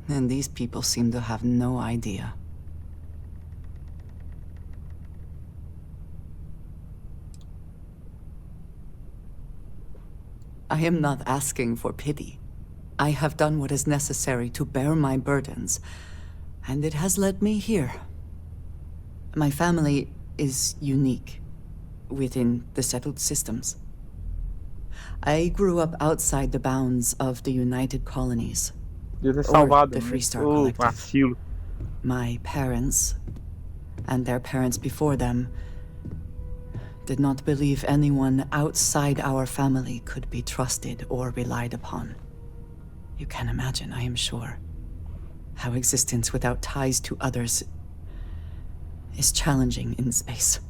And these people seem to have no idea. I am not asking for pity. I have done what is necessary to bear my burdens, and it has led me here. My family is unique within the settled systems. I grew up outside the bounds of the United Colonies, or the Freestar Collective. My parents, and their parents before them, did not believe anyone outside our family could be trusted or relied upon. You can imagine, I am sure, how existence without ties to others is challenging in space.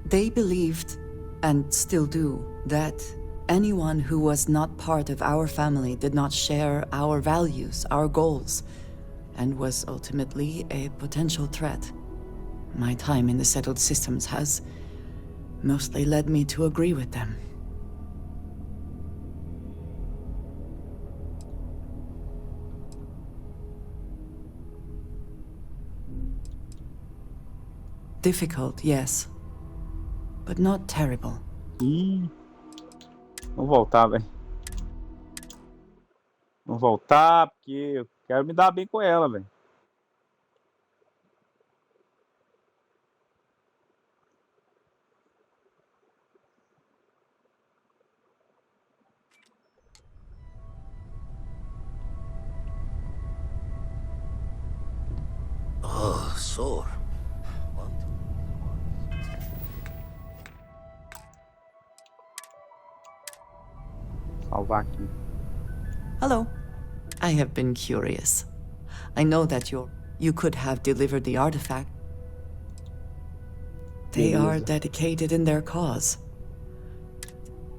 They believed, and still do, that anyone who was not part of our family did not share our values, our goals, and was ultimately a potential threat. My time in the settled systems has mostly led me to agree with them. Difficult, yes, but not terrible. Vamos voltar, velho. Vamos voltar, porque eu quero me dar bem com ela, velho. Oh, sore. Salvar aqui. Hello. I have been curious. I know that you could have delivered the artifact. They are dedicated in their cause.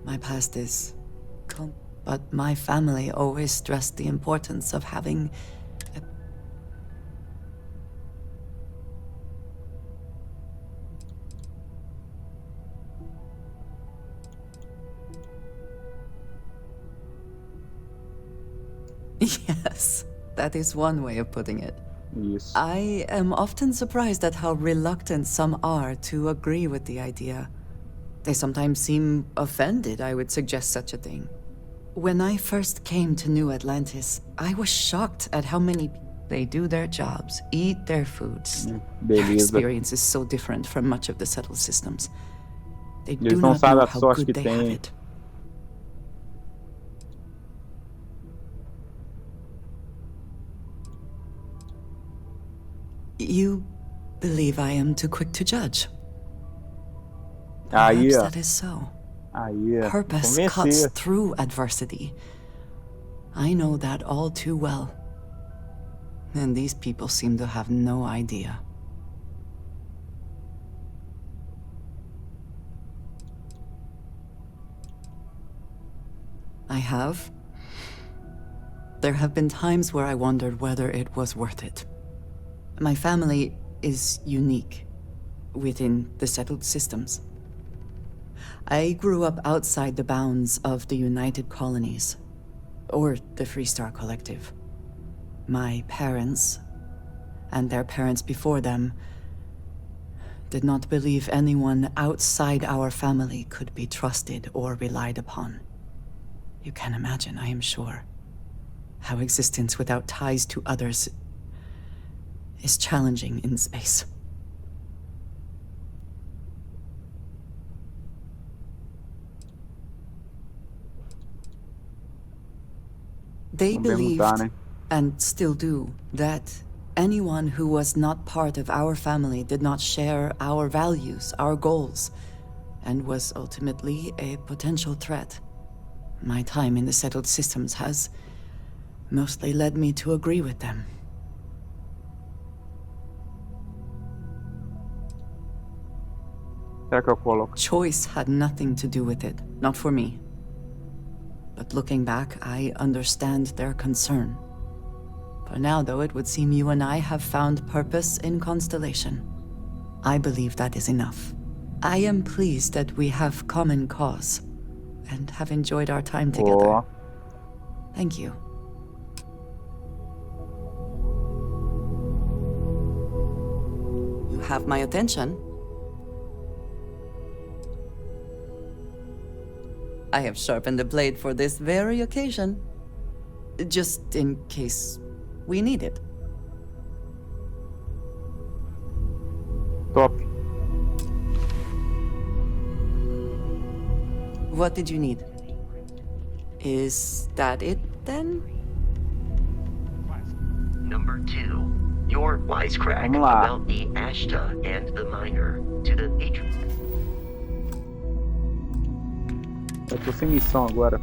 My past is but my family always stressed the importance of having Yes, that is one way of putting it. Isso. I am often surprised at how reluctant some are to agree with the idea. They sometimes seem offended I would suggest such a thing. When I first came to New Atlantis, I was shocked at how many they do their jobs, eat their foods. Their experience is so different from much of the settled systems. They do not know how good they have it. You believe I am too quick to judge? Perhaps that is so. Purpose cuts through adversity. I know that all too well. And these people seem to have no idea. I have. There have been times where I wondered whether it was worth it. My family is unique within the settled systems. I grew up outside the bounds of the United Colonies, or the Freestar Collective. My parents, and their parents before them, did not believe anyone outside our family could be trusted or relied upon. You can imagine, I am sure, how existence without ties to others is challenging in space. They believed, and still do, that anyone who was not part of our family did not share our values, our goals, and was ultimately a potential threat. My time in the settled systems has mostly led me to agree with them. Choice had nothing to do with it, not for me. But looking back, I understand their concern. For now, though, it would seem you and I have found purpose in Constellation. I believe that is enough. I am pleased that we have common cause, and have enjoyed our time together. Thank you. You have my attention. I have sharpened the blade for this very occasion. Just in case we need it. Top. What did you need? Is that it, then? Number 2. Your wisecrack about the Esta and the miner to the patron. Eu tô sem missão agora.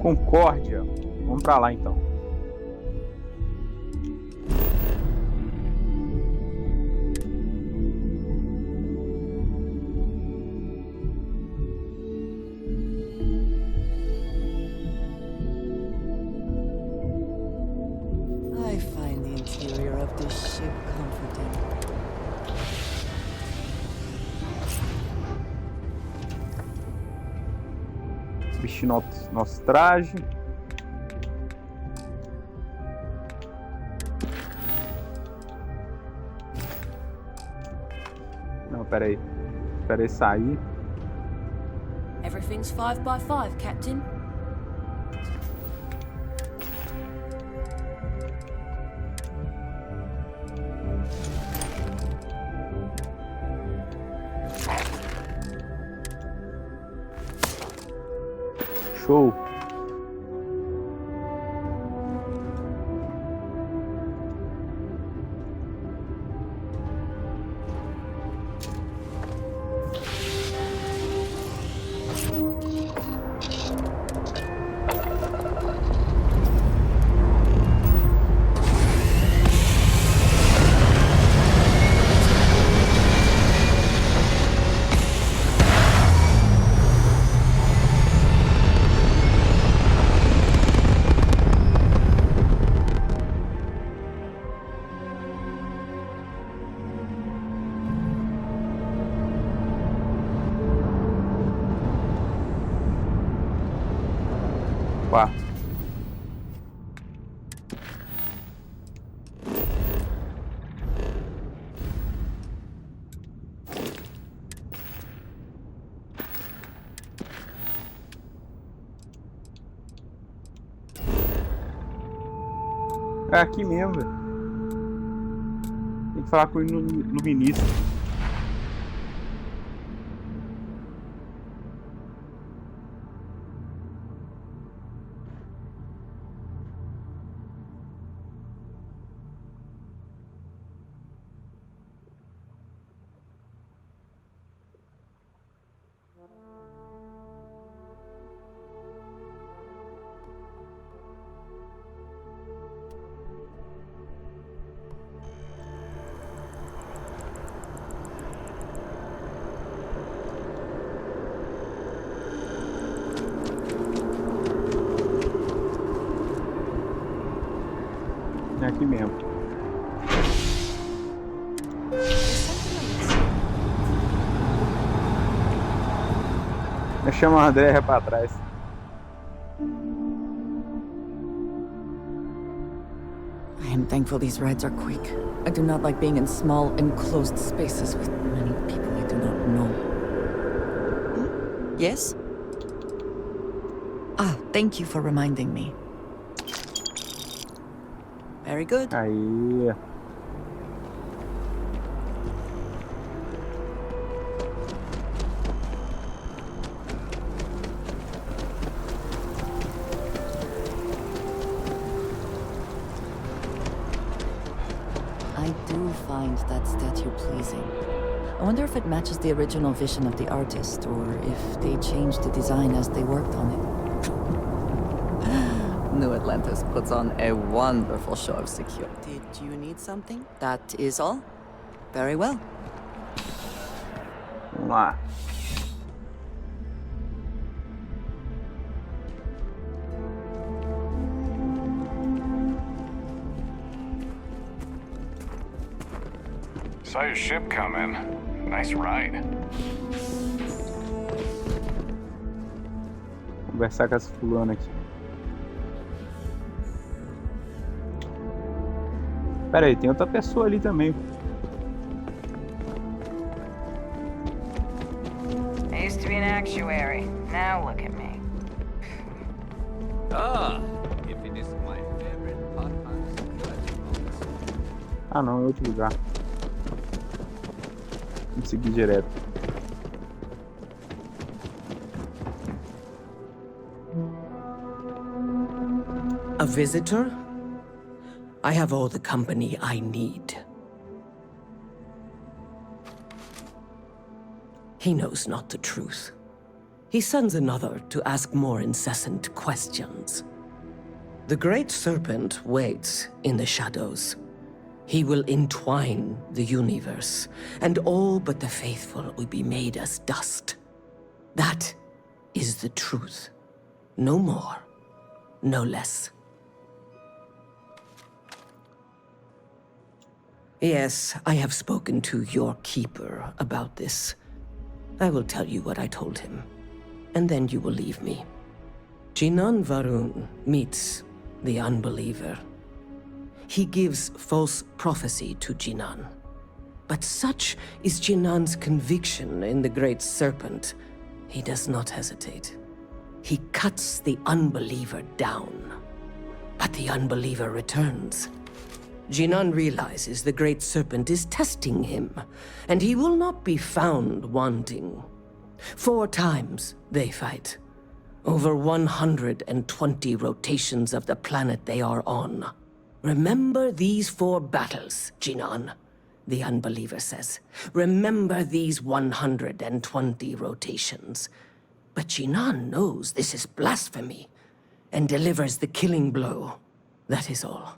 Concórdia. Vamos pra lá então. I find the interior of this ship comforting. Vestir nosso traje. Não, peraí. Peraí sair. Everything's 5 by 5, Captain. Show. quarto. É aqui mesmo, velho. Tem que falar com o iluminista. É aqui mesmo. Eu chamo a André pra trás. I am thankful these rides are quick. I do not like being in small, enclosed spaces with many people I do not know. Yes? Ah, thank you for reminding me. Very good. Aí. I do find that statue pleasing. I wonder if it matches the original vision of the artist, or if they changed the design as they worked on it. New Atlantis puts on a wonderful show of security. Did you need something? That is all? Very well. Vamos lá. Saw your ship come in. Nice ride. Conversar com essa fulana aqui. Pera aí, tem outra pessoa ali também. I used to be an actuary. Now look at me. Ah, if it is my favorite part-time. Ah não, é outro lugar. Vamos seguir direto. A visitor? I have all the company I need. He knows not the truth. He sends another to ask more incessant questions. The Great Serpent waits in the shadows. He will entwine the universe, and all but the faithful will be made as dust. That is the truth. No more, no less. Yes, I have spoken to your keeper about this. I will tell you what I told him, and then you will leave me. Jinan Varun meets the unbeliever. He gives false prophecy to Jinan. But such is Jinan's conviction in the Great Serpent, he does not hesitate. He cuts the unbeliever down. But the unbeliever returns. Jinan realizes the Great Serpent is testing him, and he will not be found wanting. 4 times they fight. Over 120 rotations of the planet they are on. Remember these 4 battles, Jinan, the unbeliever says. Remember these 120 rotations. But Jinan knows this is blasphemy, and delivers the killing blow. That is all.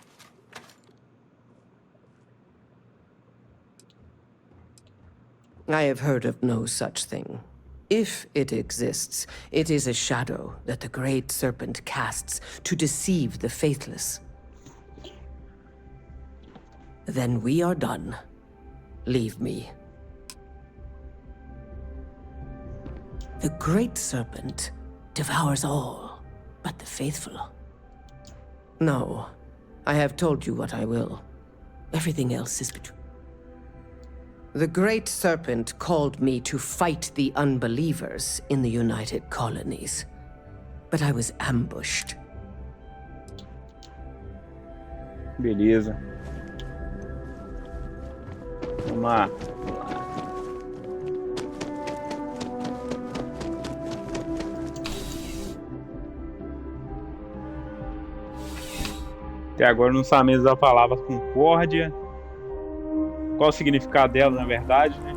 I have heard of no such thing. If it exists, it is a shadow that the Great Serpent casts to deceive the faithless. Then we are done. Leave me. The Great Serpent devours all, but the faithful. No, I have told you what I will. Everything else is between. The Great Serpent called me to fight the unbelievers in the United Colonies, but I was ambushed. Beleza. Vamos lá. Até agora não sabemos a palavra concórdia. Qual o significado dela, na verdade, né?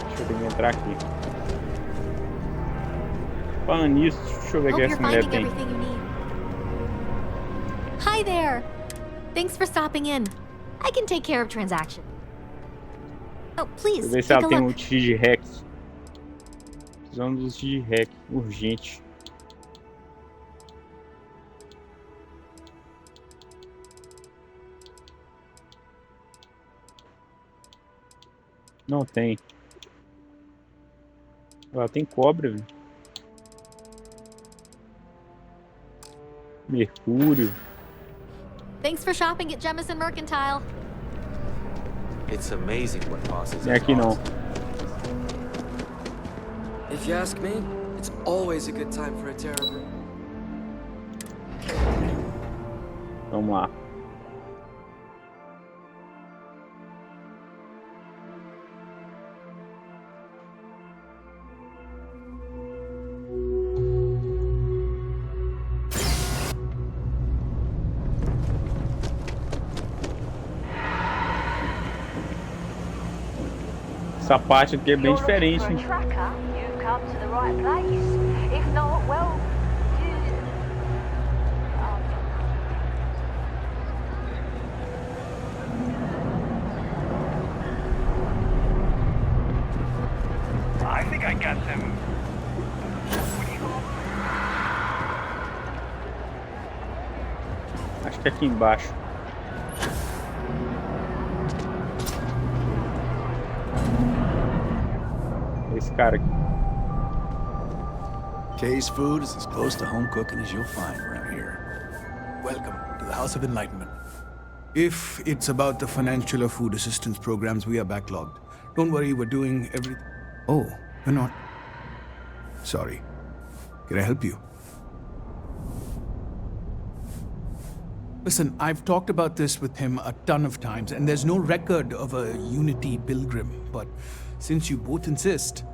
Deixa eu entrar aqui. Falando nisso, deixa eu ver o que essa mulher tem. Hi there! Thanks for stopping in. I can take care of transaction. Oh, please, Deixa eu ver se take ela a tem look. um X-Hack. Precisamos de X-Hack, urgente. Não tem. Ela tem cobre, velho. Mercúrio. Thanks for shopping at Jemison Mercantile. It's amazing what passes. É aqui não. If you ask me, it's always a good time for a terror. Vamos lá. Essa parte aqui é bem diferente, hein? You've come to the right place. If not, well, I think I got them. Acho que é aqui embaixo. Esse cara aqui. Kay's food is as close to home cooking as you'll find around here. Welcome to the House of Enlightenment. If it's about the financial or food assistance programs, we are backlogged. Don't worry, we're doing everything. Oh, we're not. Sorry. Can I help you? Listen, I've talked about this with him a ton of times, and there's no record of a Unity pilgrim, but since you both insist,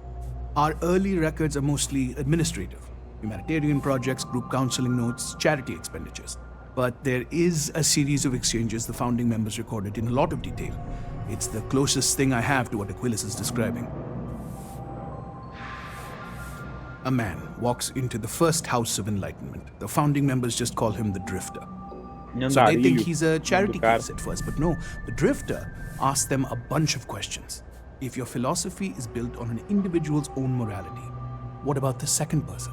our early records are mostly administrative. Humanitarian projects, group counseling notes, charity expenditures. But there is a series of exchanges the founding members recorded in a lot of detail. It's the closest thing I have to what Aquilus is describing. A man walks into the first House of Enlightenment. The founding members just call him the Drifter. So they think he's a charity case at first, but no, the Drifter asks them a bunch of questions. If your philosophy is built on an individual's own morality, what about the second person?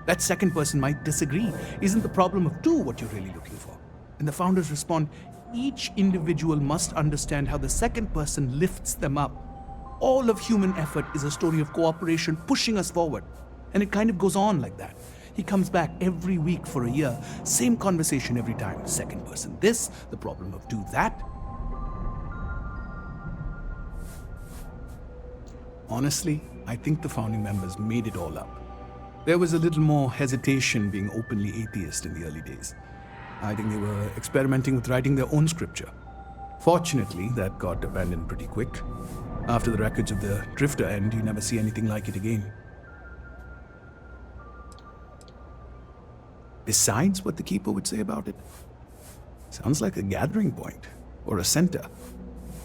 That second person might disagree. Isn't the problem of two what you're really looking for? And the founders respond, each individual must understand how the second person lifts them up. All of human effort is a story of cooperation pushing us forward. And it kind of goes on like that. He comes back every week for a year. Same conversation every time. Second person this, the problem of two that. Honestly, I think the founding members made it all up. There was a little more hesitation being openly atheist in the early days. I think they were experimenting with writing their own scripture. Fortunately, that got abandoned pretty quick. After the records of the Drifter end, you never see anything like it again. Besides what the Keeper would say about it, sounds like a gathering point, or a center.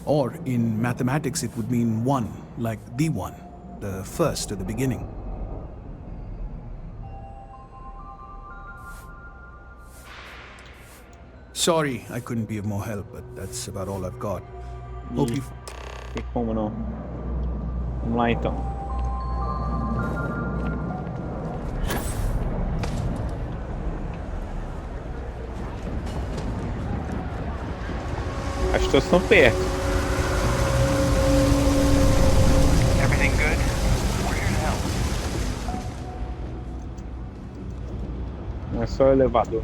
Or in mathematics, it would mean one, like the one, the first or the beginning. Sorry, I couldn't be of more help, but that's about all I've got. Hope you... Como não? Vamos lá então. pessoas estão perto. Everything good? We're here to help. Não é só o elevador.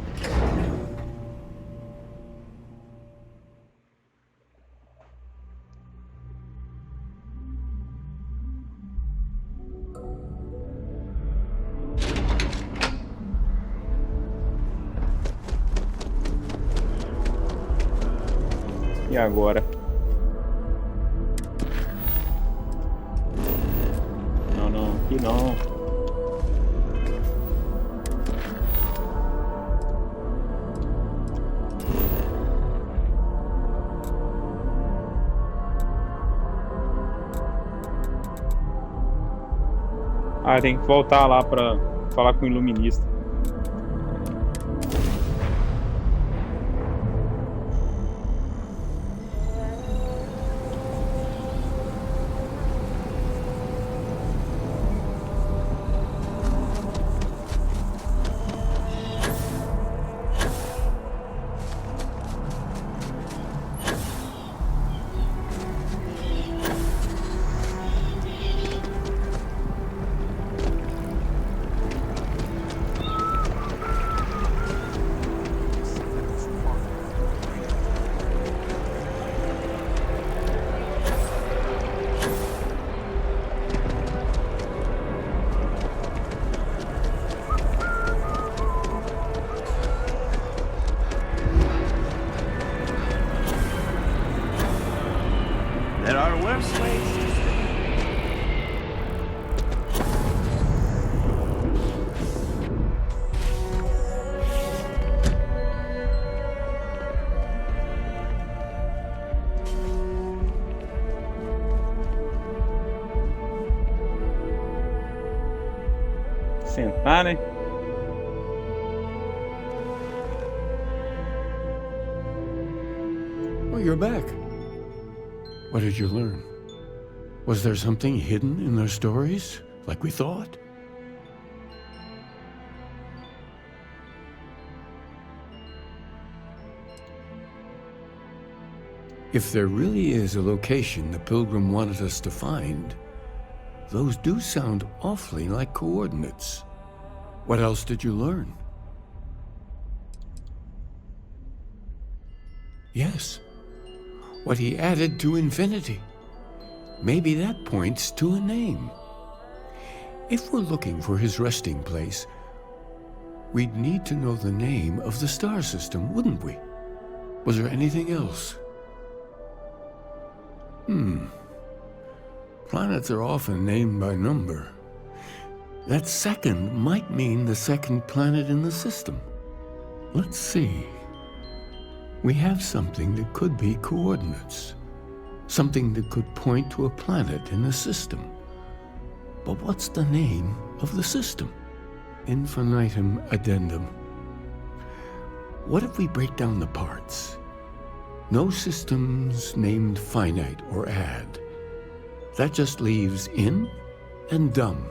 E agora? Não, aqui não. Ah, tem que voltar lá pra falar com o iluminista. There are worse ways to stay. Sentar, né? Oh, you're back. What did you learn? Was there something hidden in their stories, like we thought? If there really is a location the Pilgrim wanted us to find, those do sound awfully like coordinates. What else did you learn? Yes. What he added to infinity. Maybe that points to a name. If we're looking for his resting place, we'd need to know the name of the star system, wouldn't we? Was there anything else? Planets are often named by number. That second might mean the second planet in the system. Let's see. We have something that could be coordinates. Something that could point to a planet in the system. But what's the name of the system? Infinitum addendum. What if we break down the parts? No systems named finite or add. That just leaves in and dumb.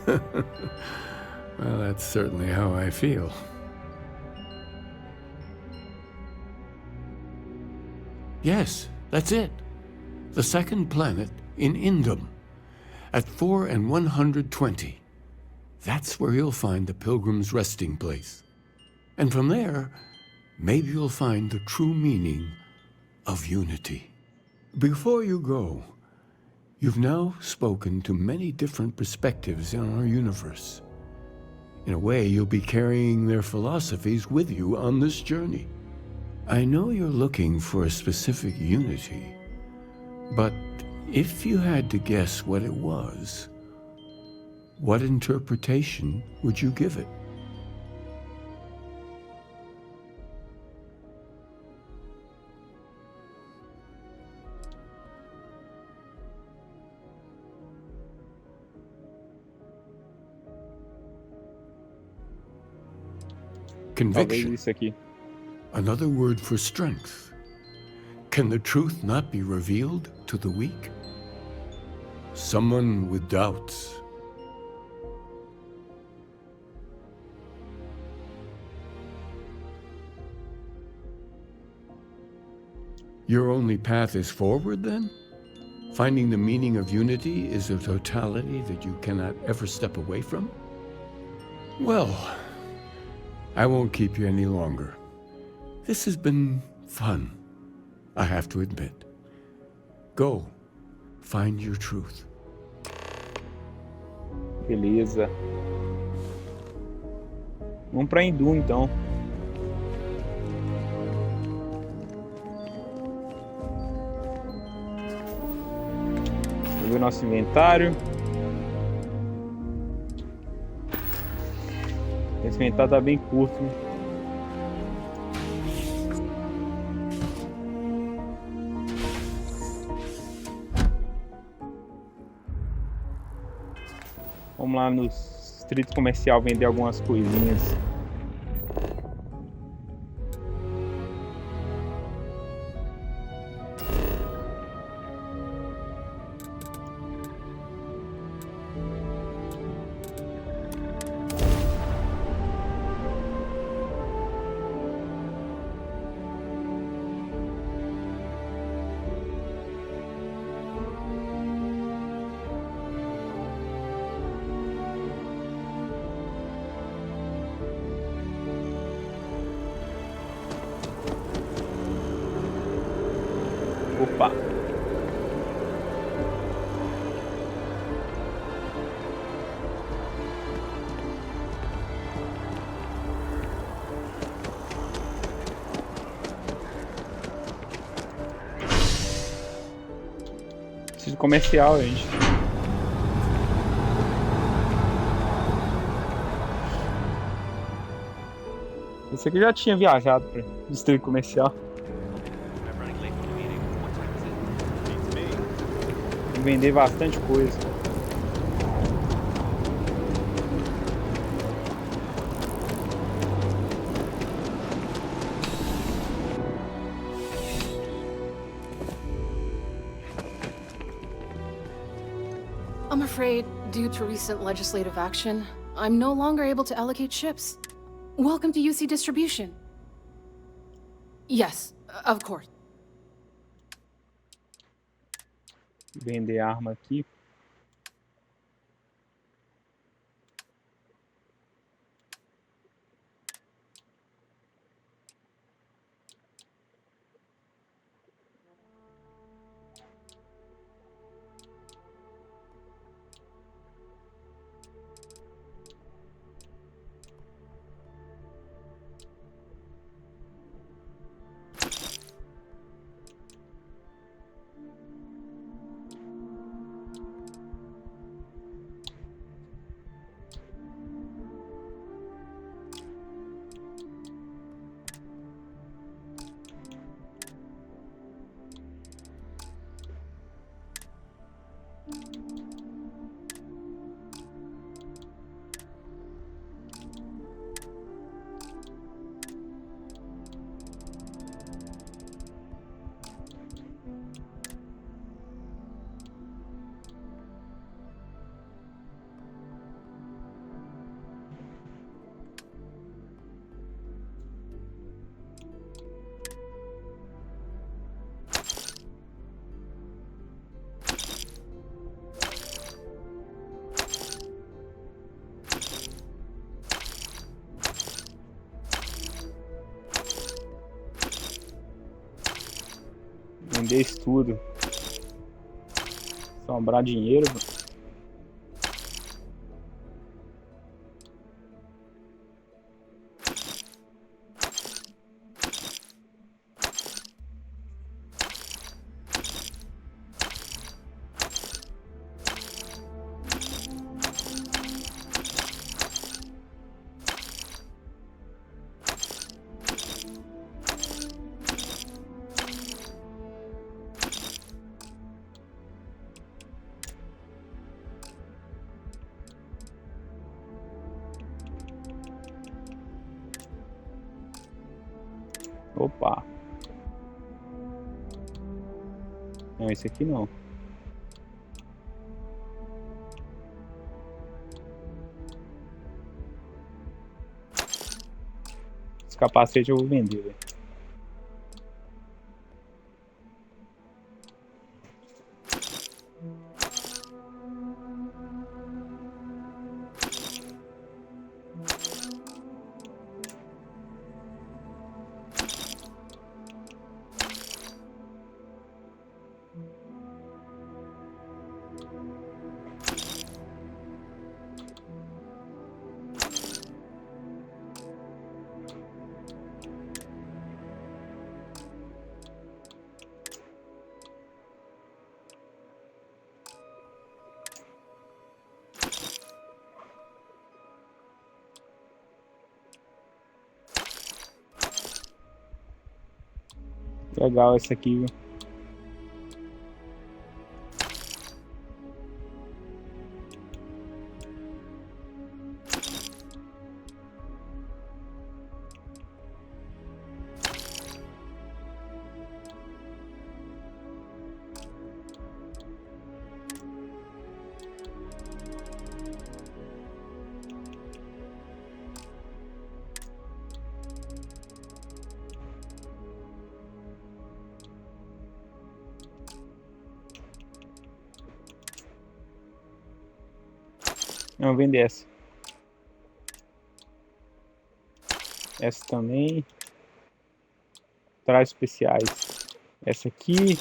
Well, that's certainly how I feel. Yes, that's it. The second planet in Indum, at 4 and 120. That's where you'll find the Pilgrim's resting place. And from there, maybe you'll find the true meaning of unity. Before you go, you've now spoken to many different perspectives in our universe. In a way, you'll be carrying their philosophies with you on this journey. I know you're looking for a specific unity, but if you had to guess what it was, what interpretation would you give it? Conviction. Another word for strength. Can the truth not be revealed to the weak? Someone with doubts. Your only path is forward, then? Finding the meaning of unity is a totality that you cannot ever step away from? Well, I won't keep you any longer. This has been fun, I have to admit. Go, find your truth. Beleza. Vamos pra Hindu, então. Vamos ver nosso inventário. Esse inventário tá bem curto, né? Vamos lá no distrito comercial vender algumas coisinhas. Opa! Preciso comercial, gente. Esse aqui já tinha viajado para distrito comercial. Vender bastante coisa. I'm afraid, due to recent legislative action, I'm no longer able to allocate ships. Welcome to UC Distribution. Yes, of course. Vender arma aqui. Vender isso tudo. Sobrar dinheiro. Opa. Não, esse aqui não. Esse capacete eu vou vender, velho. Legal esse aqui, viu? Não, vende essa. Essa também. Traz especiais. Essa aqui.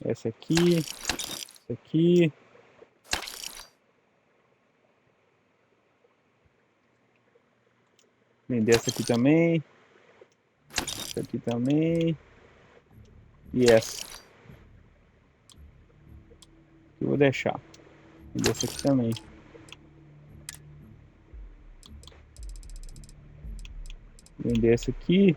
Essa aqui. Essa aqui. Vender essa aqui também. Essa aqui também. E essa. Eu vou deixar. Vender essa aqui também. Vender essa aqui.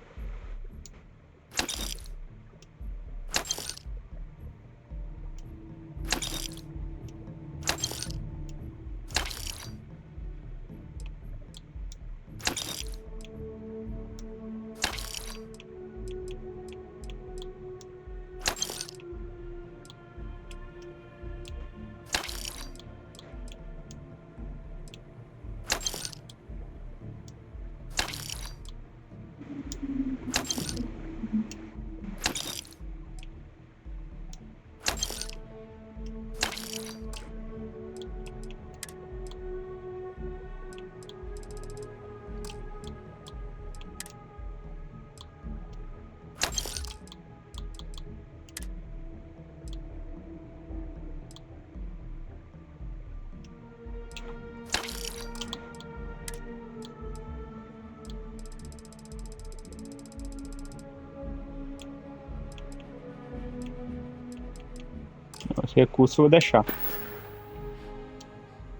Esse recurso eu vou deixar.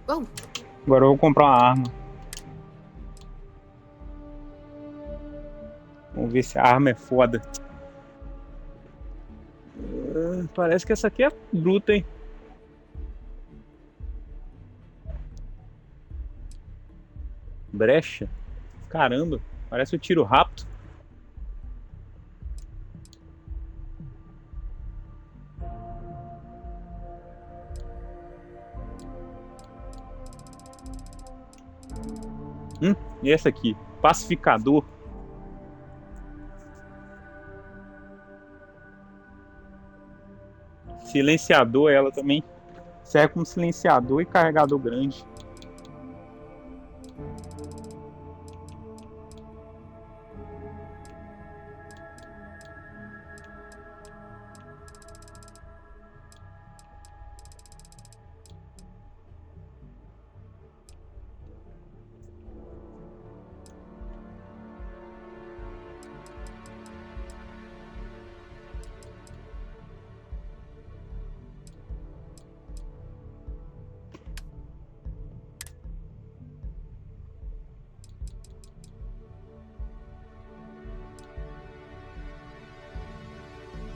Oh. Agora eu vou comprar uma arma. Vamos ver se a arma é foda. Parece que essa aqui é bruta, hein? Brecha. Caramba, parece o tiro rápido. E essa aqui? Pacificador. Silenciador, ela também serve como silenciador e carregador grande.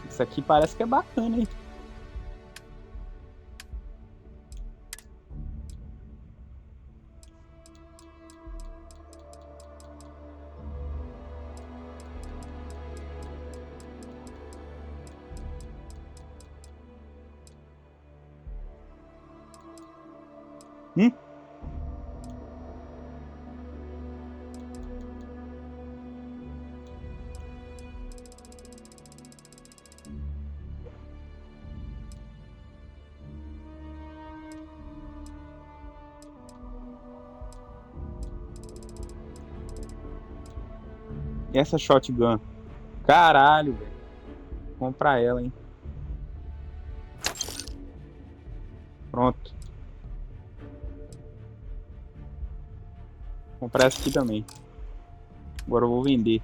Isso aqui parece que é bacana, hein? E essa shotgun? Caralho, velho. Vou comprar ela, hein? Pronto. Vou comprar essa aqui também. Agora eu vou vender.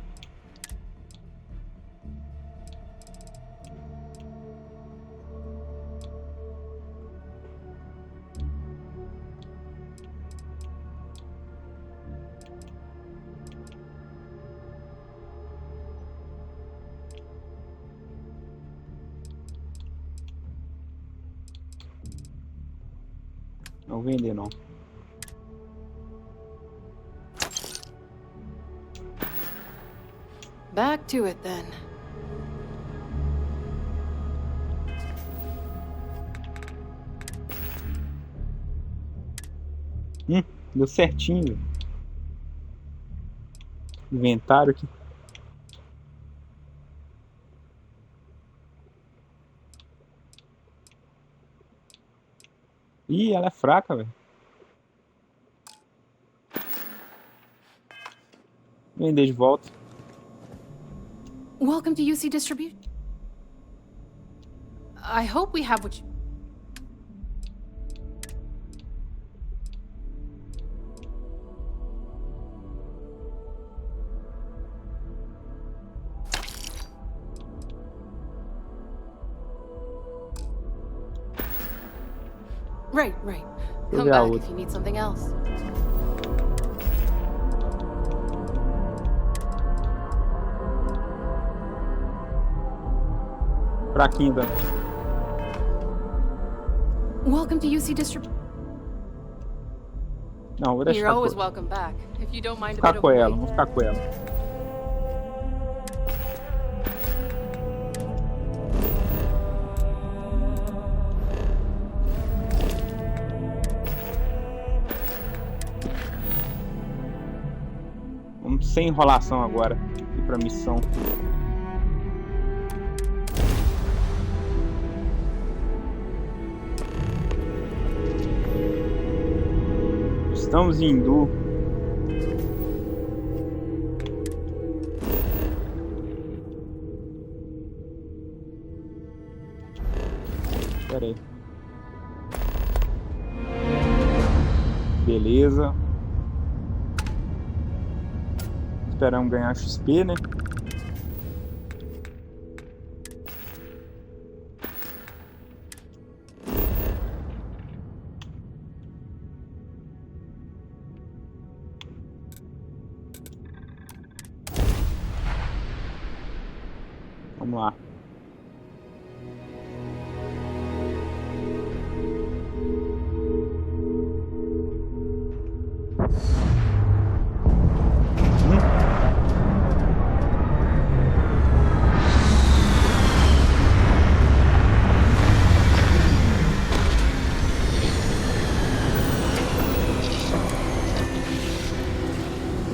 Não vou vender não. Back to it then. Deu certinho. Inventário aqui. Ih, ela é fraca, velho. Vender de volta. Welcome to UC Distribution. I hope we have what you... Right. Come back if you need something else. Fraquinho também. Welcome to UC Distribution. Não, vou deixar. You're always welcome back. If you don't mind a Vou ficar bit com of ela, vou ficar com ela. Vamos sem enrolação agora. Ir pra missão. Estamos em Hindu. Espera aí. Beleza. Esperamos ganhar XP, né? Vamos lá.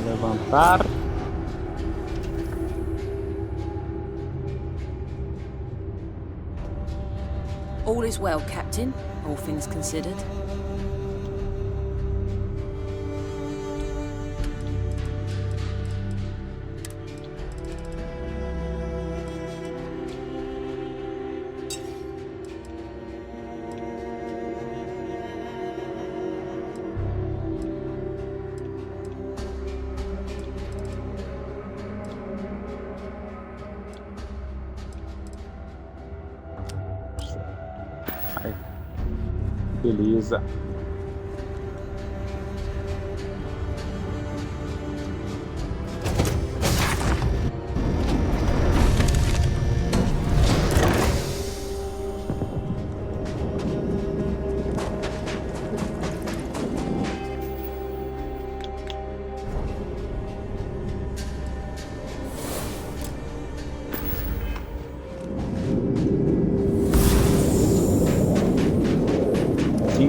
Levantar. All is well, Captain, all things considered. Beleza.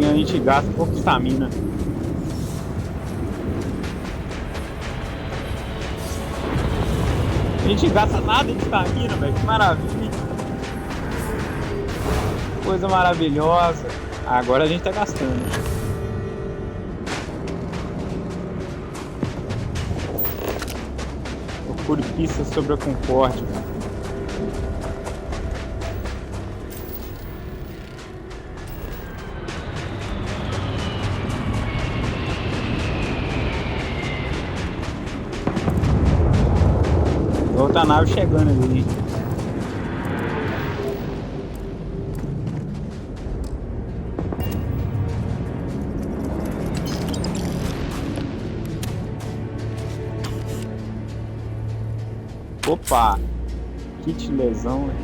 A gente gasta um pouco de estamina. A gente gasta nada de estamina, velho. Que maravilha. Coisa maravilhosa. Agora a gente tá gastando. Procure pistas sobre a Concórdia. Outra nave chegando ali. Opa! Kit de lesão, né?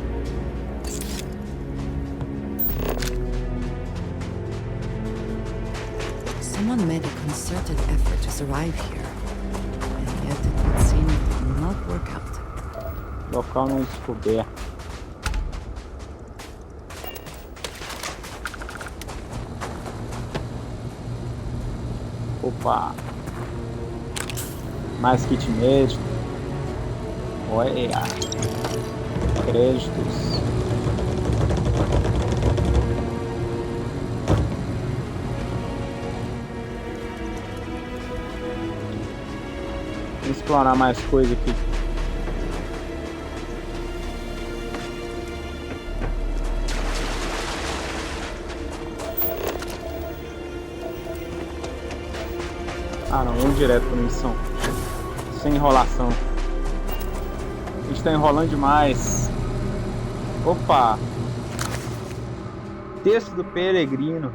Someone made a concerted effort to survive here, and yet it would seem to not work out. Local não descoberto. Opa! Mais kit médico. Olha! Créditos. Vou explorar mais coisa aqui. Ah não, vamos direto pra missão. Sem enrolação. A gente tá enrolando demais. Opa! Texto do peregrino.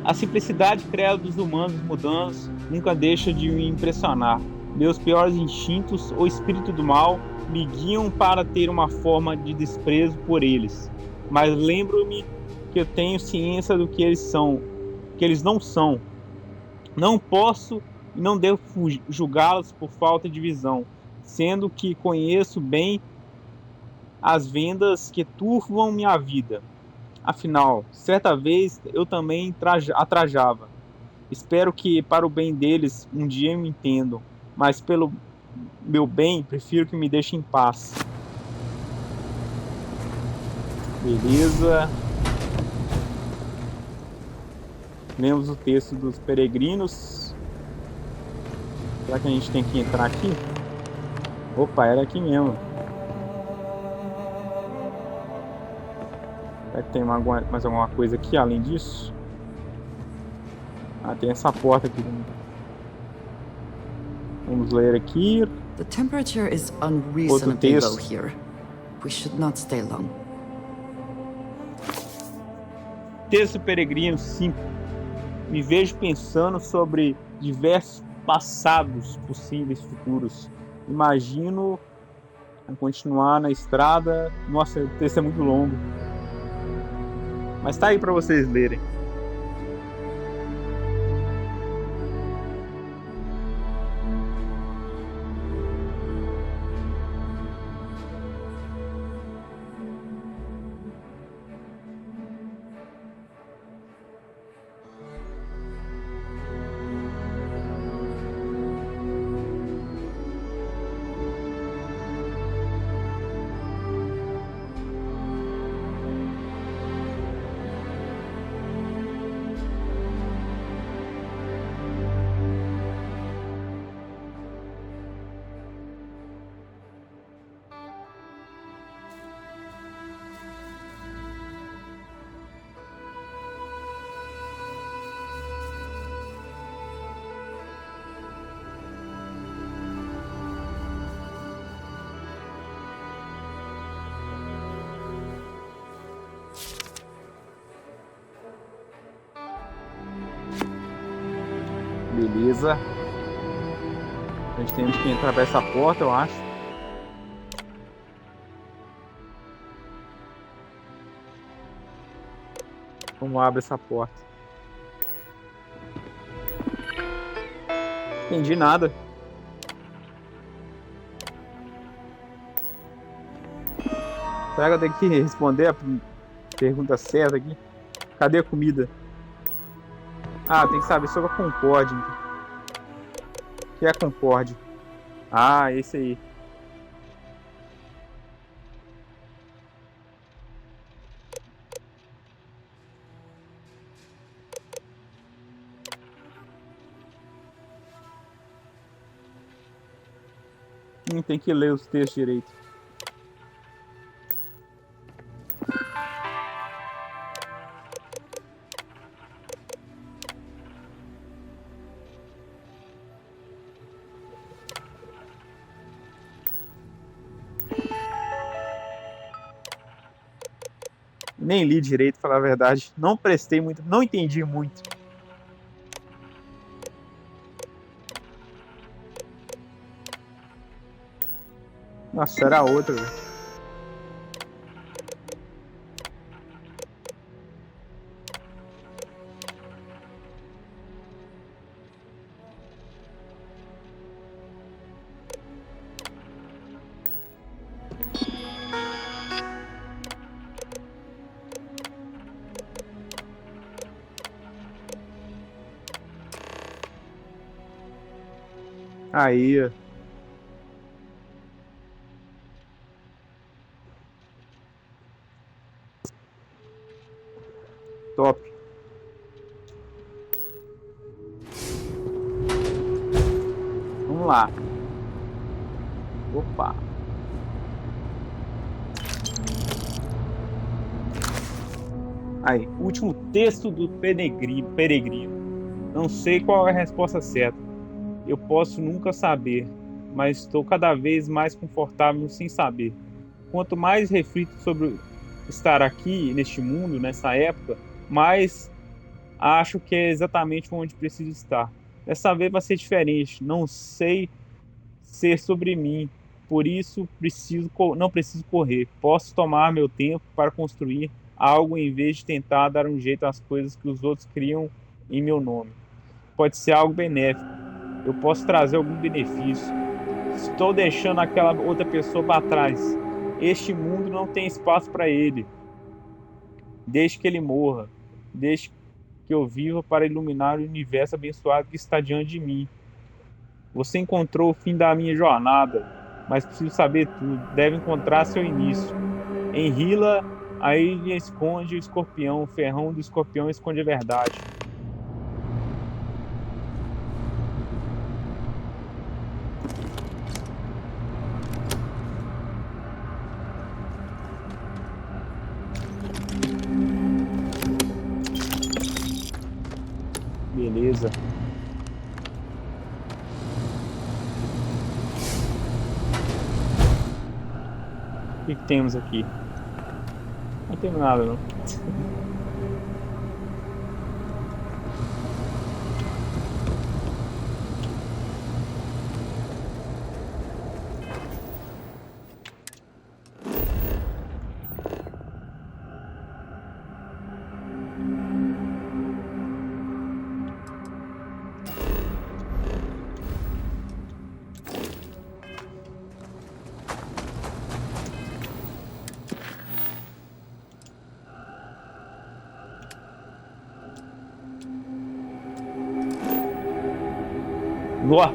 A simplicidade criada dos humanos mudanos nunca deixa de me impressionar. Meus piores instintos ou espírito do mal me guiam para ter uma forma de desprezo por eles. Mas lembro-me que eu tenho ciência do que eles são, que eles não são. Não posso e não devo julgá-los por falta de visão, sendo que conheço bem as vendas que turvam minha vida. Afinal, certa vez eu também atrajava. Espero que para o bem deles um dia me entendam, mas pelo meu bem prefiro que me deixem em paz. Beleza. Lemos o texto dos peregrinos. Será que a gente tem que entrar aqui? Opa, era aqui mesmo. Será que tem mais alguma coisa aqui além disso? Ah, tem essa porta aqui. Vamos ler aqui. The temperature is unreasonably low here. We should not stay long. Texto Peregrino 5. Me vejo pensando sobre diversos passados possíveis futuros. Imagino continuar na estrada. Nossa, o texto é muito longo. Mas tá aí para vocês lerem. Beleza. A gente tem que entrar para essa porta, eu acho. Como abre essa porta? Entendi nada. Será que eu tenho que responder a pergunta certa aqui? Cadê a comida? Ah, tem que saber sobre a Concorde. Então. O que é a Concorde? Ah, esse aí. Tem que ler os textos direito. Nem li direito, pra falar a verdade. Não prestei muito, não entendi muito. Nossa, era outra, velho. Aí. Top. Vamos lá. Opa. Aí, último texto do peregrino. Não sei qual é a resposta certa. Eu posso nunca saber, mas estou cada vez mais confortável sem saber. Quanto mais reflito sobre estar aqui neste mundo, nessa época, mais acho que é exatamente onde preciso estar. Dessa vez vai ser diferente. Não sei ser sobre mim, por isso não preciso correr. Posso tomar meu tempo para construir algo em vez de tentar dar um jeito às coisas que os outros criam em meu nome. Pode ser algo benéfico. Eu posso trazer algum benefício. Estou deixando aquela outra pessoa para trás. Este mundo não tem espaço para ele. Deixe que ele morra. Deixe que eu viva para iluminar o universo abençoado que está diante de mim. Você encontrou o fim da minha jornada, mas preciso saber tudo. Deve encontrar seu início. Em Hila, a ilha esconde o escorpião. O ferrão do escorpião esconde a verdade. Beleza. O que temos aqui? Não temos nada, não. Ó,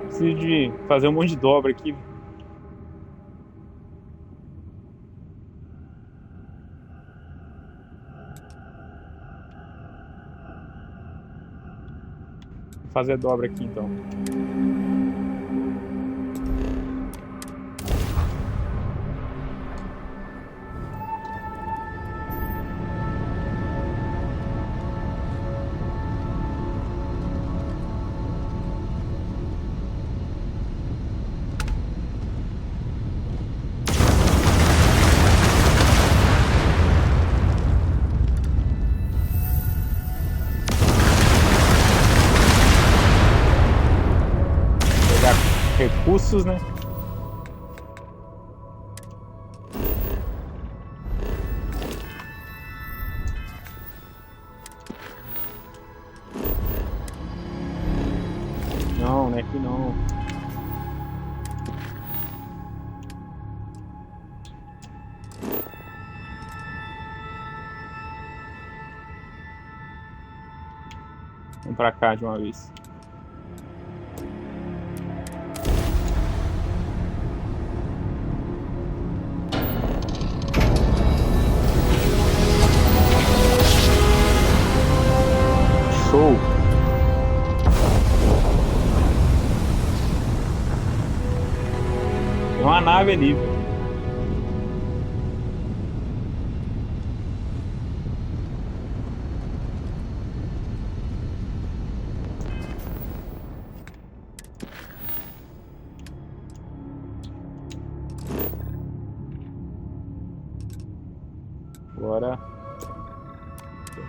preciso de fazer um monte de dobra aqui. Vou fazer dobra aqui então. Recursos, né? Não, não é aqui não. Vamos pra cá de uma vez. Show. Tem uma nave ali. Agora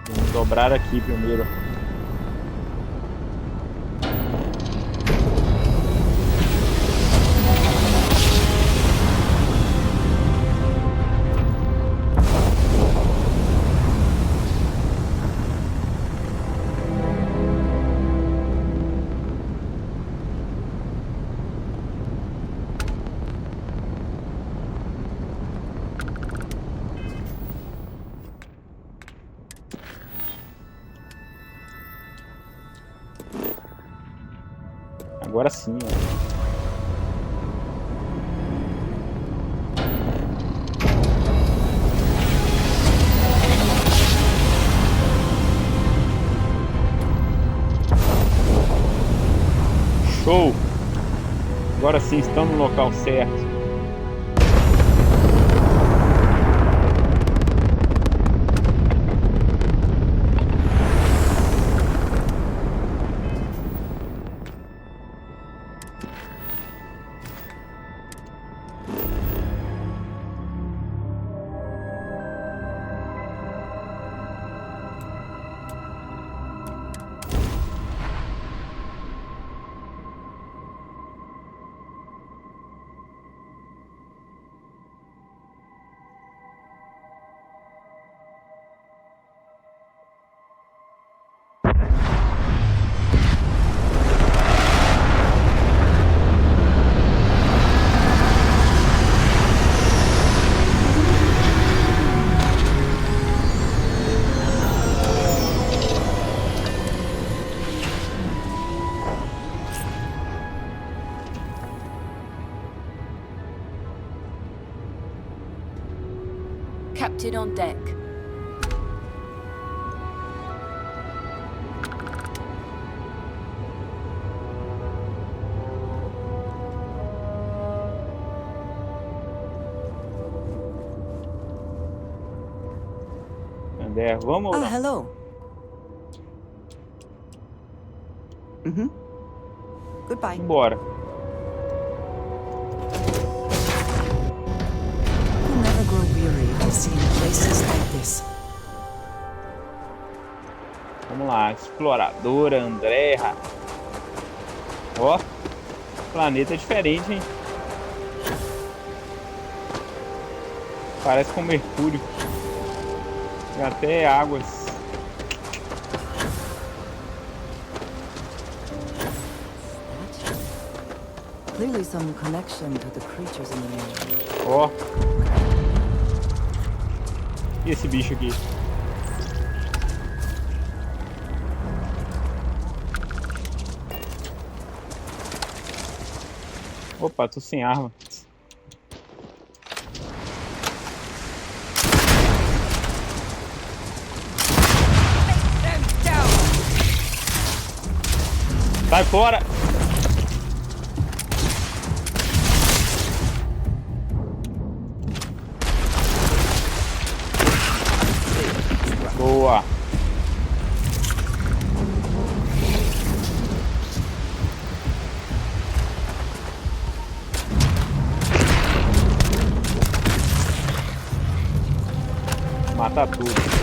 vamos dobrar aqui primeiro. Agora sim, ó. Show! Agora sim, estamos no local certo. Captain on deck. André, vamos ou não? Hello. Goodbye. Bora. You'll never grow weary of seeing places like this. Vamos lá, exploradora Andrea. Ó, planeta diferente, hein? Parece com Mercúrio. Tem até águas. Clearly some connection to the creatures in the area. Ó. E esse bicho aqui? Opa, tô sem arma. Sai fora! Boa! Matar tudo.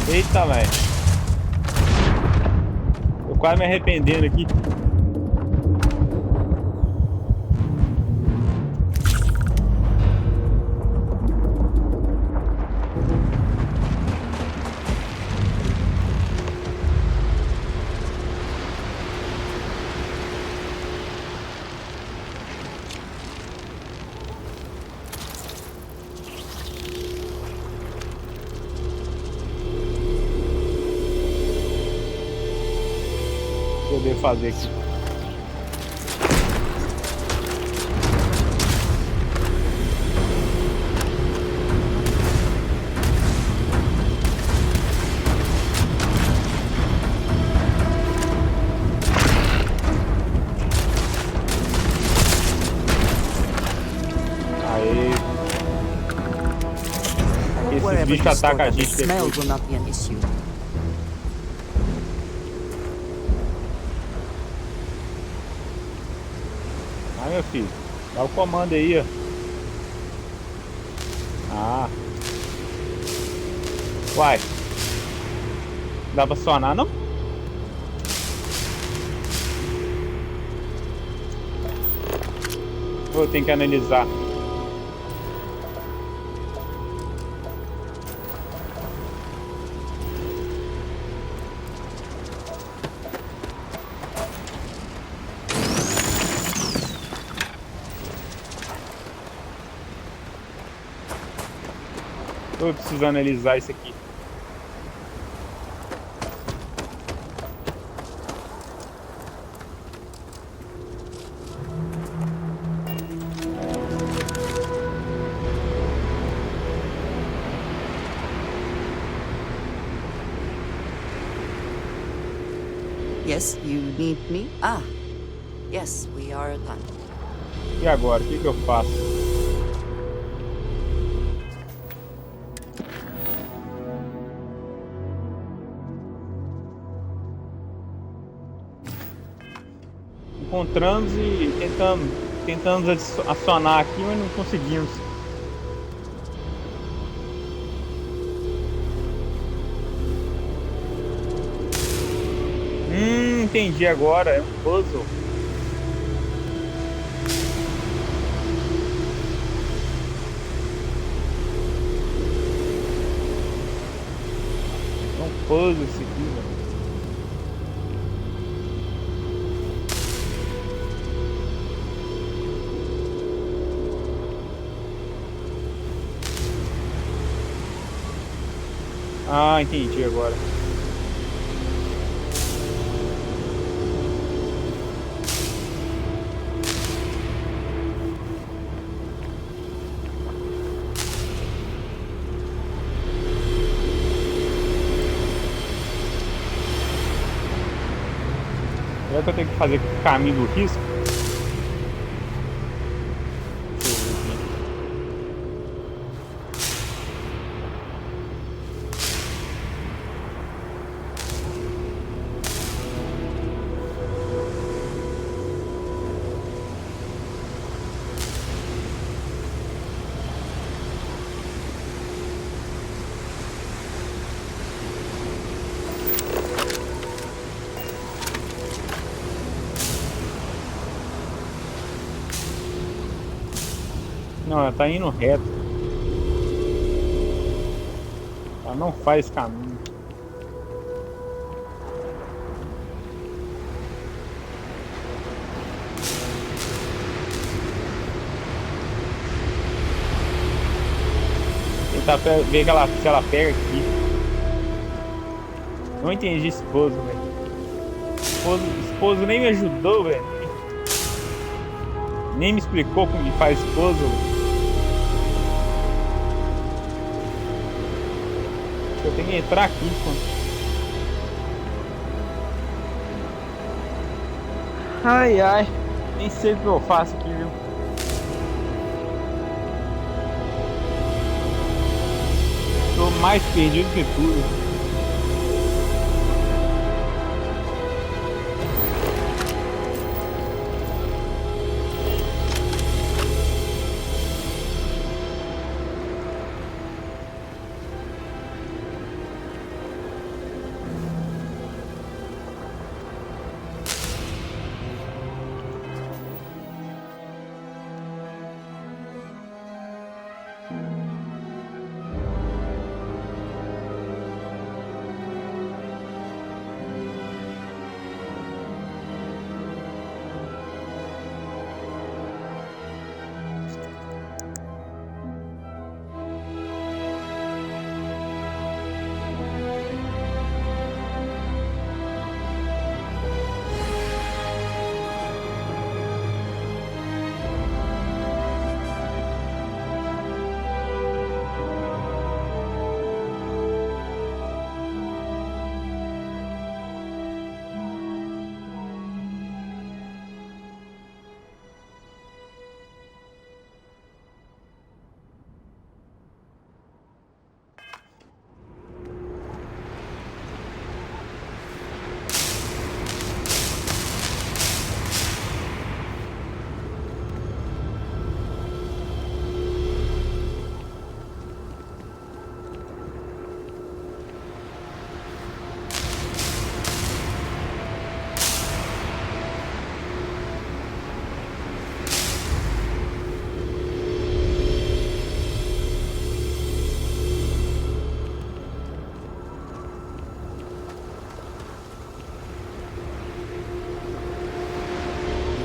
Eita, velho. Eu quase me arrependendo aqui. Poder fazer aqui. Aê. Esses bichos atacam a gente depois. Ah, meu filho, dá o comando aí, ó. Ah. Uai. Dá pra acionar, não? Ou eu tenho que analisar? Tô precisando analisar isso aqui. Yes, you need me? Ah, yes, we are done. E agora, o que eu faço? Encontramos e tentamos acionar aqui, mas não conseguimos. Entendi agora, é um puzzle. É um puzzle esse aqui, velho. Ah, entendi agora. Será que eu tenho que fazer o caminho do risco? Não, ela tá indo reto. Ela não faz caminho. Tentar ver se ela pega aqui. Não entendi esse puzzle, velho. Esposo nem me ajudou, velho. Nem me explicou como que faz puzzle. Eu tenho que entrar aqui, mano. Ai, ai. Nem sei o que eu faço aqui, viu? Tô mais perdido que tudo.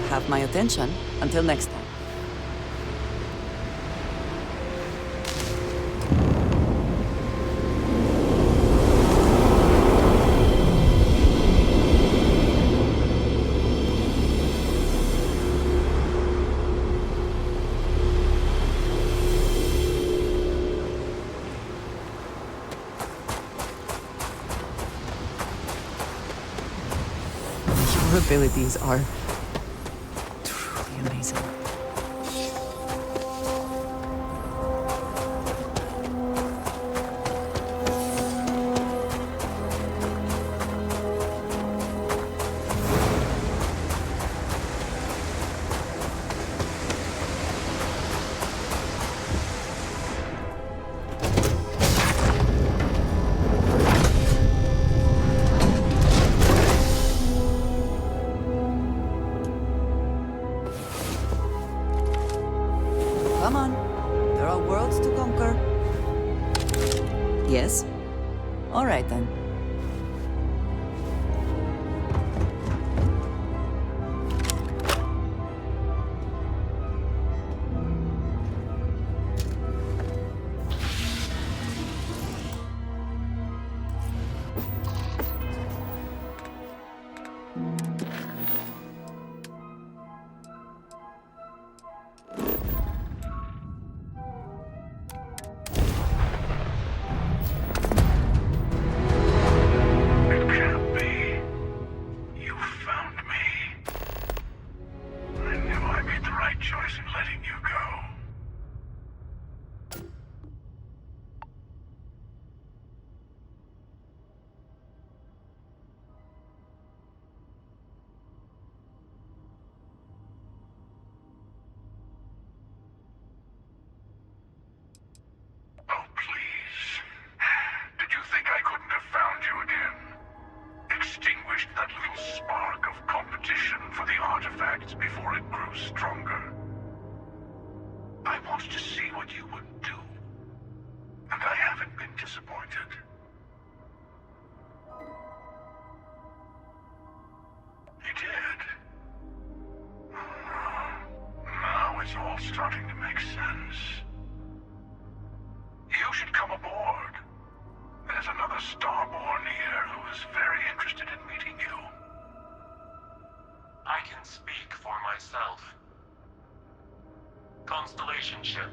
Have my attention. Until next time. Your abilities are truly amazing. Come on. There are worlds to conquer. Yes? All right then. Before it grew stronger. I wanted to see what you would do, and I haven't been disappointed. You did. Now it's all starting to make sense. You should come aboard. There's another Starborn here who is very interested in meeting you. I can speak for myself. Constellation ship,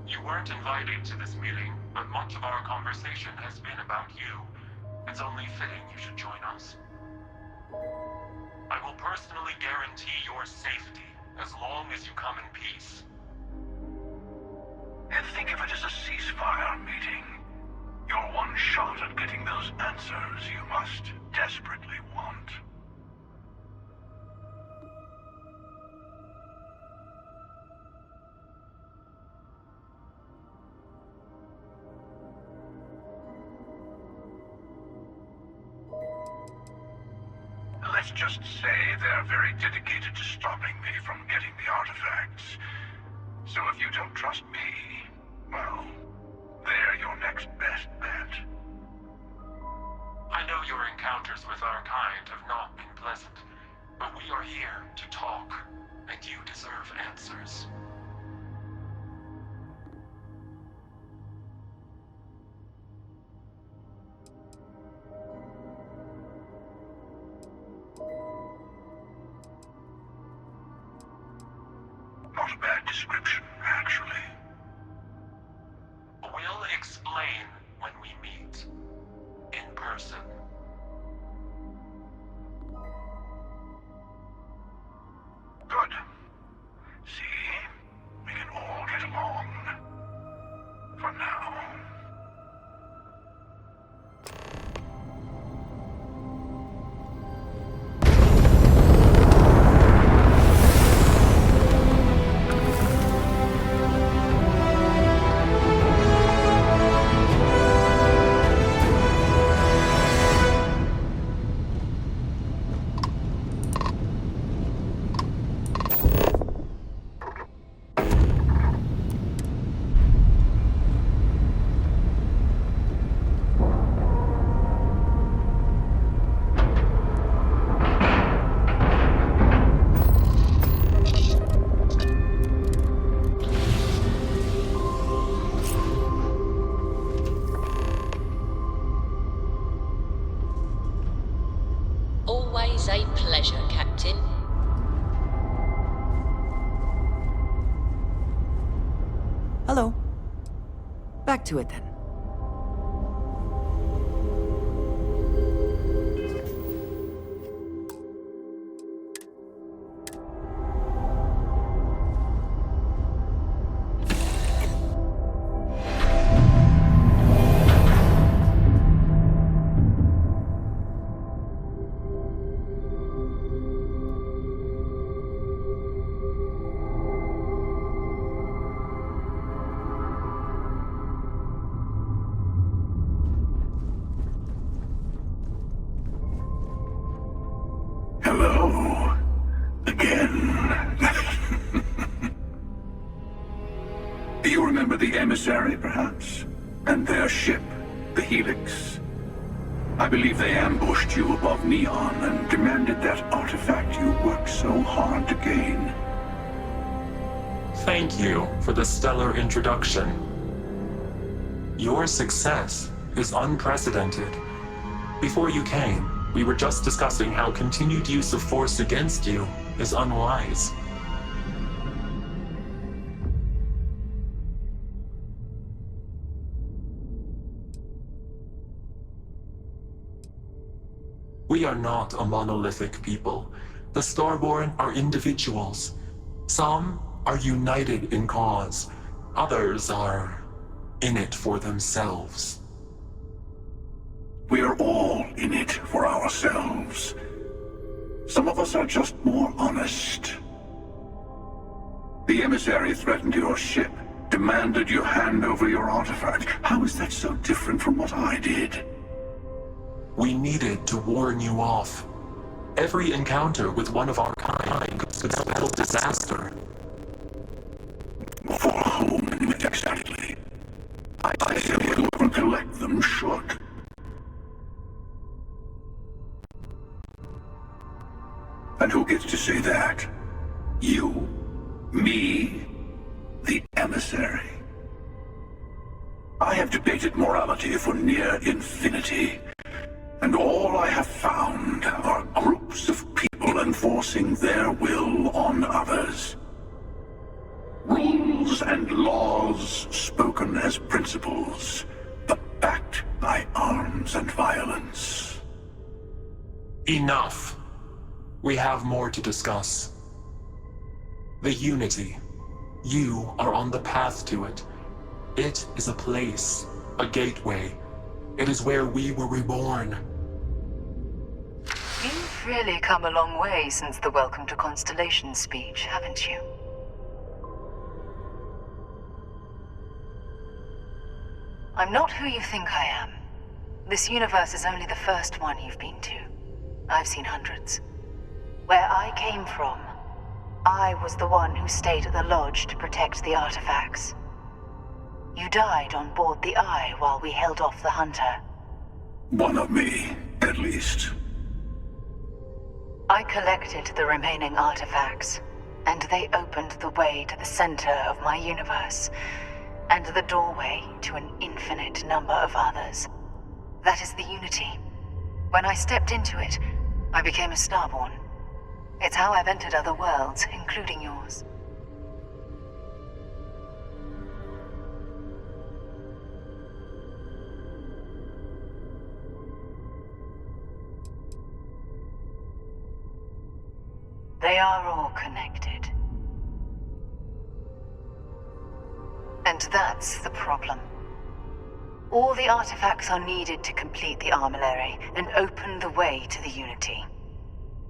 you weren't invited to this meeting, but much of our conversation has been about you. It's only fitting you should join us. I will personally guarantee your safety as long as you come in peace. And think of it as a ceasefire meeting. Your one shot at getting those answers you must desperately want. Let's just say they're very dedicated to stopping me from getting the artifacts. So if you don't trust me, well, they're your next best bet. I know your encounters with our kind have not been pleasant, but we are here to talk, and you deserve answers. Not a bad description, actually. We'll explain when we meet. In person. Good. See? We can all get along. For now. Always a pleasure, Captain. Hello. Back to it then. remember the emissary, perhaps? And their ship, the Helix? I believe they ambushed you above Neon and demanded that artifact you worked so hard to gain. Thank you for the stellar introduction. Your success is unprecedented. Before you came, we were just discussing how continued use of force against you is unwise. We are not a monolithic people. The Starborn are individuals. Some are united in cause. Others are in it for themselves. We are all in it for ourselves. Some of us are just more honest. The emissary threatened your ship, demanded you hand over your artifact. How is that so different from what I did? We needed to warn you off. Every encounter with one of our kind could spell disaster. For whom exactly? I said whoever collect them should. And who gets to say that? You? Me? The emissary? I have debated morality for near infinity. And all I have found are groups of people enforcing their will on others. Rules and laws spoken as principles, but backed by arms and violence. Enough. We have more to discuss. The Unity. You are on the path to it. It is a place, a gateway. It is where we were reborn. You've really come a long way since the Welcome to Constellation speech, haven't you? I'm not who you think I am. This universe is only the first one you've been to. I've seen hundreds. Where I came from, I was the one who stayed at the lodge to protect the artifacts. You died on board the Eye while we held off the Hunter. One of me, at least. I collected the remaining artifacts, and they opened the way to the center of my universe, and the doorway to an infinite number of others. That is the Unity. When I stepped into it, I became a Starborn. It's how I've entered other worlds, including yours. They are all connected. And that's the problem. All the artifacts are needed to complete the armillary and open the way to the Unity.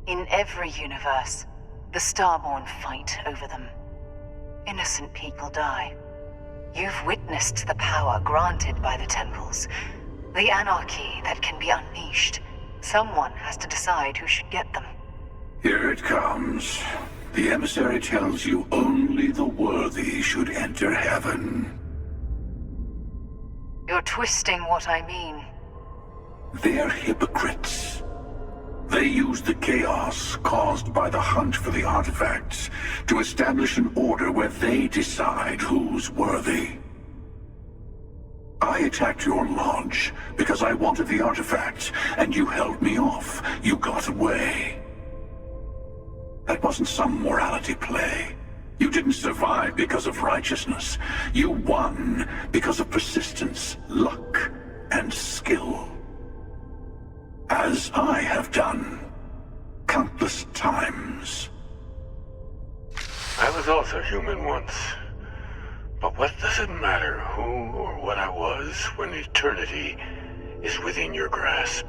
In every universe, the Starborn fight over them. Innocent people die. You've witnessed the power granted by the temples, the anarchy that can be unleashed. Someone has to decide who should get them. Here it comes. The emissary tells you only the worthy should enter heaven. You're twisting what I mean. They're hypocrites. They use the chaos caused by the hunt for the artifacts to establish an order where they decide who's worthy. I attacked your lodge because I wanted the artifacts, and you held me off. You got away. That wasn't some morality play. You didn't survive because of righteousness. You won because of persistence, luck, and skill. As I have done countless times. I was also human once. But what does it matter who or what I was when eternity is within your grasp?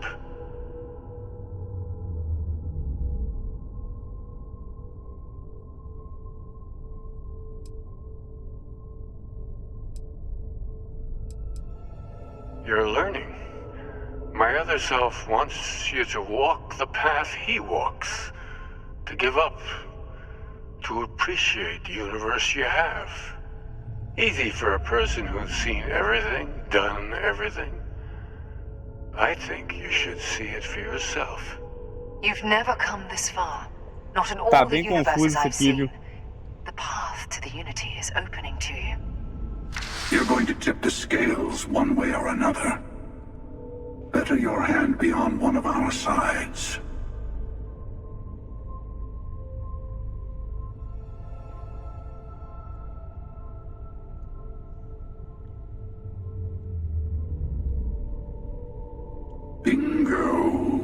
You're learning. My other self wants you to walk the path he walks, to give up, to appreciate the universe you have. Easy for a person who's seen everything, done everything. I think you should see it for yourself. You've never come this far. Not in all Tá the bem confuso universes esse I've aqui, seen. viu? The path to the Unity is opening to you. You're going to tip the scales one way or another. Better your hand be on one of our sides. Bingo.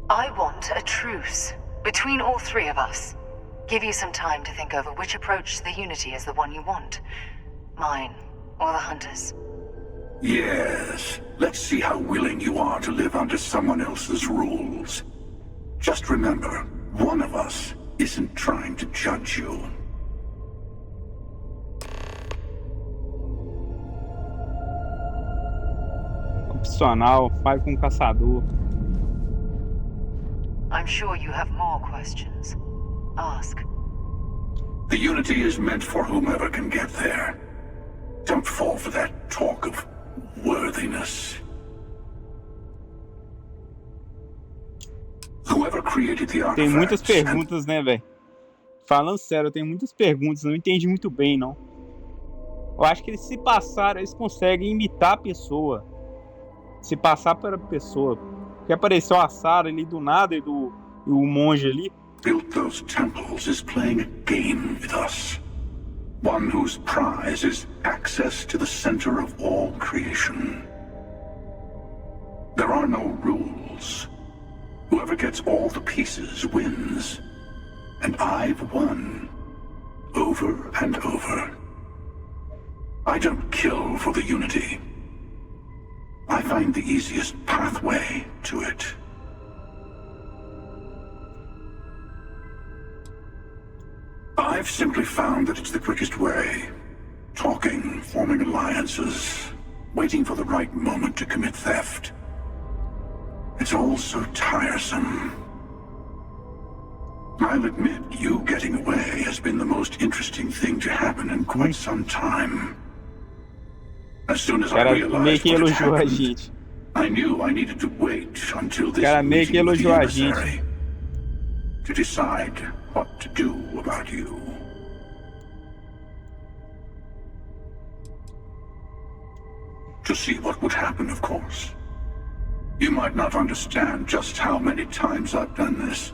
I want a truce between all three of us. Give you some time to think over which approach to the Unity is the one you want. Mine, or the Hunters. Yes. Let's see how willing you are to live under someone else's rules. Just remember, one of us isn't trying to judge you. Opcional, 5 com caçador. I'm sure you have more questions. Ask. The Unity is meant for whomever can get there. Don't fall for that talk of worthiness. Whoever created the Tem muitas artifacts perguntas, né, velho? Falando sério, eu tenho muitas perguntas, não entendi muito bem, não. Eu acho que eles se passaram, eles conseguem imitar a pessoa. Se passar pela pessoa. Que apareceu a Sarah ali do nada e o monge ali. built those temples is playing a game with us. One whose prize is access to the center of all creation. There are no rules. Whoever gets all the pieces wins. And I've won. Over and over. I don't kill for the Unity. I find the easiest pathway to it. I've simply found that it's the quickest way. Talking, forming alliances, waiting for the right moment to commit theft. It's all so tiresome. I'll admit, you getting away has been the most interesting thing to happen in quite some time. As soon as I realized what had happened, I knew I needed to wait until this meeting with the emissary to decide what to do about you. To see what would happen, of course. You might not understand just how many times I've done this.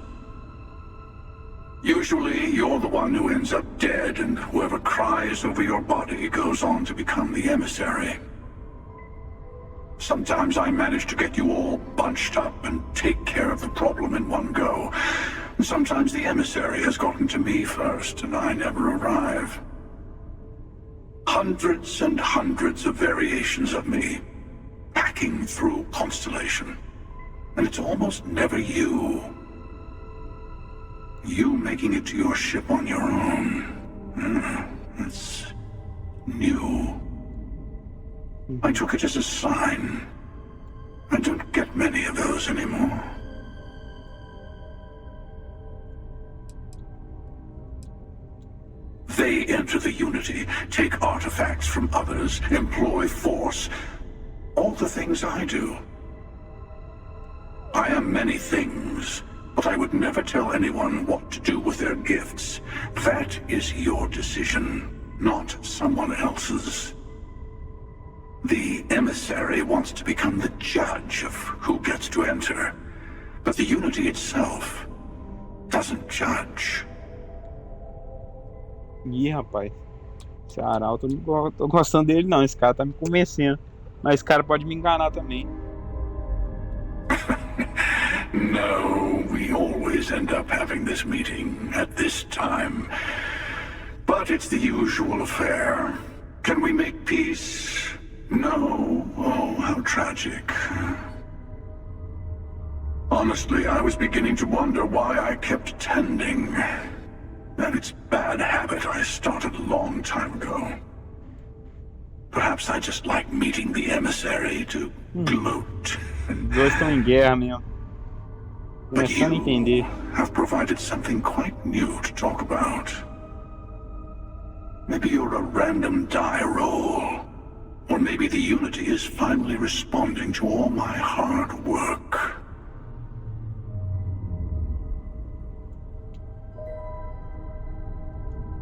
Usually, you're the one who ends up dead, and whoever cries over your body goes on to become the emissary. Sometimes I manage to get you all bunched up and take care of the problem in one go. Sometimes the emissary has gotten to me first, and I never arrive. Hundreds and hundreds of variations of me, hacking through Constellation. And it's almost never you. You making it to your ship on your own. That's new. I took it as a sign. I don't get many of those anymore. They enter the Unity, take artifacts from others, employ force. All the things I do. I am many things, but I would never tell anyone what to do with their gifts. That is your decision, not someone else's. The emissary wants to become the judge of who gets to enter, but the Unity itself doesn't judge. Ih, rapaz. Esse Arauto, eu não tô gostando dele não. Esse cara tá me convencendo. Mas esse cara pode me enganar também. No, we always end up having this meeting at this time. But it's the usual affair. Can we make peace? No. Oh, how tragic. Honestly, I was beginning to wonder why I kept attending. And it's a bad habit I started a long time ago. Perhaps I just like meeting the emissary to gloat. Os dois estão em guerra mesmo. But Começando a entender. have provided something quite new to talk about. Maybe you're a random die roll. Or maybe the Unity is finally responding to all my hard work.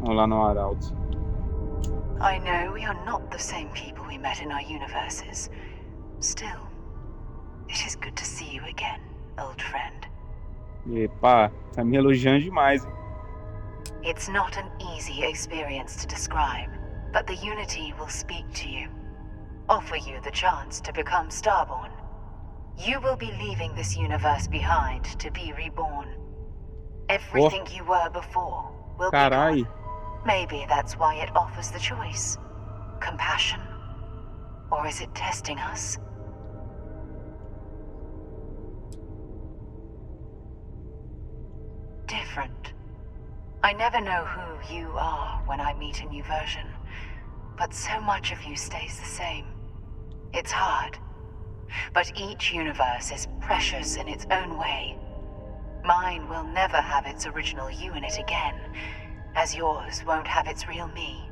Vamos lá no Arauto. I know we are not the same people we met in our universes. Still, it is good to see you again, old friend. Epa, tá me elogiando demais, hein? It's not an easy experience to describe, but the Unity will speak to you. Offer you the chance to become Starborn. You will be leaving this universe behind to be reborn. Everything you were before will be gone. Maybe that's why it offers the choice. Compassion? Or is it testing us? Different. I never know who you are when I meet a new version, but so much of you stays the same. It's hard, but each universe is precious in its own way. Mine will never have its original you in it again, as yours won't have its real me.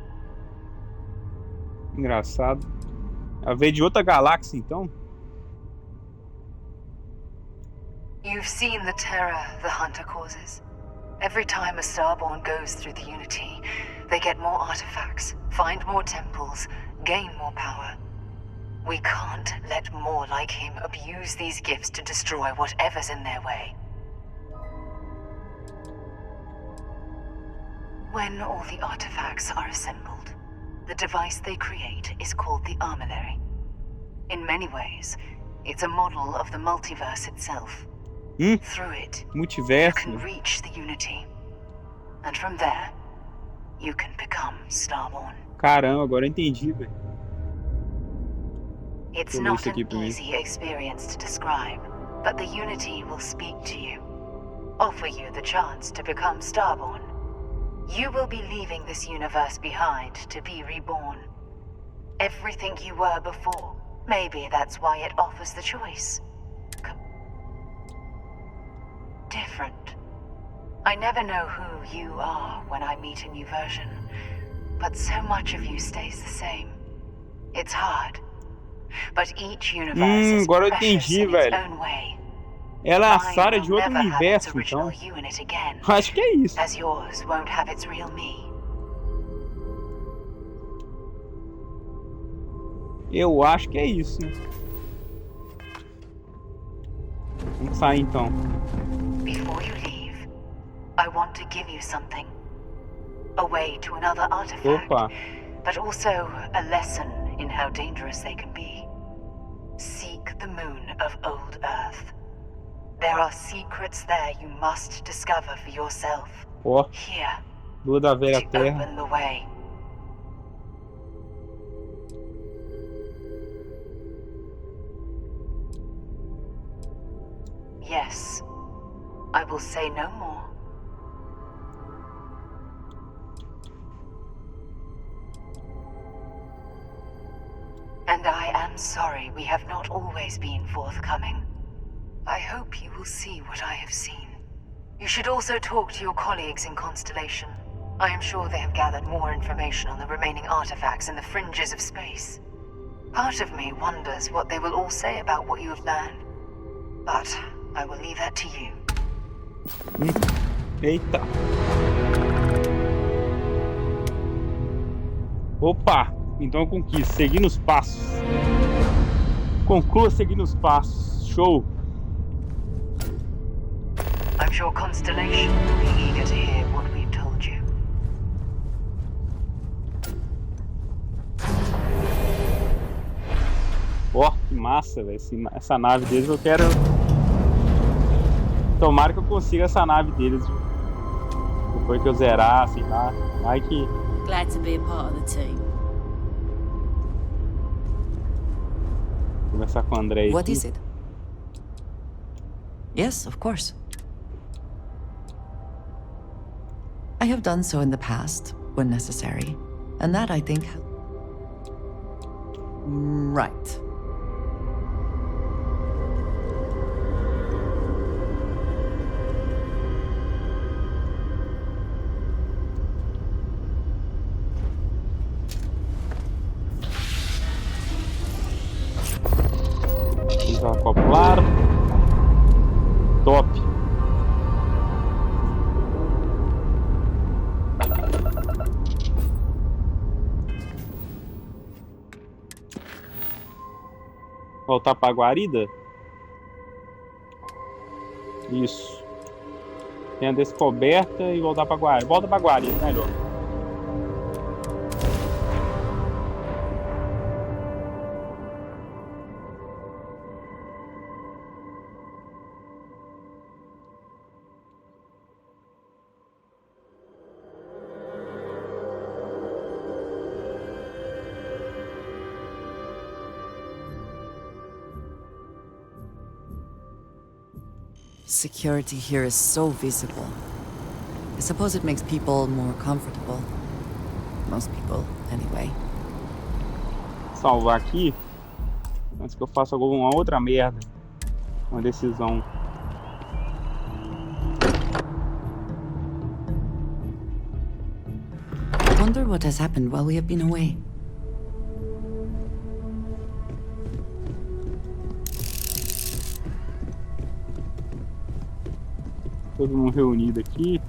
Engraçado. Ela veio de outra galáxia, então? You've seen the terror the Hunter causes. Every time a Starborn goes through the Unity, they get more artifacts, find more temples, gain more power. We can't let more like him abuse these gifts to destroy whatever's in their way. When all the artifacts are assembled, the device they create is called the Armillary. In many ways, it's a model of the multiverse itself. Through it, you can reach the Unity. And from there, you can become Starborn. Caramba, agora eu entendi, velho. It's not an easy experience to describe, but the Unity will speak to you. Offer you the chance to become Starborn. You will be leaving this universe behind to be reborn. Everything you were before. Maybe that's why it offers the choice. Different. I never know who you are when I meet a new version, but so much of you stays the same. It's hard, but each universe is precious in its own way. Ela é a Sarah de outro universo, então. Acho que é isso. As yours won't have its real me. Eu acho que é isso. Vamos sair então. Before you leave, I want to give you something. A way to another artifact, but also a lesson in how dangerous they can be. Seek the moon of old Earth. There are secrets there you must discover for yourself. Here, Lua da Velha to Terra. open the way. Yes, I will say no more. And I am sorry we have not always been forthcoming. I hope you will see what I have seen. You should also talk to your colleagues in Constellation. I am sure they have gathered more information on the remaining artifacts in the fringes of space. Part of me wonders what they will all say about what you have learned. But I will leave that to you. Eita. Opa, então eu conquisto. Seguindo os passos. Conclua seguindo os passos. Show. I'm sure Constellation will be eager to hear what we've told you. Ó, que massa, velho. Essa nave deles eu quero. Tomara que eu consiga essa nave deles. Depois que eu zerar, sei lá. Vai que. Glad to be a part of the team. Vou começar com o André aqui. What is it? Yes, of course. I have done so in the past, when necessary. And that, I think... Right. Voltar pra guarida? Isso. Tem a descoberta e voltar pra guarida. Volta pra guarida, melhor. Security here is so visible. I suppose it makes people more comfortable. Most people, anyway. Salvar aqui. Antes que eu faça alguma outra merda. Uma decisão. I wonder what has happened while we have been away. Todo mundo reunido aqui.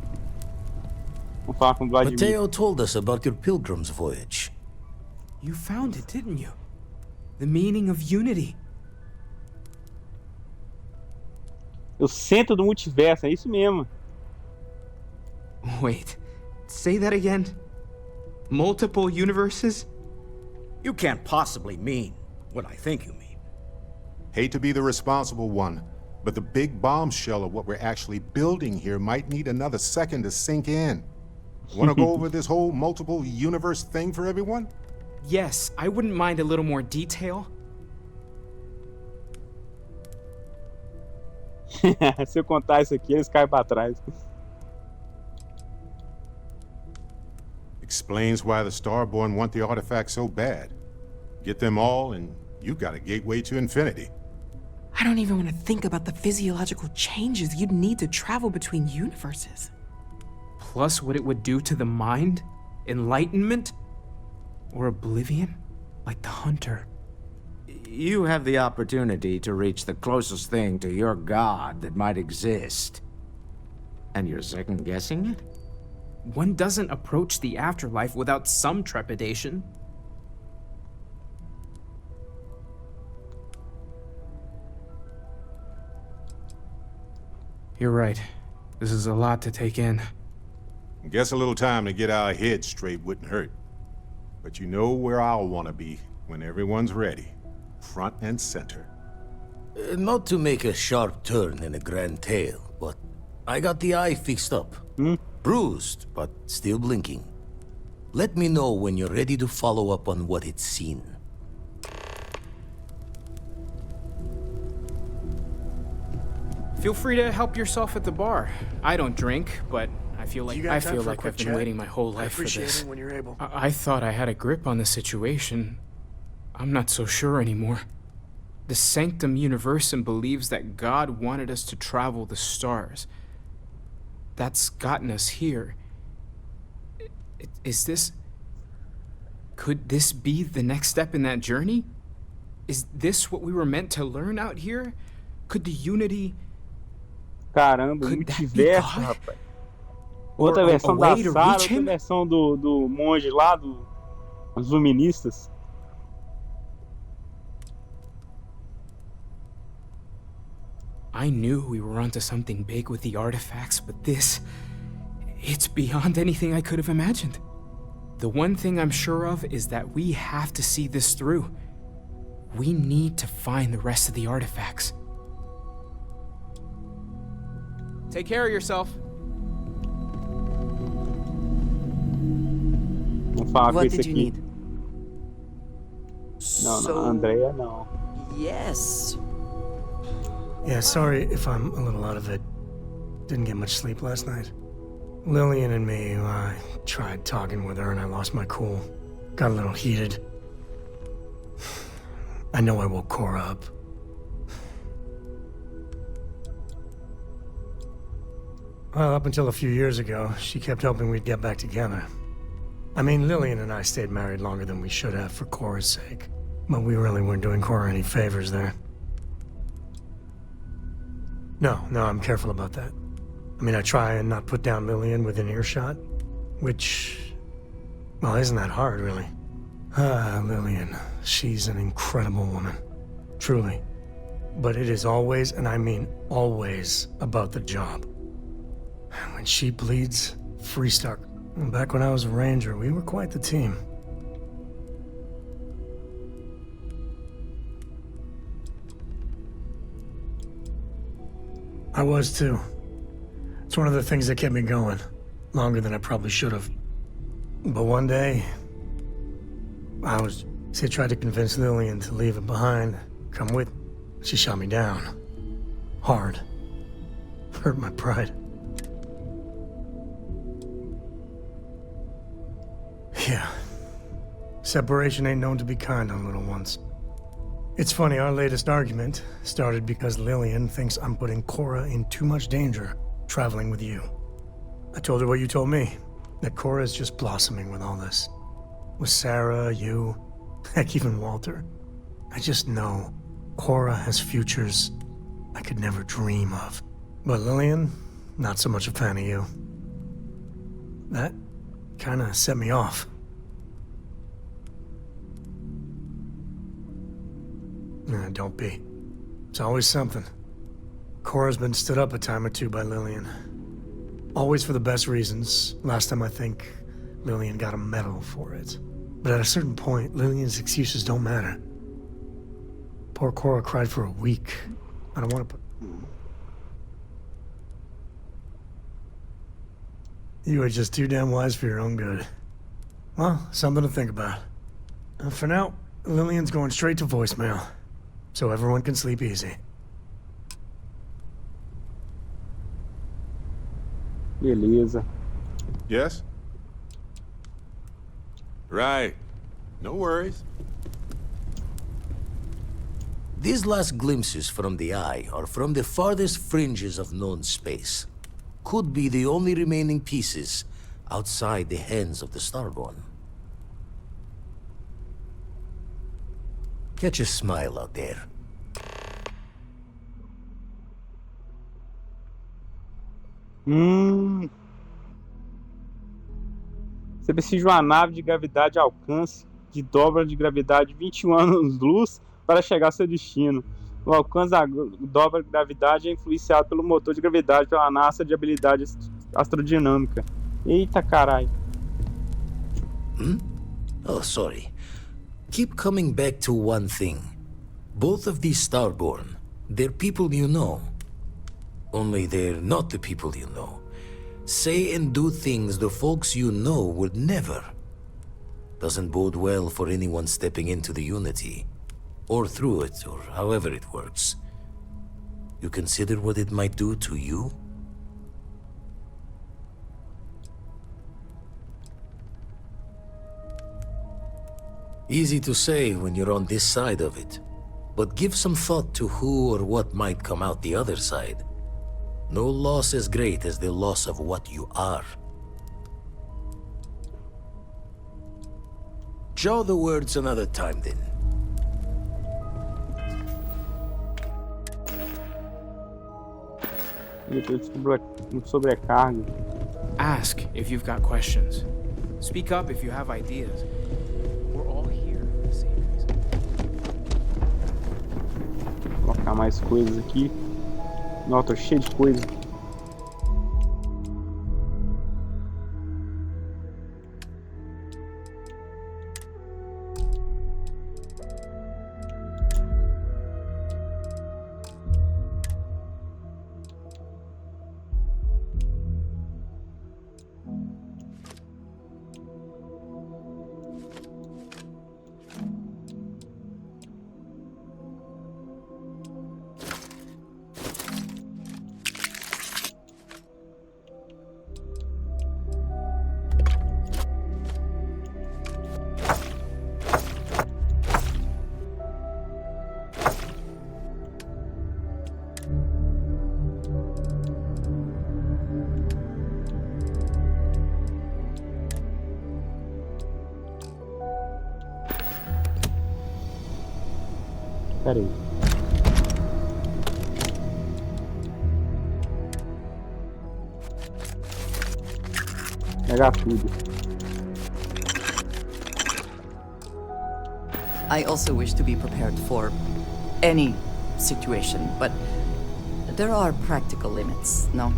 Vamos falar com o Vladimir. Mateo told us about your pilgrim's voyage. You found it, didn't you? The meaning of unity. O centro do multiverso, é isso mesmo. Wait, say that again? Multiple universes? You can't possibly mean what I think you mean. Hate to be the responsible one, but the big bombshell of what we're actually building here might need another second to sink in. Want to go over this whole multiple universe thing for everyone? Yes, I wouldn't mind a little more detail. Se eu contar isso aqui, eles caem pra trás. Explains why the Starborn want the artifacts so bad. Get them all, and you've got a gateway to infinity. I don't even want to think about the physiological changes you'd need to travel between universes. Plus what it would do to the mind? Enlightenment? Or oblivion? Like the Hunter. You have the opportunity to reach the closest thing to your god that might exist. And you're second-guessing it? One doesn't approach the afterlife without some trepidation. You're right. This is a lot to take in. Guess a little time to get our heads straight wouldn't hurt. But you know where I'll want to be when everyone's ready. Front and center. Not to make a sharp turn in a grand tale, but I got the eye fixed up. Bruised, but still blinking. Let me know when you're ready to follow up on what it's seen. Feel free to help yourself at the bar. I don't drink, but I feel like I've been waiting my whole life for this. When you're able. I thought I had a grip on the situation. I'm not so sure anymore. The Sanctum Universum believes that God wanted us to travel the stars. That's gotten us here. Could this be the next step in that journey? Is this what we were meant to learn out here? Could the unity... Caramba, multiverso, rapaz. Outra versão da Sara, outra versão do monge lá, dos luministas. I knew we were onto something big with the artifacts, but it's beyond anything I could have imagined. The one thing I'm sure of is that we have to see this through. We need to find the rest of the artifacts. Take care of yourself. What did you need? No, Andrea, no. Yes. Yeah, sorry if I'm a little out of it. Didn't get much sleep last night. Lillian and me, I tried talking with her and I lost my cool. Got a little heated. I know I woke Cora up. Well, up until a few years ago, she kept hoping we'd get back together. I mean, Lillian and I stayed married longer than we should have for Cora's sake. But we really weren't doing Cora any favors there. No, I'm careful about that. I mean, I try and not put down Lillian within earshot, which... well, isn't that hard, really? Lillian. She's an incredible woman. truly. But it is always, and I mean always, about the job. When she bleeds, Freestock. Back when I was a ranger, we were quite the team. I was too. It's one of the things that kept me going. Longer than I probably should have. But one day, I tried to convince Lillian to leave it behind. Come with. She shot me down. Hard. Hurt my pride. Yeah. Separation ain't known to be kind on little ones. It's funny, our latest argument started because Lillian thinks I'm putting Cora in too much danger traveling with you. I told her what you told me, that Cora's just blossoming with all this. With Sarah, you, heck, even Walter. I just know Cora has futures I could never dream of. But Lillian, not so much a fan of you. That kinda set me off. Nah, don't be. It's always something. Cora's been stood up a time or two by Lillian. Always for the best reasons. Last time I think Lillian got a medal for it. But at a certain point, Lillian's excuses don't matter. Poor Cora cried for a week. I don't want to put... You are just too damn wise for your own good. Well, something to think about. For now, Lillian's going straight to voicemail. So everyone can sleep easy. Beleza. Yes? Right. No worries. These last glimpses from the Eye are from the farthest fringes of known space. Could be the only remaining pieces outside the hands of the Starborn. Catch a smile out there. Você precisa de uma nave de gravidade alcance de dobra de gravidade 21 anos-luz para chegar ao seu destino. O alcance da dobra de gravidade é influenciado pelo motor de gravidade pela NASA de habilidade astrodinâmica. Eita caralho. Oh, sorry. Keep coming back to one thing. Both of these Starborn, they're people you know. Only they're not the people you know. Say and do things the folks you know would never. Doesn't bode well for anyone stepping into the Unity. Or through it, or however it works. You consider what it might do to you? Easy to say when you're on this side of it. But give some thought to who or what might come out the other side. No loss as great as the loss of what you are. Jaw the words another time, then. Ask if you've got questions. Speak up if you have ideas. We're all here for the same reason. Vou colocar mais coisas aqui. Não, tô cheio de coisa. Pera aí. Pegar tudo. I also wish to be prepared for any situation, but there are practical limits, no?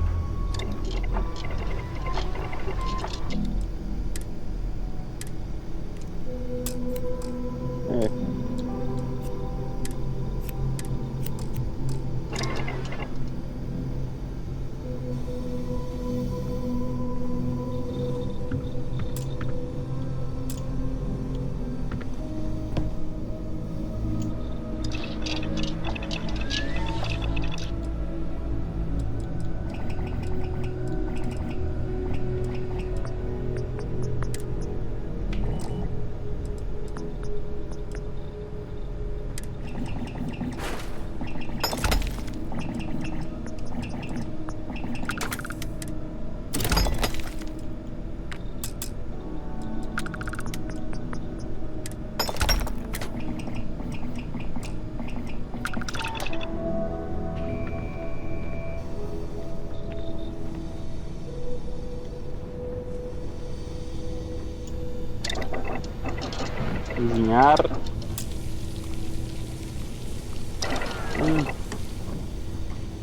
Cozinhar.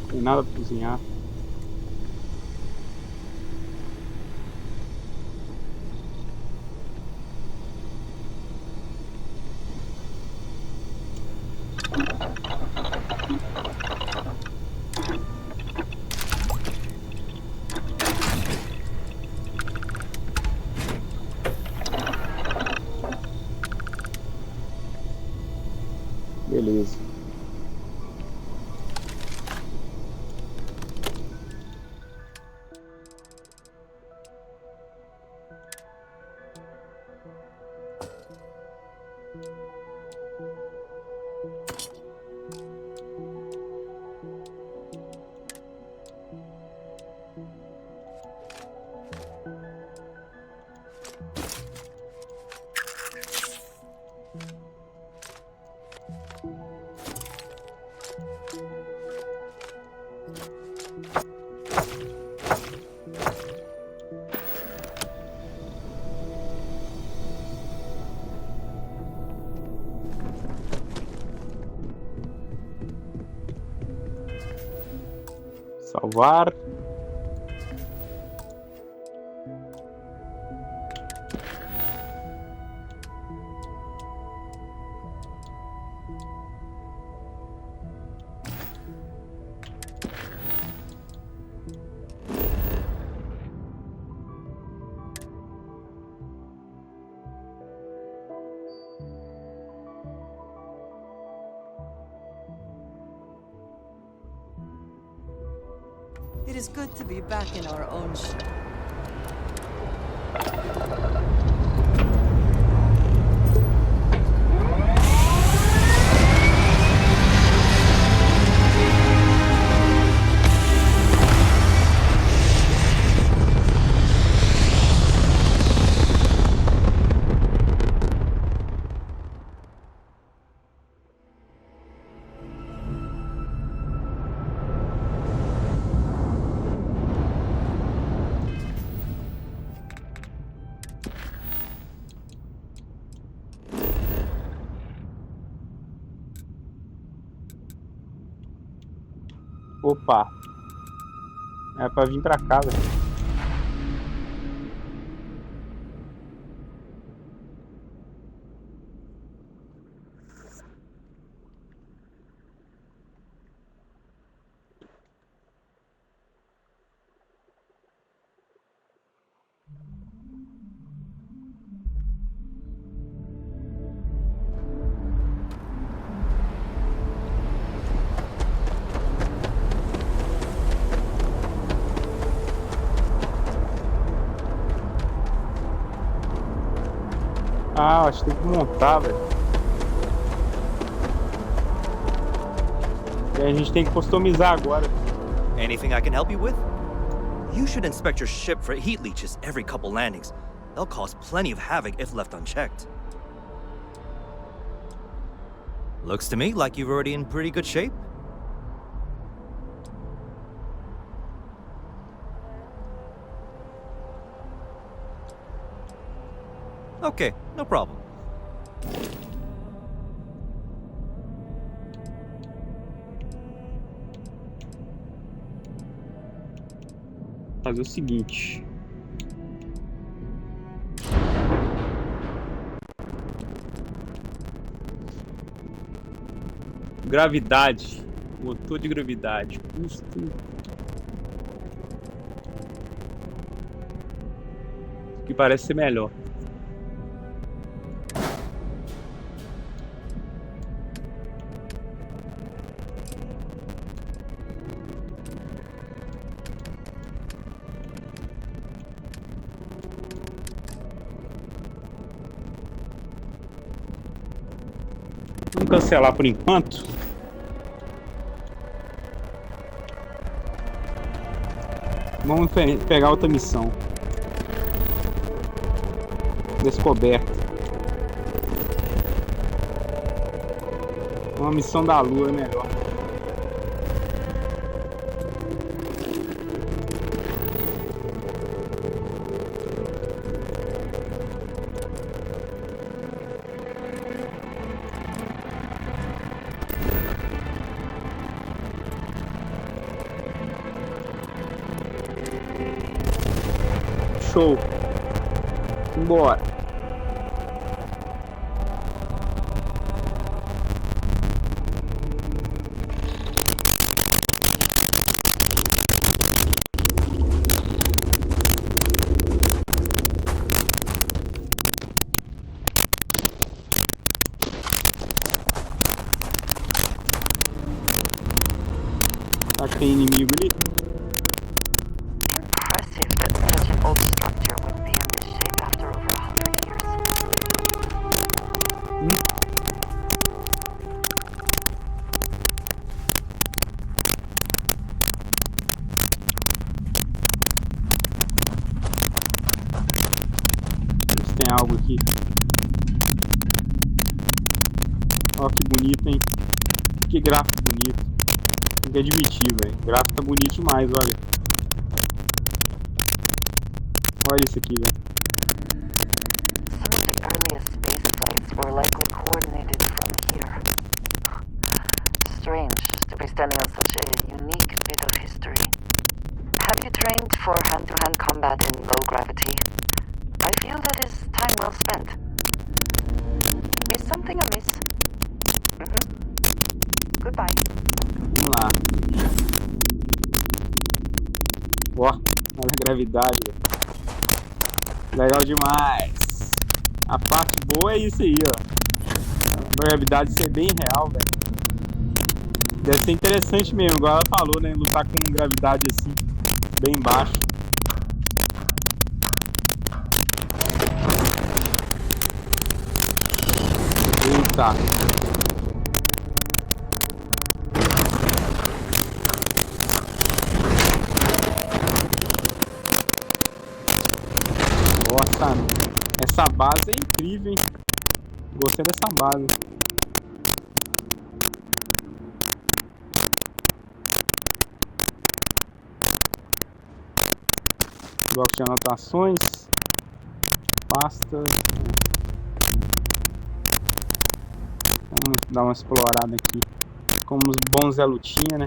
Tem nada pra cozinhar. Beleza. Salvar. It is good to be back in our own ship. Opa. É pra vir pra cá, velho. Ah, acho que tem que montar, velho. E a gente tem que customizar agora. Anything I can help you with? You should inspect your ship for heat leeches every couple landings. They'll cause plenty of havoc if left unchecked. Looks to me like you're already in pretty good shape. Okay, no problem. fazer o seguinte. Gravidade. Motor de gravidade. Custo. Que parece ser melhor. Vamos cancelar por enquanto. Vamos pegar outra missão. Descoberta. Uma missão da Lua é melhor. Show. Bora. Tá, tem inimigo ali? Tem algo aqui. Ó, que bonito, hein? Que gráfico bonito. Tem que admitir, velho. O gráfico tá bonito demais, olha. Olha isso aqui, velho. Some of the earliest space flights were likely coordinated from here. Strange to be standing on such a unique bit of history. Have you trained for hand-to-hand combat in low gravity? I feel that is time well spent. Is something amiss? Goodbye. Vamos lá. Ó, olha a gravidade. Legal demais. A parte boa é isso aí, ó. A gravidade ser bem real, velho. Deve ser interessante mesmo, igual ela falou, né? Lutar com gravidade assim, bem baixo. Eita. Nossa, essa base é incrível, hein? Gostei dessa base. Bloco de anotações. Pasta. Vamos dar uma explorada aqui. Como os bons Zé Lutinha, né?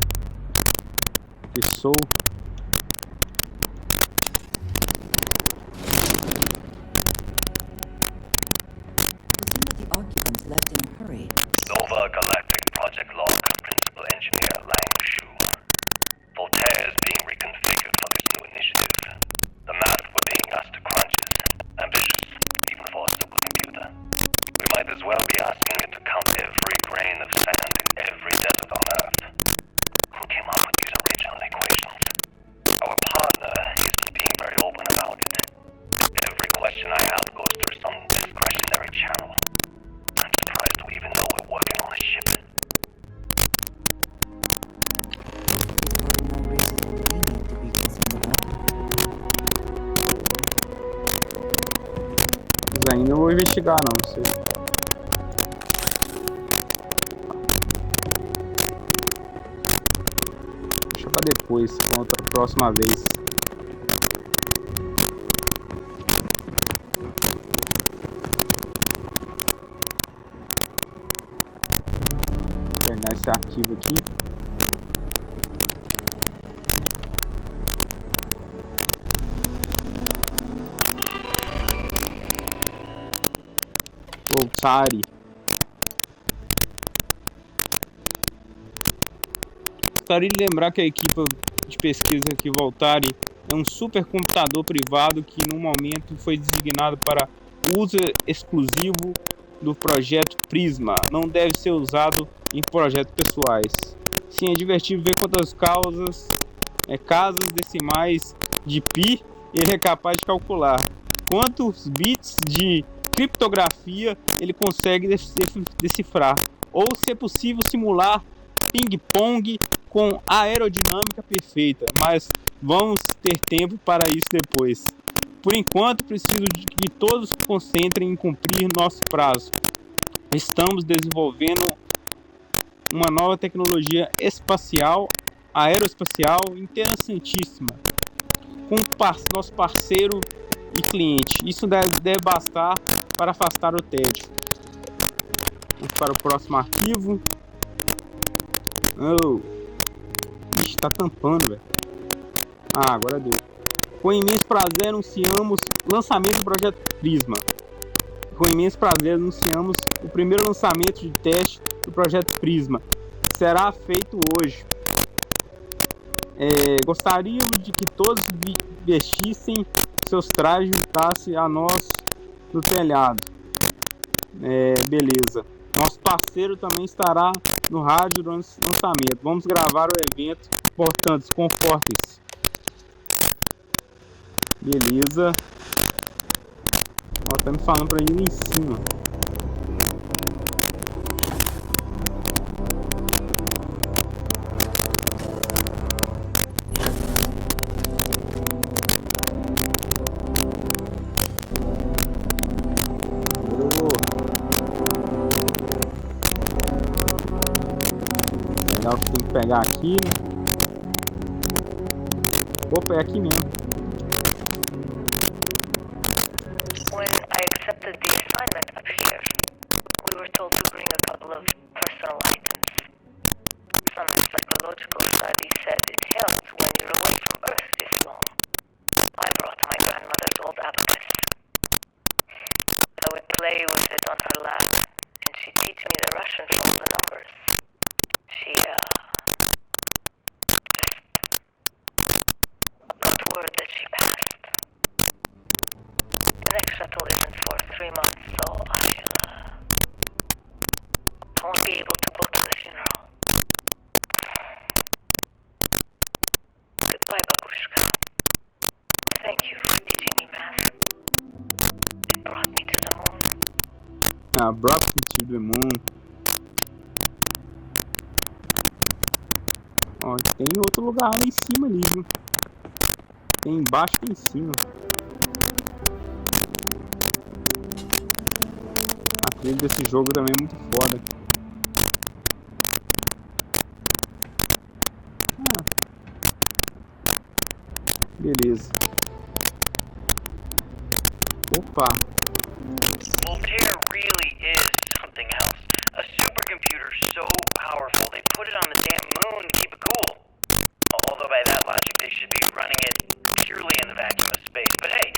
Que sou. Nova Galactic Project Log, Principal Engineer Lang Shu. Voltaire is being reconfigured for this new initiative. The math we're being asked to crunch is ambitious, even for a supercomputer. We might as well be asking it to count every grain of sand in every desert on Earth. Who came up with these original equations? Our partner isn't being very open about it. Every question I have goes through some discretionary channel. I'm surprised we even know we're working on a ship. Mas ainda eu vou investigar, não sei. Deixa pra depois, pra outra próxima vez. Vou pegar esse arquivo aqui. Voltari. Gostaria de lembrar que a equipe de pesquisa aqui, Voltari, é um supercomputador privado que no momento foi designado para uso exclusivo do projeto Prisma. Não deve ser usado em projetos pessoais. Sim, é divertido ver quantas casas decimais de pi ele é capaz de calcular. Quantos bits de criptografia ele consegue decifrar. Ou se é possível simular ping-pong com aerodinâmica perfeita, mas vamos ter tempo para isso depois. Por enquanto, preciso de que todos se concentrem em cumprir nosso prazo. Estamos desenvolvendo uma nova tecnologia espacial, aeroespacial, interessantíssima, com nosso parceiro e cliente. Isso deve bastar para afastar o tédio. Vamos para o próximo arquivo. Oh. Ixi, tá tampando, velho. Ah, agora deu. Com imenso prazer anunciamos o lançamento do projeto Prisma. Com imenso prazer anunciamos o primeiro lançamento de teste do projeto Prisma. Será feito hoje. Gostaríamos de que todos vestissem seus trajes e juntassem a nós no telhado. Beleza. Nosso parceiro também estará no rádio durante o lançamento. Vamos gravar o evento. Portanto, confortem-se. Beleza. Ó, tá me falando pra ir lá em cima. Legal que tem que pegar aqui, né? Opa, é aqui mesmo. When I accepted the assignment up here, we were told to bring a couple of personal items. Some psychological study said it helped when you're away from Earth this long. I brought my grandmother's old abacus. I would play with it on her lap, and she'd teach me the Russian from the numbers. She, word that she passed. The next shuttle isn't for 3 months, so I won't be able to go to the funeral. Goodbye, Babushka. Thank you for teaching me math. It brought me to the moon. Brought me to the moon. Ó, tem outro lugar lá em cima ali, viu? Tem embaixo e tem em cima. A trilha desse jogo também é muito foda. Beleza. Opa. Voltaire really is something else. A supercomputer so powerful they put it on the damn moon to keep it cool. Although by that logic they should be running it purely in the vacuum of space. But hey,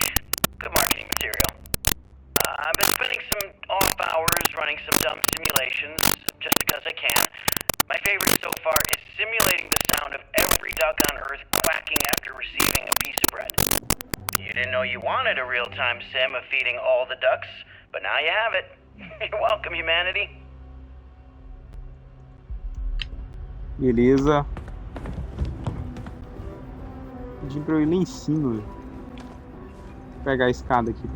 good marketing material. I've been spending some off hours running some dumb simulations just because I can. My favorite so far is simulating the sound of every duck on Earth quacking after receiving a piece of bread. You didn't know you wanted a real-time sim of feeding all the ducks, but now you have it. You're welcome, humanity. Beleza. Pedi pra eu ir lá em cima. Vou pegar a escada aqui.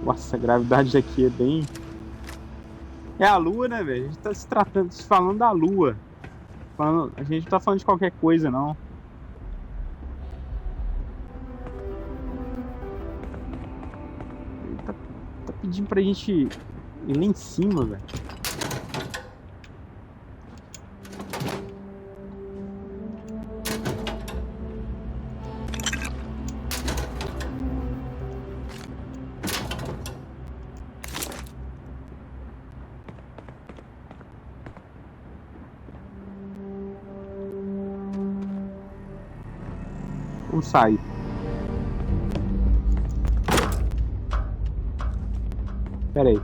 Nossa, a gravidade aqui é bem... É a lua, né, velho? A gente tá falando da lua. A gente não tá falando de qualquer coisa, não. Ele tá pedindo pra gente ir lá em cima, velho. Vamos sair. Pera aí.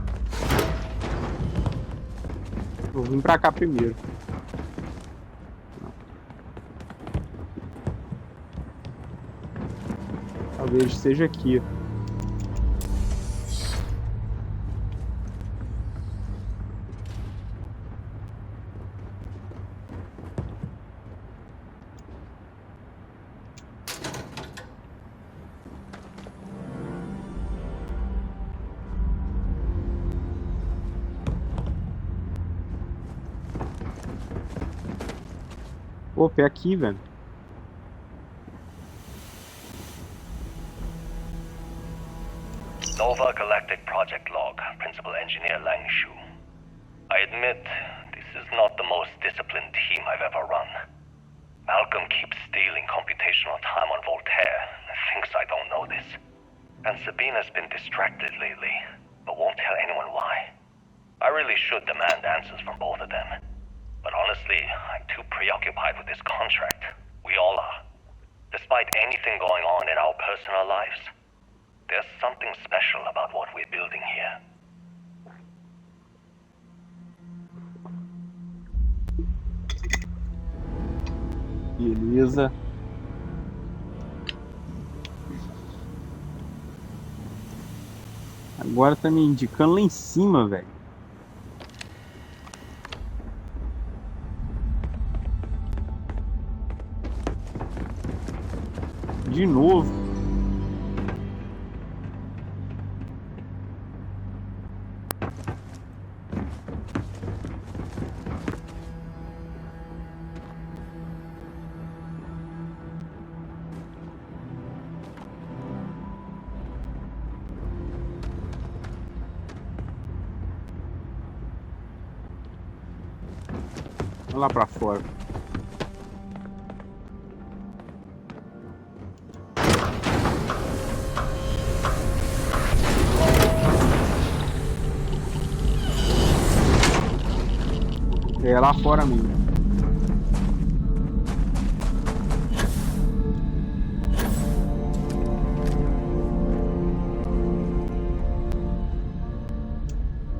Vou vir pra cá primeiro. Talvez seja aqui. Opa, é aqui, velho. Nova Galactic Project Log, Principal Engineer Lang Shu. I admit, this is not the most disciplined team I've ever run. Malcolm keeps stealing computational time on Voltaire and thinks I don't know this. And Sabina's been distracted lately, but won't tell anyone why. I really should demand answers from both of them. But honestly, I'm too preoccupied with this contract. We all are. Despite anything going on in our personal lives, there's something special about what we're building here. Beleza. Agora tá me indicando lá em cima, velho. De novo. Vamos lá pra fora. É lá fora mesmo.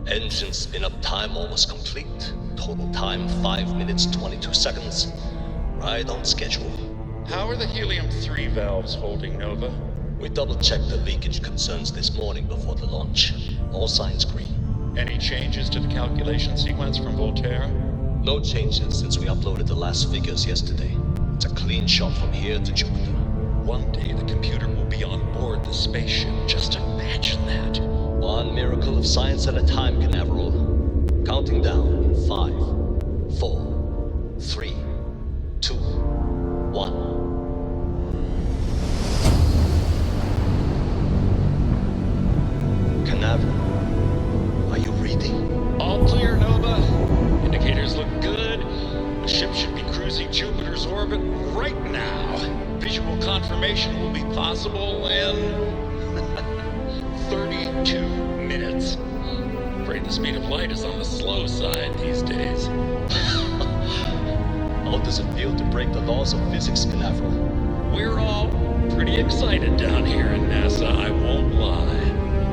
Engine spin-up time almost complete. Total time 5 minutes 22 seconds. Right on schedule. How are the helium-3 valves holding, Nova? We double-checked the leakage concerns this morning before the launch. All signs green. Any changes to the calculation sequence from Voltaire? No changes since we uploaded the last figures yesterday. It's a clean shot from here to Jupiter. One day the computer will be on board the spaceship. Just imagine that. One miracle of science at a time, Canaveral. Counting down. 5, 4, 3, 2, 1. Canaveral, are you reading? All clear, Nova. Indicators look good. The ship should be cruising Jupiter's orbit right now. Visual confirmation will be possible in 32 minutes. Afraid the speed of light is on the slow side these days. How does it feel to break the laws of physics, Canaveral? We're all pretty excited down here in NASA, I won't lie.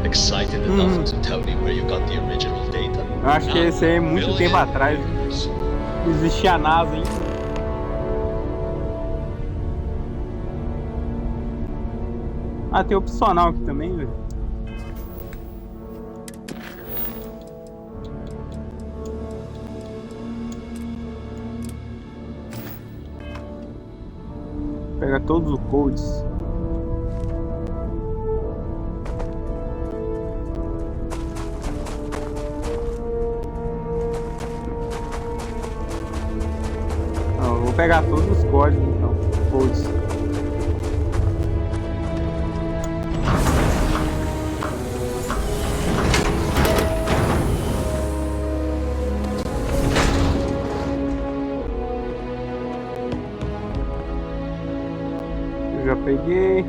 Excited enough to tell me where you got the original data? Eu acho que esse aí é muito tempo atrás. Não existia a NASA ainda. Ah, tem opcional aqui também, velho. Pega todos os codes. Não, eu vou pegar todos os códigos então. Codes. Já peguei.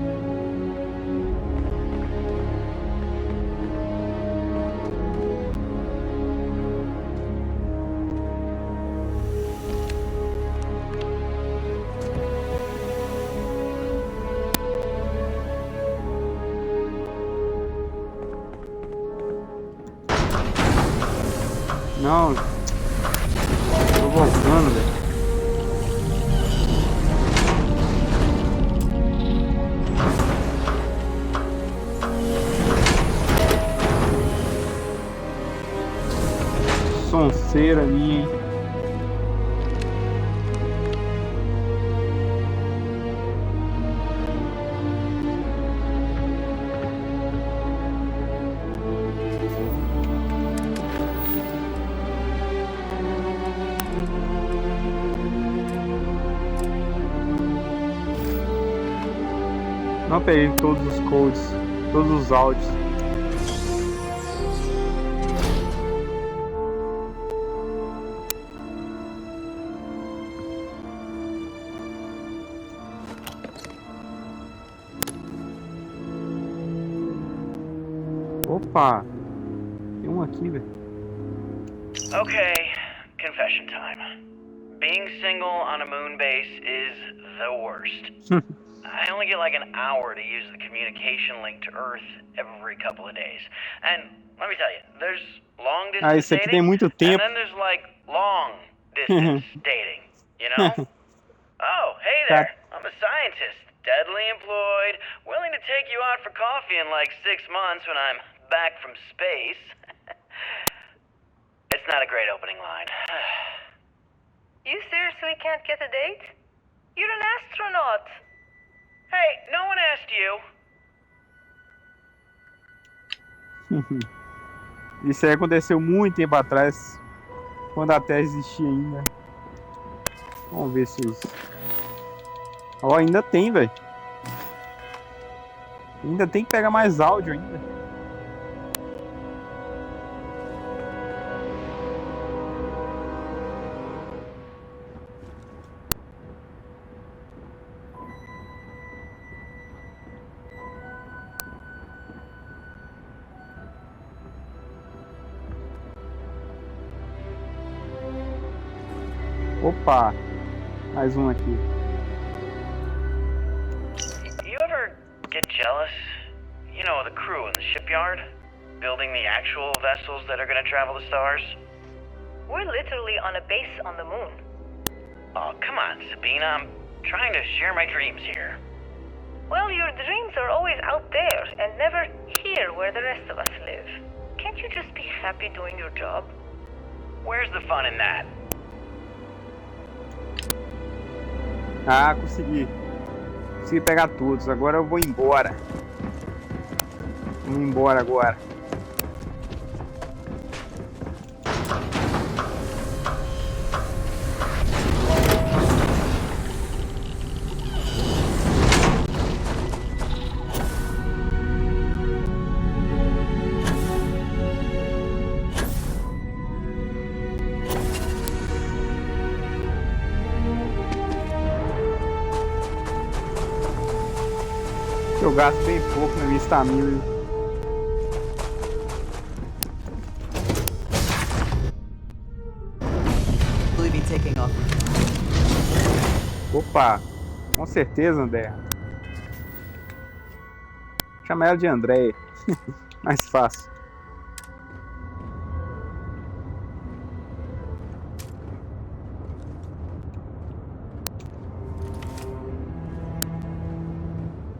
Não. Tô voltando, velho. Sonceira minha, hein? Não peguei todos os codes, todos os áudios. Opa! Tem um aqui, velho. Okay, confession time. Being single on a moon base is the worst. I only get like an hour to use the communication link to Earth every couple of days. And let me tell you, there's long distance Esse aqui tem dating, muito and tempo. then there's like long distance dating, you know? Oh, hey there, I'm a scientist, deadly employed, willing to take you out for coffee in like 6 months when I'm back from space. It's not a great opening line. You seriously can't get a date? You're an astronaut. Hey, no one asked you. Isso aí aconteceu muito tempo atrás, quando a Terra existia ainda. Vamos ver se isso. Ó, ainda tem, velho. Ainda tem que pegar mais áudio ainda. Opa, mais um aqui. You ever get jealous? You know, the crew in the shipyard? Building the actual vessels that are gonna travel the stars? We're literally on a base on the moon. Oh, come on, Sabina. I'm trying to share my dreams here. Well, your dreams are always out there and never here where the rest of us live. Can't you just be happy doing your job? Where's the fun in that? Ah, consegui. Consegui pegar todos. Agora eu vou embora. Vamos embora agora. Eu gasto bem pouco na minha estamina. Opa, com certeza, André. Chama ela de André. Mais fácil.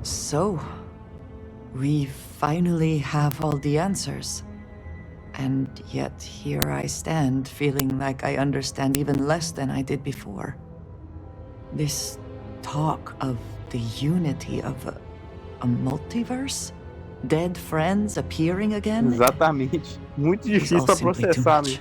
So, we finally have all the answers. And yet here I stand, feeling like I understand even less than I did before. This talk of the unity of a multiverse? Dead friends appearing again? Exatamente. Muito difícil para processar, né?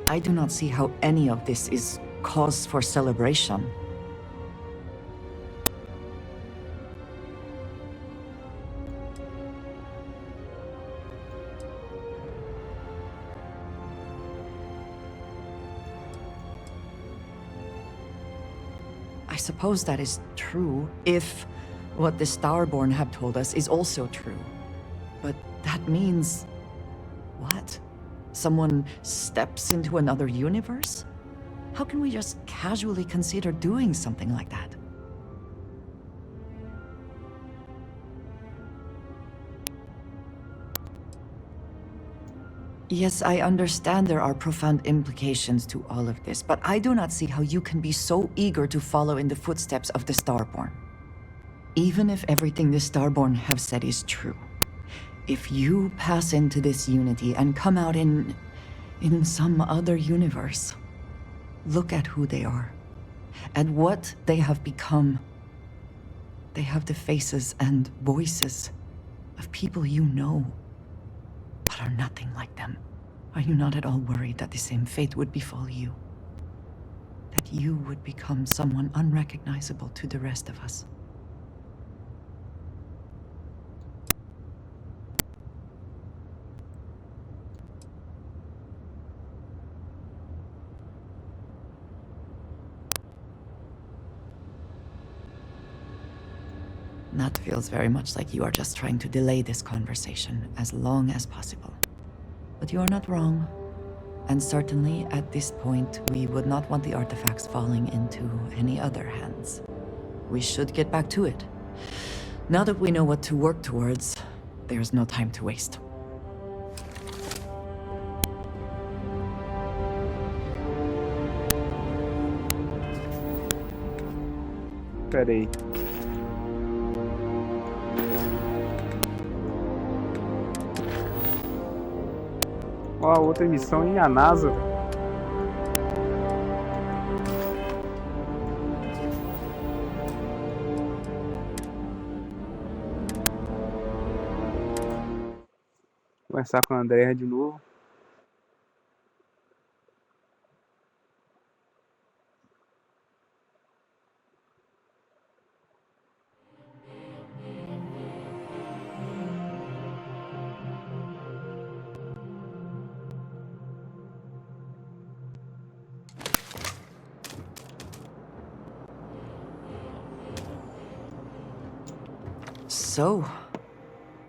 I do not see how any of this is cause for celebration. I suppose that is true, if what the Starborn have told us is also true. But that means... what? Someone steps into another universe? How can we just casually consider doing something like that? Yes, I understand there are profound implications to all of this, but I do not see how you can be so eager to follow in the footsteps of the Starborn. Even if everything the Starborn have said is true, if you pass into this unity and come out in some other universe, look at who they are, and what they have become. They have the faces and voices of people you know, but are nothing like them. Are you not at all worried that the same fate would befall you? That you would become someone unrecognizable to the rest of us? That feels very much like you are just trying to delay this conversation as long as possible. But you are not wrong. And certainly, at this point, we would not want the artifacts falling into any other hands. We should get back to it. Now that we know what to work towards, there's no time to waste. Peraí. Ó, a outra missão em a NASA. Conversar com a Andrea de novo. So,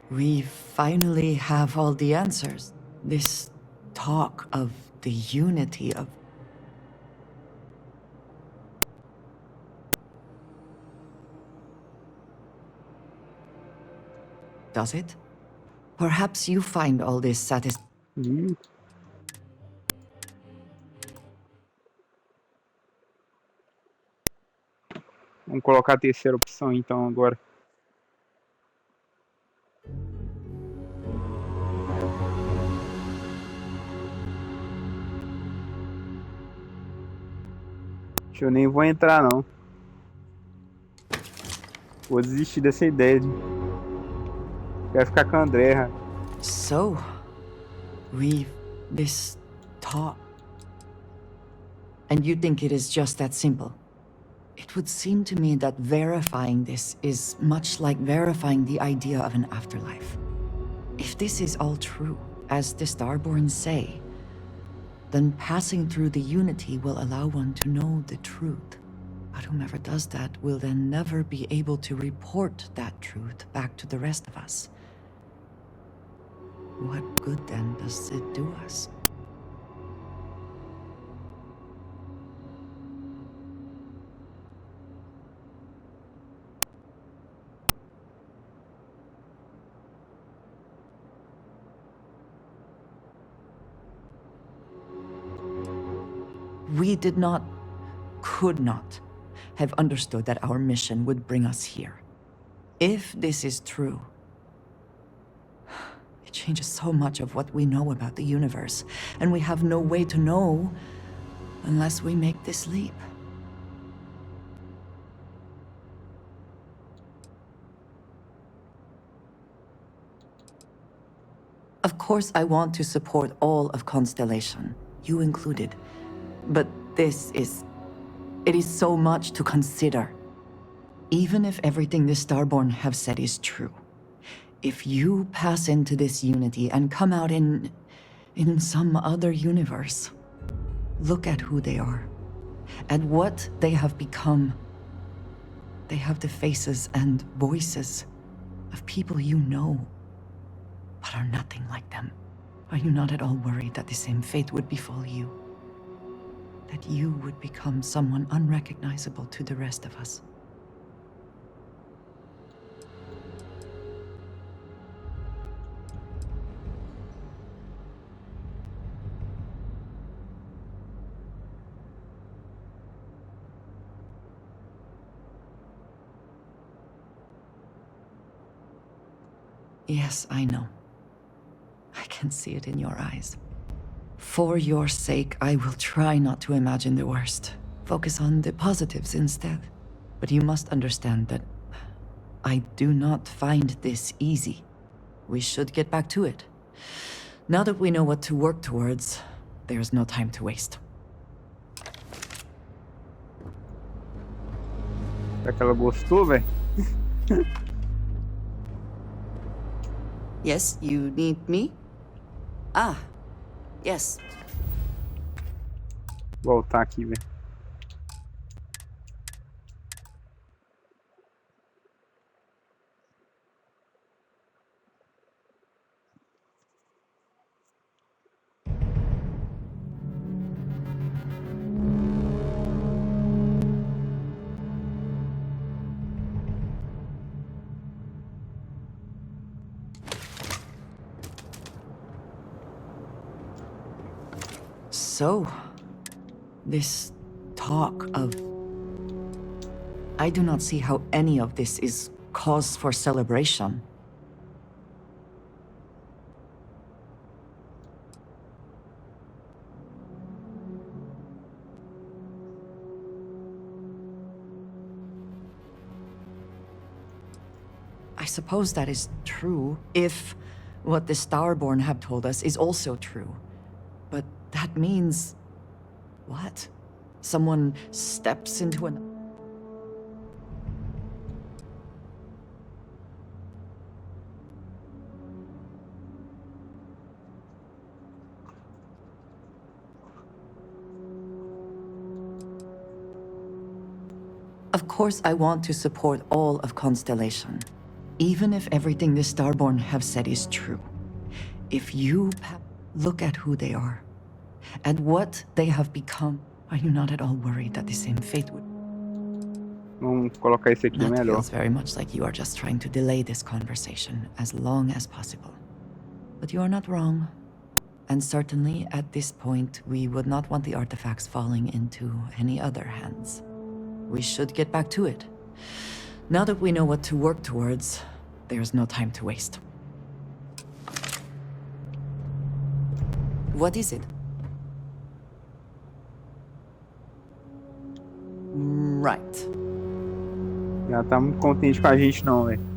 we finally have all the answers. This talk of the unity of... Does it? Perhaps you find all this satisfying. Vamos colocar a terceira opção então agora. Eu nem vou entrar não. Vou desistir dessa ideia. Quero ficar com a Andrea. So, this talk. And you think it is just that simple? It would seem to me that verifying this is much like verifying the idea of an afterlife. If this is all true, as the Starborn say, then passing through the unity will allow one to know the truth. But whomever does that will then never be able to report that truth back to the rest of us. What good then does it do us? We could not have understood that our mission would bring us here. If this is true, it changes so much of what we know about the universe, and we have no way to know unless we make this leap. Of course, I want to support all of Constellation, you included. But it is so much to consider. Even if everything the Starborn have said is true, if you pass into this unity and come out in some other universe, look at who they are, and what they have become. They have the faces and voices of people you know, but are nothing like them. Are you not at all worried that the same fate would befall you? That you would become someone unrecognizable to the rest of us? Yes, I know. I can see it in your eyes. For your sake, I will try not to imagine the worst. Focus on the positives instead. But you must understand that I do not find this easy. We should get back to it. Now that we know what to work towards, there's no time to waste. Será que ela gostou, velho? Yes, you need me? Ah, yes. Voltar aqui, velho. So, this talk of... I do not see how any of this is cause for celebration. I suppose that is true, if what the Starborn have told us is also true. But that means... what? Someone steps into an... Of course, I want to support all of Constellation, even if everything the Starborn have said is true. If you look at who they are, and what they have become, are you not at all worried that the same fate would... Vamos colocar esse aqui That melhor. feels very much like you are just trying to delay this conversation as long as possible. But you are not wrong. And certainly, at this point, we would not want the artifacts falling into any other hands. We should get back to it. Now that we know what to work towards, there's no time to waste. What is it? Right. Já tá muito contente com a gente não, velho.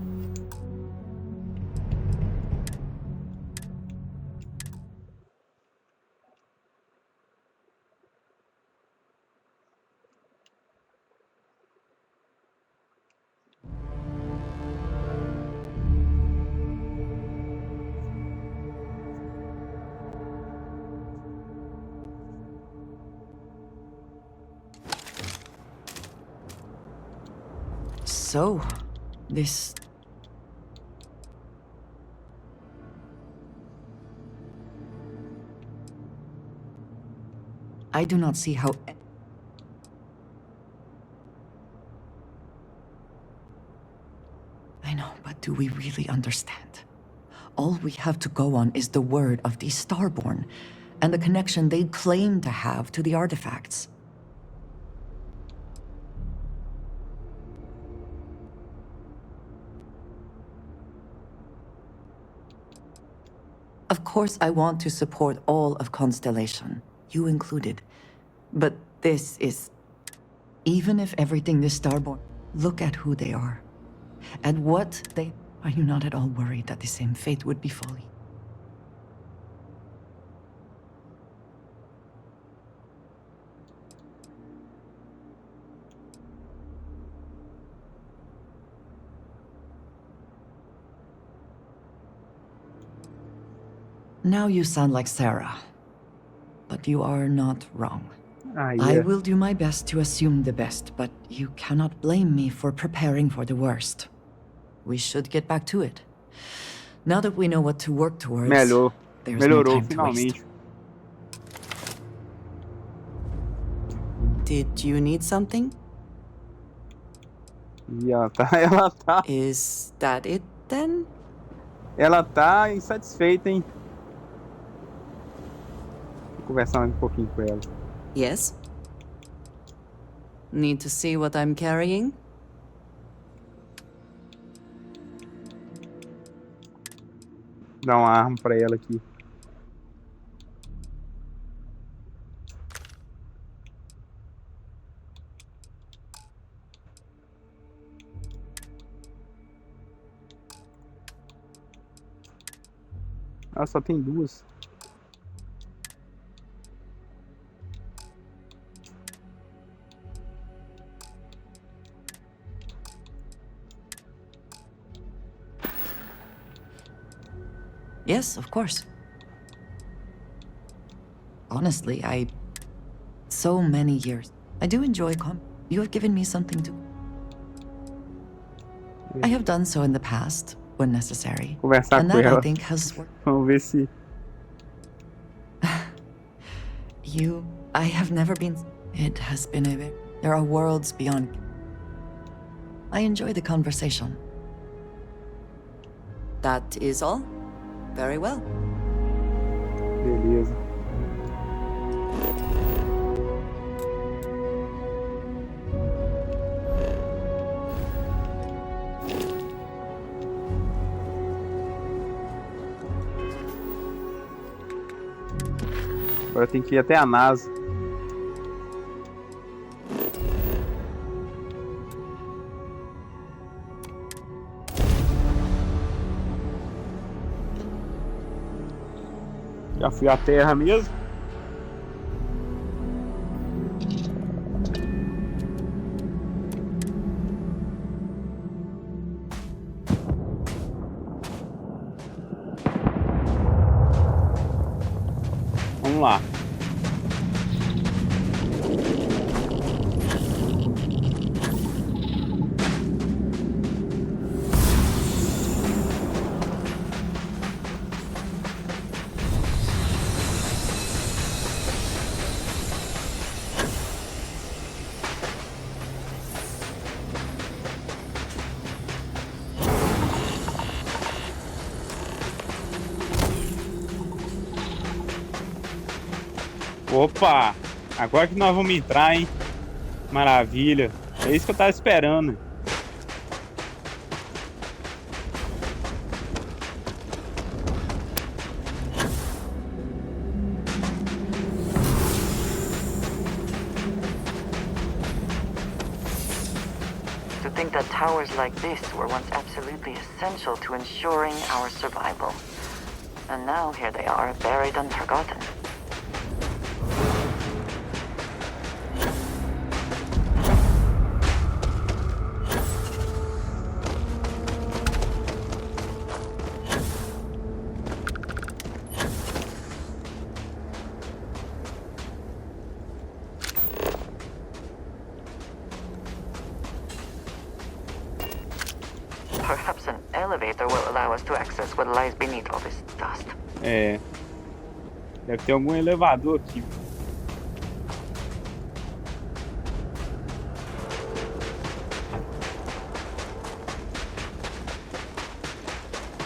So, this... I do not see how... I know, but do we really understand? All we have to go on is the word of the Starborn, and the connection they claim to have to the artifacts. Of course, I want to support all of Constellation, you included. But this is... even if everything the Starborn... Look at who they are. And what they... Are you not at all worried that the same fate would befall you? Now you sound like Sarah. But you are not wrong. Yeah. I will do my best to assume the best, but you cannot blame me for preparing for the worst. We should get back to it. Now that we know what to work towards, There's no Melhorou time to waste. finalmente. Did you need something? E ela tá. Is that it then? Ela tá insatisfeita, hein? Vou conversar mais um pouquinho com ela. Yes. Need to see what I'm carrying? Dá uma arma pra ela aqui. Ela só tem duas. Yes, of course. Honestly, so many years. I do enjoy You have given me something to... I have done so in the past, when necessary. Conversar and com that, ela. I think, has worked. Vamos ver se... I have never been... It has been a... There are worlds beyond... I enjoy the conversation. That is all? Very well. Beleza. Agora tem que ir até a NASA. Já fui à Terra mesmo. Vamos lá. Opa! Agora que nós vamos entrar, hein? Maravilha! É isso que eu tava esperando. To think that towers like this were once absolutely essential to ensuring our survival. And now here they are, buried and forgotten. Perhaps an elevator will allow us to access what lies beneath all this dust. É. Deve ter algum elevador aqui.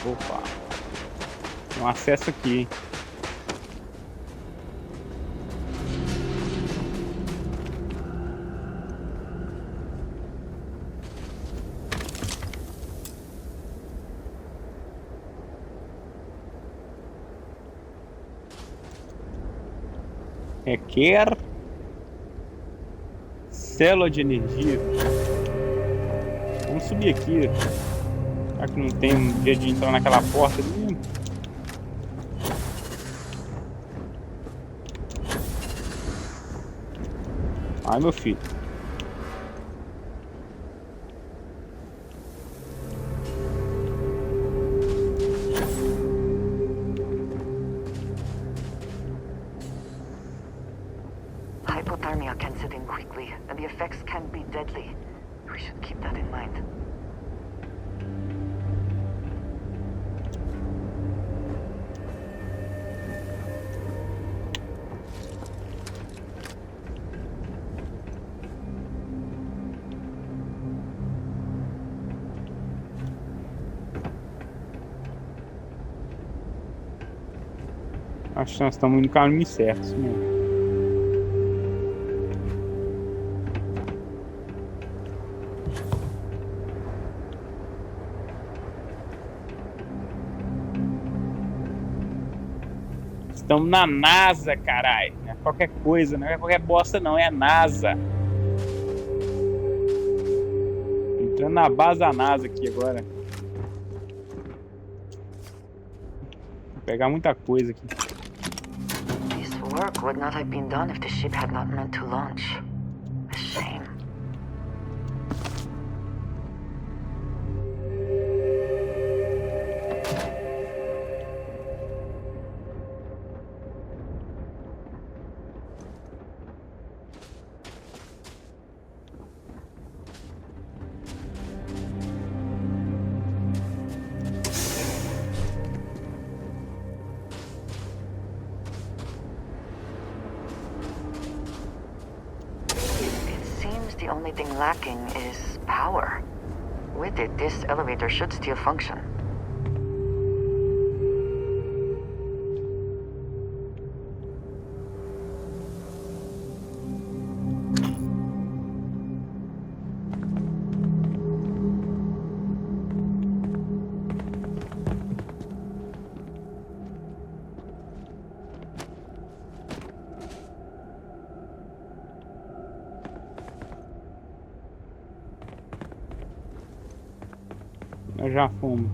Opa. Tem um acesso aqui, hein? Requer célula de energia. Vamos subir aqui. Já que não tem um jeito de entrar naquela porta ali mesmo. Ai, meu filho. Hypothermia can set in quickly, and the effects can be deadly. We should keep that in mind. Acho que nós estamos indo no caminho certo, isso mesmo. Estamos na NASA, caralho. Não é qualquer coisa, não é qualquer bosta não, é a NASA. Entrando na base da NASA aqui agora. Vou pegar muita coisa aqui. This work would not have been done if the ship had not meant to launch. A shame. The only thing lacking is power. With it, this elevator should still function. Nós já fomos.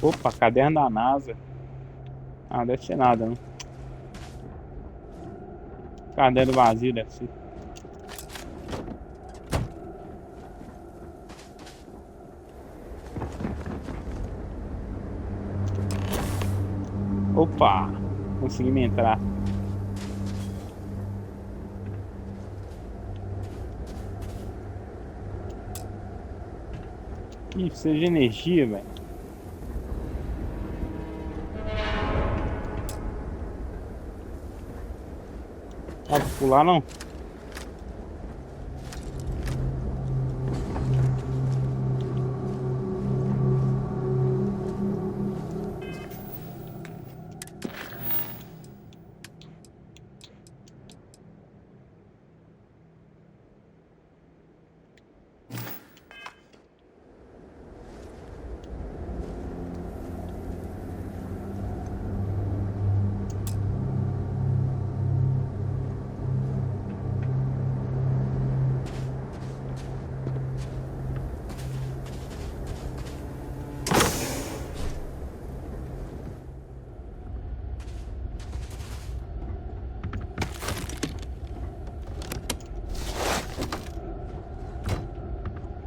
Opa, caderno da NASA. Ah, deve ser nada, né? Caderno vazio deve ser. Opa, conseguimos entrar. Ih, precisa de energia, velho. Dá pra pular, não?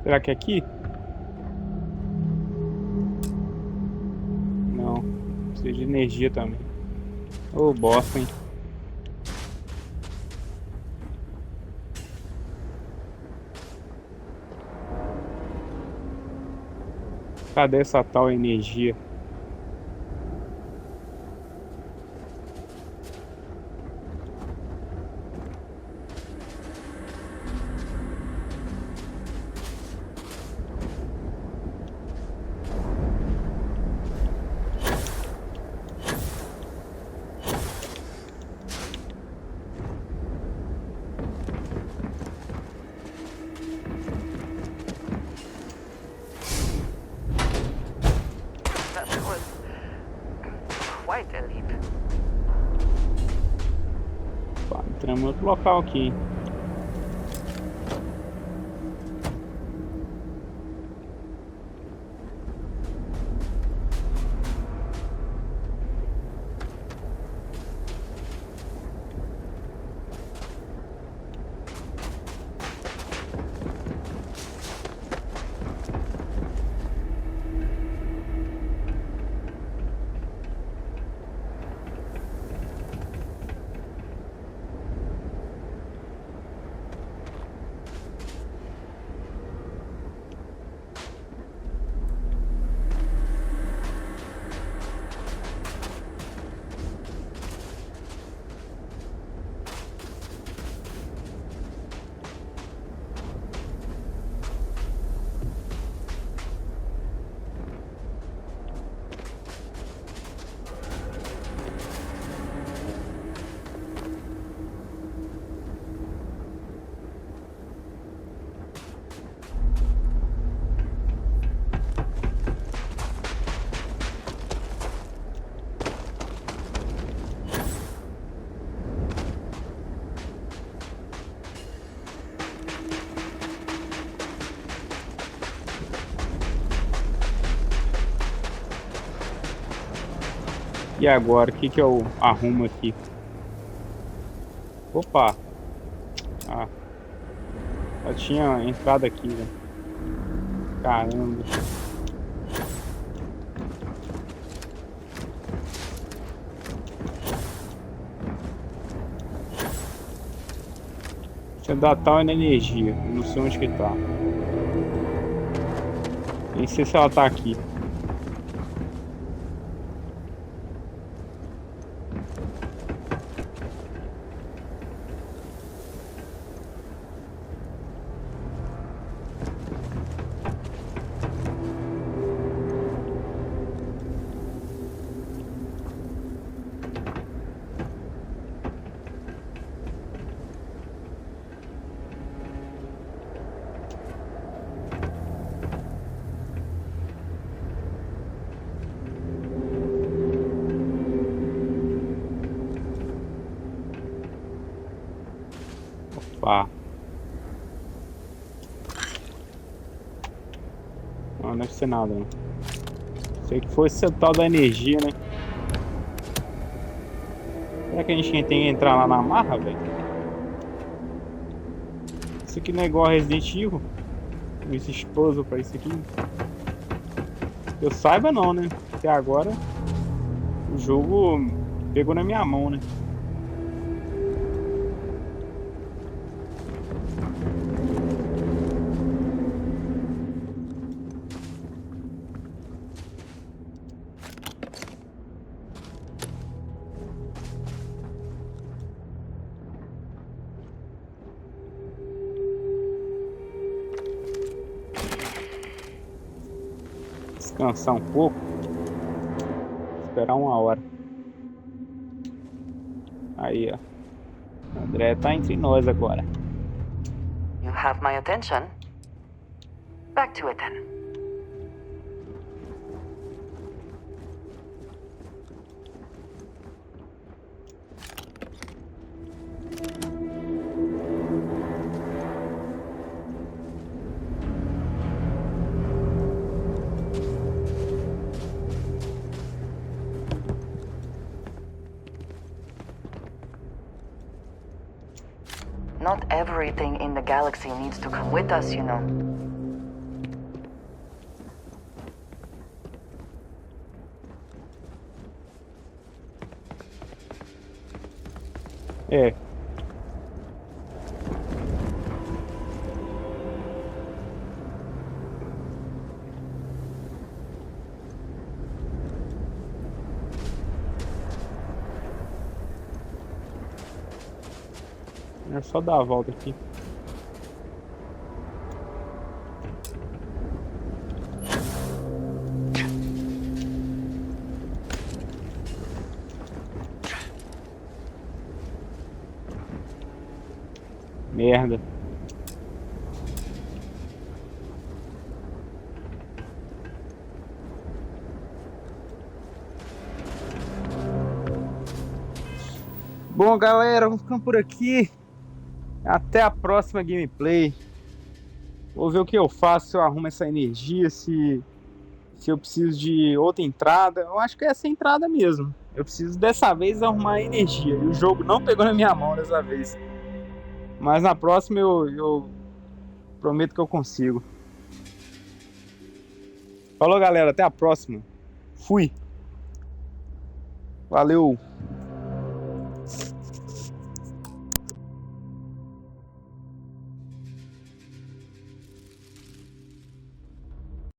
Será que é aqui? Não. Precisa de energia também. Ô, bosta, hein? Cadê essa tal energia? Entramos em outro local aqui, hein? E agora, o que que eu arrumo aqui? Opa! Ah, eu tinha entrado aqui, velho. Caramba. Deixa eu dar tal na energia. Eu não sei onde que tá. Nem sei se ela tá aqui. Opa. Não deve ser nada, não. Sei que foi esse tal da energia, né? Será que a gente tem que entrar lá na marra, velho? Isso aqui não é igual a Resident Evil? Esse puzzle pra isso aqui? Eu saiba não, né? Até agora o jogo pegou na minha mão, né? Descansar um pouco. Esperar 1 hora. Aí, ó. O André tá entre nós agora. You have my attention. Back to it then. Not everything in the galaxy needs to come with us, you know. É. É só dar a volta aqui. Merda. Bom, galera, vamos ficando por aqui. Até a próxima gameplay. Vou ver o que eu faço, se eu arrumo essa energia, se eu preciso de outra entrada. Eu acho que é essa entrada mesmo. Eu preciso dessa vez arrumar a energia. E o jogo não pegou na minha mão dessa vez. Mas na próxima eu prometo que eu consigo. Falou, galera. Até a próxima. Fui. Valeu.